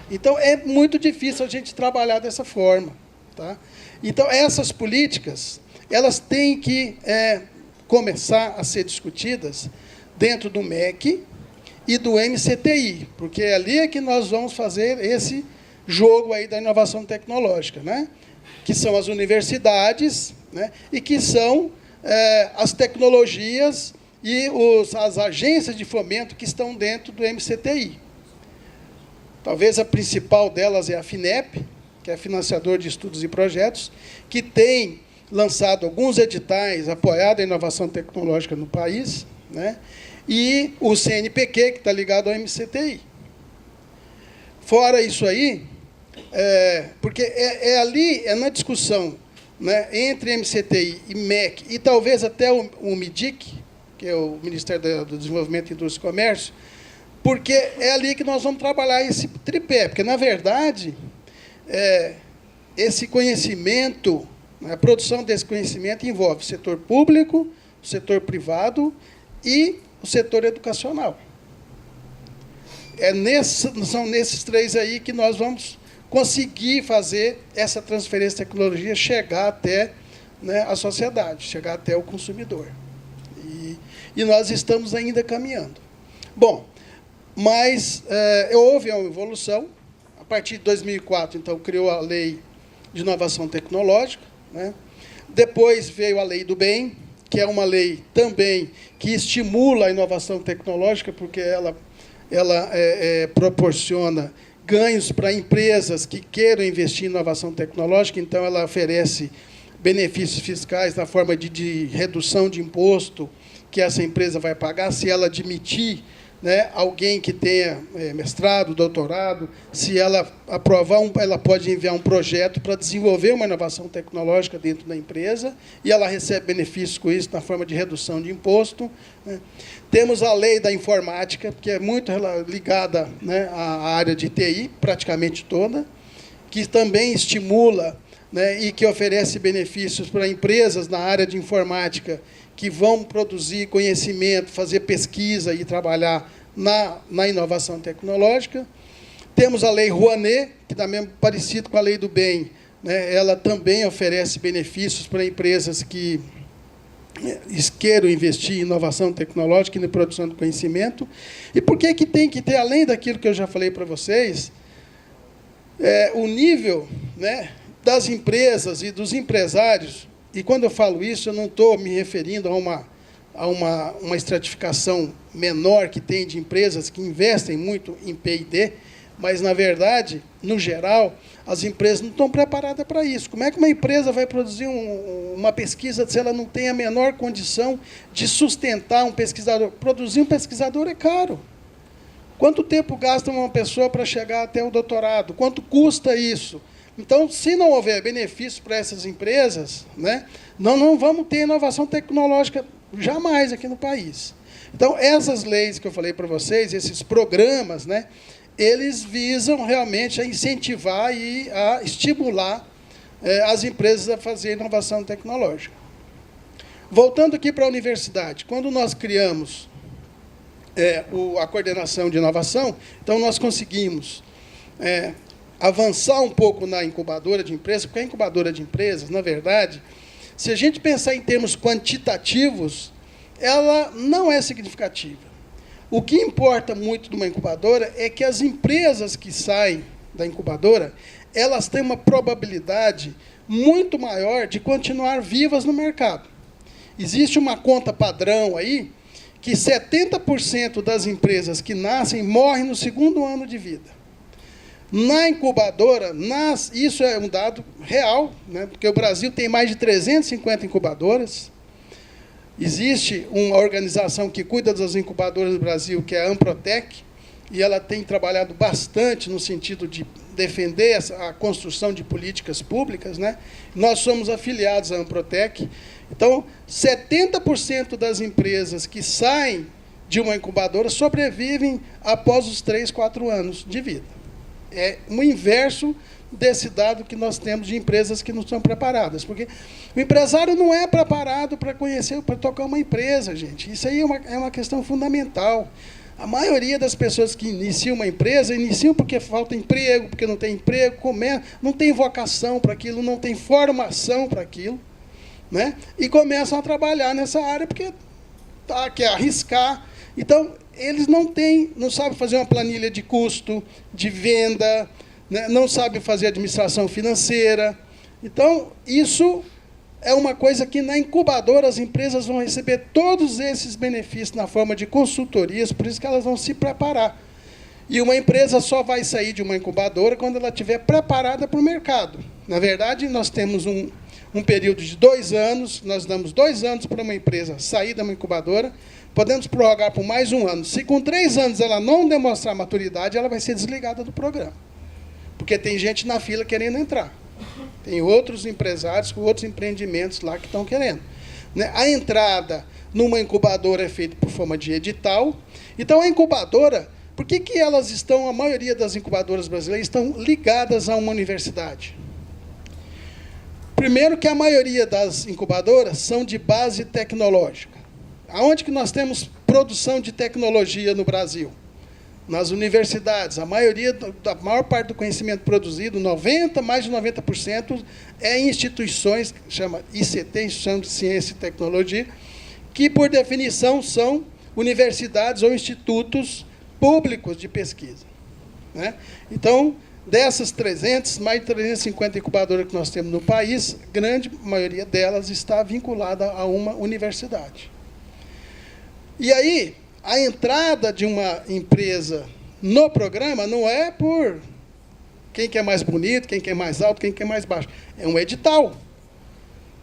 Então, é muito difícil a gente trabalhar dessa forma, tá? Então, essas políticas, elas têm que começar a ser discutidas dentro do MEC e do MCTI, porque é ali que nós vamos fazer esse jogo aí da inovação tecnológica, né? Que são as universidades, né? E que são as tecnologias e as agências de fomento que estão dentro do MCTI. Talvez a principal delas é a FINEP, que é financiador de estudos e projetos, que tem lançado alguns editais apoiados a inovação tecnológica no país, né? E o CNPq, que está ligado ao MCTI. Fora isso aí, porque ali, é na discussão, né, entre MCTI e MEC, e talvez até o MIDIC, que é o Ministério do Desenvolvimento, Indústria e Comércio, porque é ali que nós vamos trabalhar esse tripé, porque, na verdade, esse conhecimento, a produção desse conhecimento envolve o setor público, o setor privado e o setor educacional. São nesses três aí que nós vamos conseguir fazer essa transferência de tecnologia chegar até, né, a sociedade, chegar até o consumidor. E nós estamos ainda caminhando. Bom, mas houve uma evolução. A partir de 2004, então, criou a Lei de Inovação Tecnológica, né? Depois veio a Lei do Bem, que é uma lei também que estimula a inovação tecnológica, porque ela proporciona ganhos para empresas que queiram investir em inovação tecnológica, então ela oferece benefícios fiscais na forma de redução de imposto que essa empresa vai pagar se ela admitir, né, alguém que tenha mestrado, doutorado. Se ela aprovar, ela pode enviar um projeto para desenvolver uma inovação tecnológica dentro da empresa, e ela recebe benefícios com isso na forma de redução de imposto, né. Temos a lei da informática, que é muito ligada, né, à área de TI, praticamente toda, que também estimula, né, e que oferece benefícios para empresas na área de informática que vão produzir conhecimento, fazer pesquisa e trabalhar na inovação tecnológica. Temos a Lei Rouanet, que também é parecido com a Lei do Bem, né, ela também oferece benefícios para empresas que queiram investir em inovação tecnológica e na produção de conhecimento. E por que tem que ter, além daquilo que eu já falei para vocês, o nível, né, das empresas e dos empresários? E, quando eu falo isso, eu não estou me referindo a uma estratificação menor que tem de empresas que investem muito em P&D, mas, na verdade, no geral, as empresas não estão preparadas para isso. Como é que uma empresa vai produzir uma pesquisa se ela não tem a menor condição de sustentar um pesquisador? Produzir um pesquisador é caro. Quanto tempo gasta uma pessoa para chegar até o doutorado? Quanto custa isso? Então, se não houver benefício para essas empresas, né, não vamos ter inovação tecnológica jamais aqui no país. Então, essas leis que eu falei para vocês, esses programas, né, eles visam realmente a incentivar e a estimular as empresas a fazer inovação tecnológica. Voltando aqui para a universidade, quando nós criamos a coordenação de inovação, então nós conseguimos avançar um pouco na incubadora de empresas, porque a incubadora de empresas, na verdade, se a gente pensar em termos quantitativos, ela não é significativa. O que importa muito de uma incubadora é que as empresas que saem da incubadora, elas têm uma probabilidade muito maior de continuar vivas no mercado. Existe uma conta padrão aí, que 70% das empresas que nascem morrem no segundo ano de vida. Na incubadora, isso é um dado real, né, porque o Brasil tem mais de 350 incubadoras. Existe uma organização que cuida das incubadoras do Brasil, que é a Amprotec, e ela tem trabalhado bastante no sentido de defender a construção de políticas públicas, né? Nós somos afiliados à Amprotec. Então, 70% das empresas que saem de uma incubadora sobrevivem após os 3, 4 anos de vida. É o inverso desse dado que nós temos de empresas que não estão preparadas. Porque o empresário não é preparado para conhecer, para tocar uma empresa, gente. Isso aí é uma questão fundamental. A maioria das pessoas que iniciam uma empresa, iniciam porque falta emprego, porque não tem emprego, não tem vocação para aquilo, não tem formação para aquilo, né? E começam a trabalhar nessa área porque quer arriscar. Então, eles não sabem fazer uma planilha de custo, de venda, né? Não sabem fazer administração financeira. Então, isso é uma coisa que, na incubadora, as empresas vão receber todos esses benefícios na forma de consultorias, por isso que elas vão se preparar. E uma empresa só vai sair de uma incubadora quando ela estiver preparada para o mercado. Na verdade, nós temos um período de 2 anos, nós damos 2 anos para uma empresa sair de uma incubadora, podemos prorrogar por mais 1 ano. Se com 3 anos ela não demonstrar maturidade, ela vai ser desligada do programa. Porque tem gente na fila querendo entrar. Tem outros empresários com outros empreendimentos lá que estão querendo. Né? A entrada numa incubadora é feita por forma de edital. Então, a incubadora, por que elas estão, a maioria das incubadoras brasileiras, estão ligadas a uma universidade? Primeiro que a maioria das incubadoras são de base tecnológica. Aonde que nós temos produção de tecnologia no Brasil? Nas universidades. A maior parte do conhecimento produzido, mais de 90%, é em instituições, que chama ICT, Instituição de Ciência e Tecnologia, que, por definição, são universidades ou institutos públicos de pesquisa. Né? Então, dessas 300, mais de 350 incubadoras que nós temos no país, grande maioria delas está vinculada a uma universidade. E aí, a entrada de uma empresa no programa não é por quem que é mais bonito, quem que é mais alto, quem que é mais baixo. É um edital.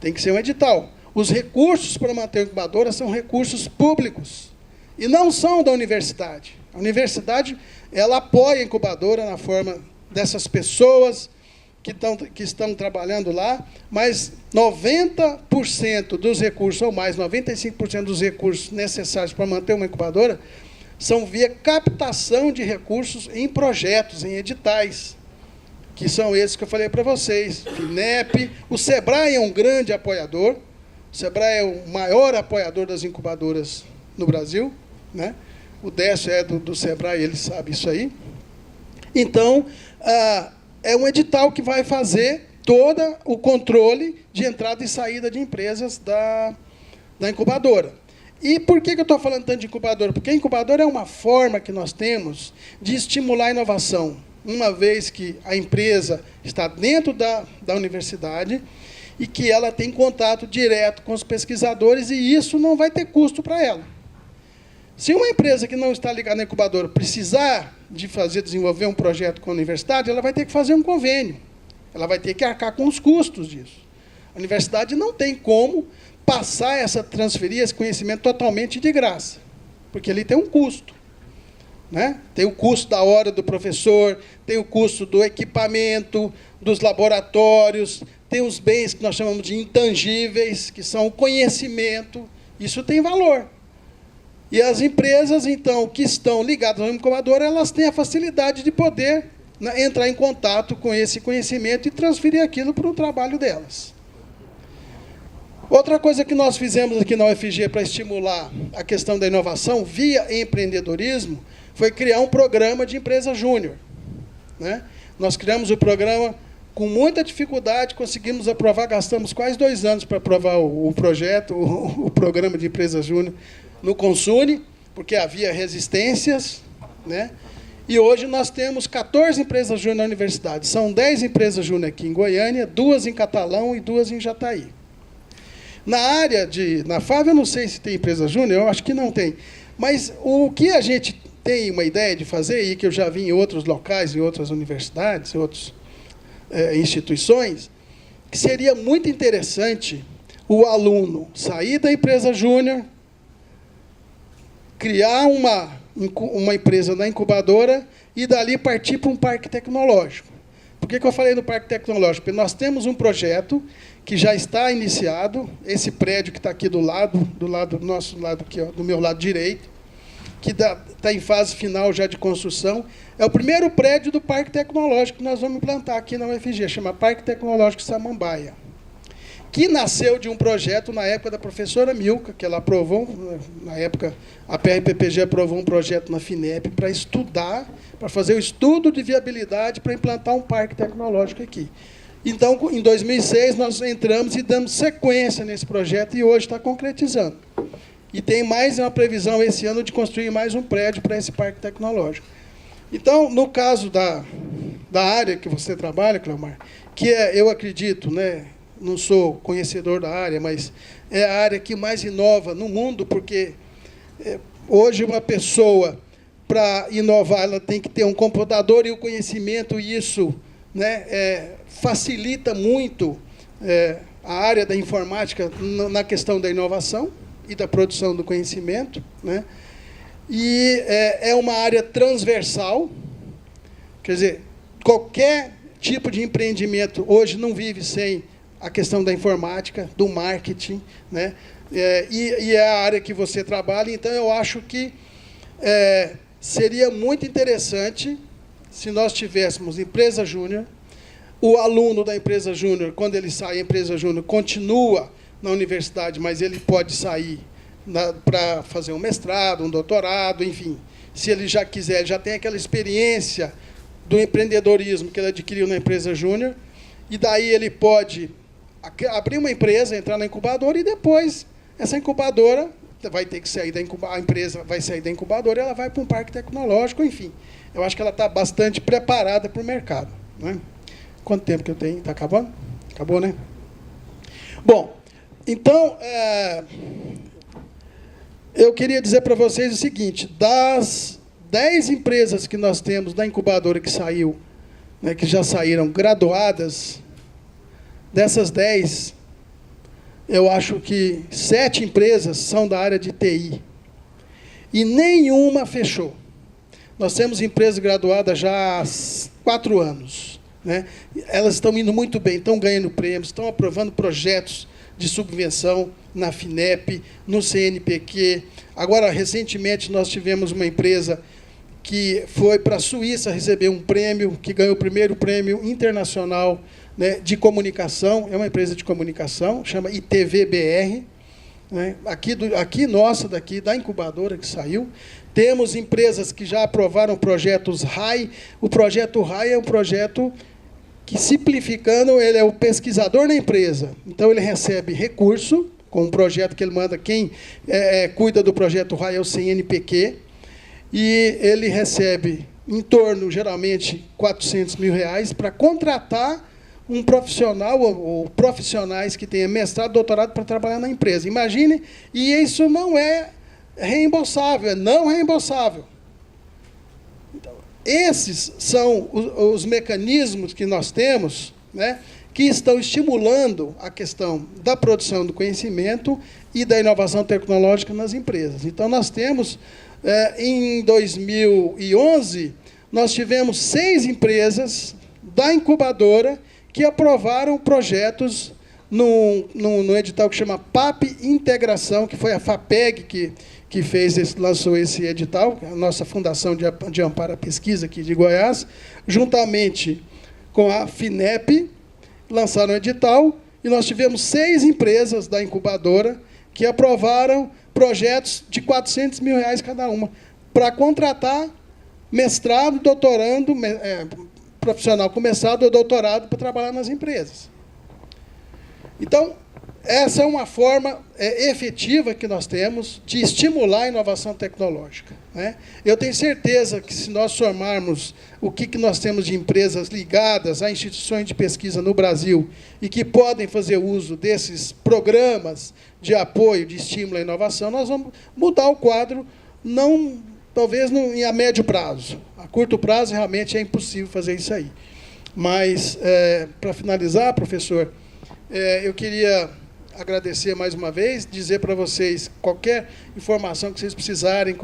Tem que ser um edital. Os recursos para manter a incubadora são recursos públicos e não são da universidade. A universidade, ela apoia a incubadora na forma dessas pessoas que estão trabalhando lá, mas 90% dos recursos, ou mais, 95% dos recursos necessários para manter uma incubadora são via captação de recursos em projetos, em editais, que são esses que eu falei para vocês. FINEP, o SEBRAE é um grande apoiador, o SEBRAE é o maior apoiador das incubadoras no Brasil, né? O Décio é do SEBRAE, ele sabe isso aí. Então, é um edital que vai fazer todo o controle de entrada e saída de empresas da incubadora. E por que eu estou falando tanto de incubadora? Porque a incubadora é uma forma que nós temos de estimular a inovação, uma vez que a empresa está dentro da universidade e que ela tem contato direto com os pesquisadores, e isso não vai ter custo para ela. Se uma empresa que não está ligada na incubadora precisar de desenvolver um projeto com a universidade, ela vai ter que fazer um convênio. Ela vai ter que arcar com os custos disso. A universidade não tem como passar transferir esse conhecimento totalmente de graça, porque ali tem um custo. Né? Tem o custo da hora do professor, tem o custo do equipamento, dos laboratórios, tem os bens que nós chamamos de intangíveis, que são o conhecimento. Isso tem valor. E as empresas, então, que estão ligadas ao incubador, elas têm a facilidade de poder, né, entrar em contato com esse conhecimento e transferir aquilo para o trabalho delas. Outra coisa que nós fizemos aqui na UFG para estimular a questão da inovação via empreendedorismo foi criar um programa de empresa júnior. Né? Nós criamos o programa com muita dificuldade, conseguimos aprovar, gastamos quase 2 anos para aprovar o projeto, o programa de empresa júnior, no Consune, porque havia resistências, né? E hoje nós temos 14 empresas júnior na universidade. São 10 empresas júnior aqui em Goiânia, 2 em Catalão e 2 em Jataí. Na FAV, eu não sei se tem empresa júnior, eu acho que não tem. Mas o que a gente tem uma ideia de fazer, e que eu já vi em outros locais, em outras universidades, em outras instituições, que seria muito interessante o aluno sair da empresa júnior, criar uma empresa na incubadora e, dali, partir para um parque tecnológico. Por que eu falei do parque tecnológico? Porque nós temos um projeto que já está iniciado, esse prédio que está aqui do nosso lado, aqui, ó, do meu lado direito, que está em fase final já de construção. É o primeiro prédio do Parque Tecnológico que nós vamos implantar aqui na UFG, chama Parque Tecnológico Samambaia, que nasceu de um projeto na época da professora Milka, que ela aprovou, na época a PRPPG aprovou um projeto na FINEP para estudar, para fazer o estudo de viabilidade para implantar um parque tecnológico aqui. Então, em 2006, nós entramos e damos sequência nesse projeto e hoje está concretizando. E tem mais uma previsão esse ano de construir mais um prédio para esse parque tecnológico. Então, no caso da área que você trabalha, Cleomar, que eu acredito, né, não sou conhecedor da área, mas é a área que mais inova no mundo, porque hoje uma pessoa, para inovar, ela tem que ter um computador e o conhecimento, e isso, né, facilita muito a área da informática na questão da inovação e da produção do conhecimento, né? E é uma área transversal, quer dizer, qualquer tipo de empreendimento hoje não vive sem a questão da informática, do marketing, né? E é a área que você trabalha, então eu acho que seria muito interessante se nós tivéssemos empresa júnior, o aluno da empresa júnior, quando ele sai da empresa júnior, continua na universidade, mas ele pode sair para fazer um mestrado, um doutorado, enfim. Se ele já quiser, já tem aquela experiência do empreendedorismo que ele adquiriu na empresa júnior, e daí ele pode abrir uma empresa, entrar na incubadora, e depois essa incubadora vai ter que sair da incubadora, a empresa vai sair da incubadora e ela vai para um parque tecnológico, enfim. Eu acho que ela está bastante preparada para o mercado, né? Quanto tempo que eu tenho? Está acabando? Acabou, né? Bom, então, eu queria dizer para vocês o seguinte, das 10 empresas que nós temos da incubadora que saiu, né, que já saíram graduadas, dessas 10, eu acho que 7 empresas são da área de TI. E nenhuma fechou. Nós temos empresas graduadas já há 4 anos. Né? Elas estão indo muito bem, estão ganhando prêmios, estão aprovando projetos de subvenção na FINEP, no CNPq. Agora, recentemente, nós tivemos uma empresa que foi para a Suíça receber um prêmio, que ganhou o primeiro prêmio internacional, né, de comunicação. É uma empresa de comunicação, chama ITVBR, né, aqui nossa, daqui da incubadora que saiu. Temos empresas que já aprovaram projetos RAI. O projeto RAI é um projeto que, simplificando, ele é o pesquisador na empresa. Então, ele recebe recurso com um projeto que ele manda. Quem cuida do projeto RAI é o CNPq. E ele recebe em torno, geralmente, R$400 mil para contratar um profissional ou profissionais que tenham mestrado, doutorado para trabalhar na empresa. Imagine, e isso não é reembolsável, é não reembolsável. Então, esses são os mecanismos que nós temos, né, que estão estimulando a questão da produção do conhecimento e da inovação tecnológica nas empresas. Então, nós temos, em 2011, nós tivemos 6 empresas da incubadora que aprovaram projetos no edital que chama PAP Integração, que foi a FAPEG que lançou esse edital, a nossa Fundação de Amparo à Pesquisa aqui de Goiás, juntamente com a FINEP, lançaram o edital, e nós tivemos 6 empresas da incubadora que aprovaram projetos de R$400 mil cada uma, para contratar mestrado, doutorando, profissional com mestrado ou doutorado para trabalhar nas empresas. Então, essa é uma forma efetiva que nós temos de estimular a inovação tecnológica, né? Eu tenho certeza que, se nós somarmos o que nós temos de empresas ligadas a instituições de pesquisa no Brasil e que podem fazer uso desses programas de apoio, de estímulo à inovação, nós vamos mudar o quadro, talvez a médio prazo. A curto prazo, realmente, é impossível fazer isso aí. Mas, para finalizar, professor, eu queria agradecer mais uma vez, dizer para vocês qualquer informação que vocês precisarem,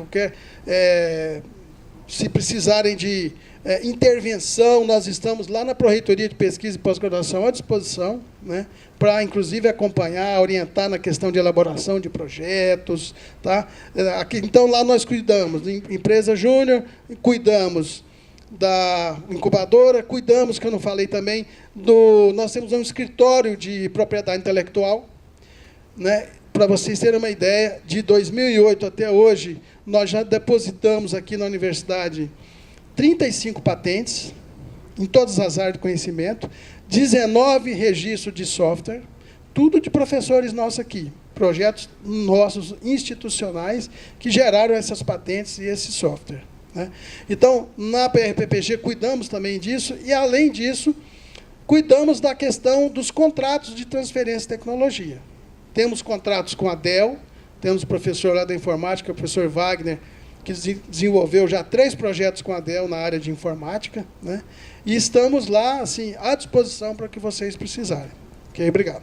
se precisarem de intervenção, nós estamos lá na Pró-Reitoria de Pesquisa e Pós-Graduação à disposição, né, para, inclusive, acompanhar, orientar na questão de elaboração de projetos. Tá? Então, lá nós cuidamos de empresa júnior, cuidamos da incubadora, cuidamos, que eu não falei também, nós temos um escritório de propriedade intelectual, né? Para vocês terem uma ideia, de 2008 até hoje, nós já depositamos aqui na universidade 35 patentes, em todas as áreas do conhecimento, 19 registros de software, tudo de professores nossos aqui, projetos nossos institucionais que geraram essas patentes e esse software, né? Então, na PRPPG, cuidamos também disso, e, além disso, cuidamos da questão dos contratos de transferência de tecnologia. Temos contratos com a Dell, temos o professor lá da informática, o professor Wagner, que desenvolveu já 3 projetos com a Dell na área de informática, né? E estamos lá, assim, à disposição para o que vocês precisarem. Ok? Obrigado.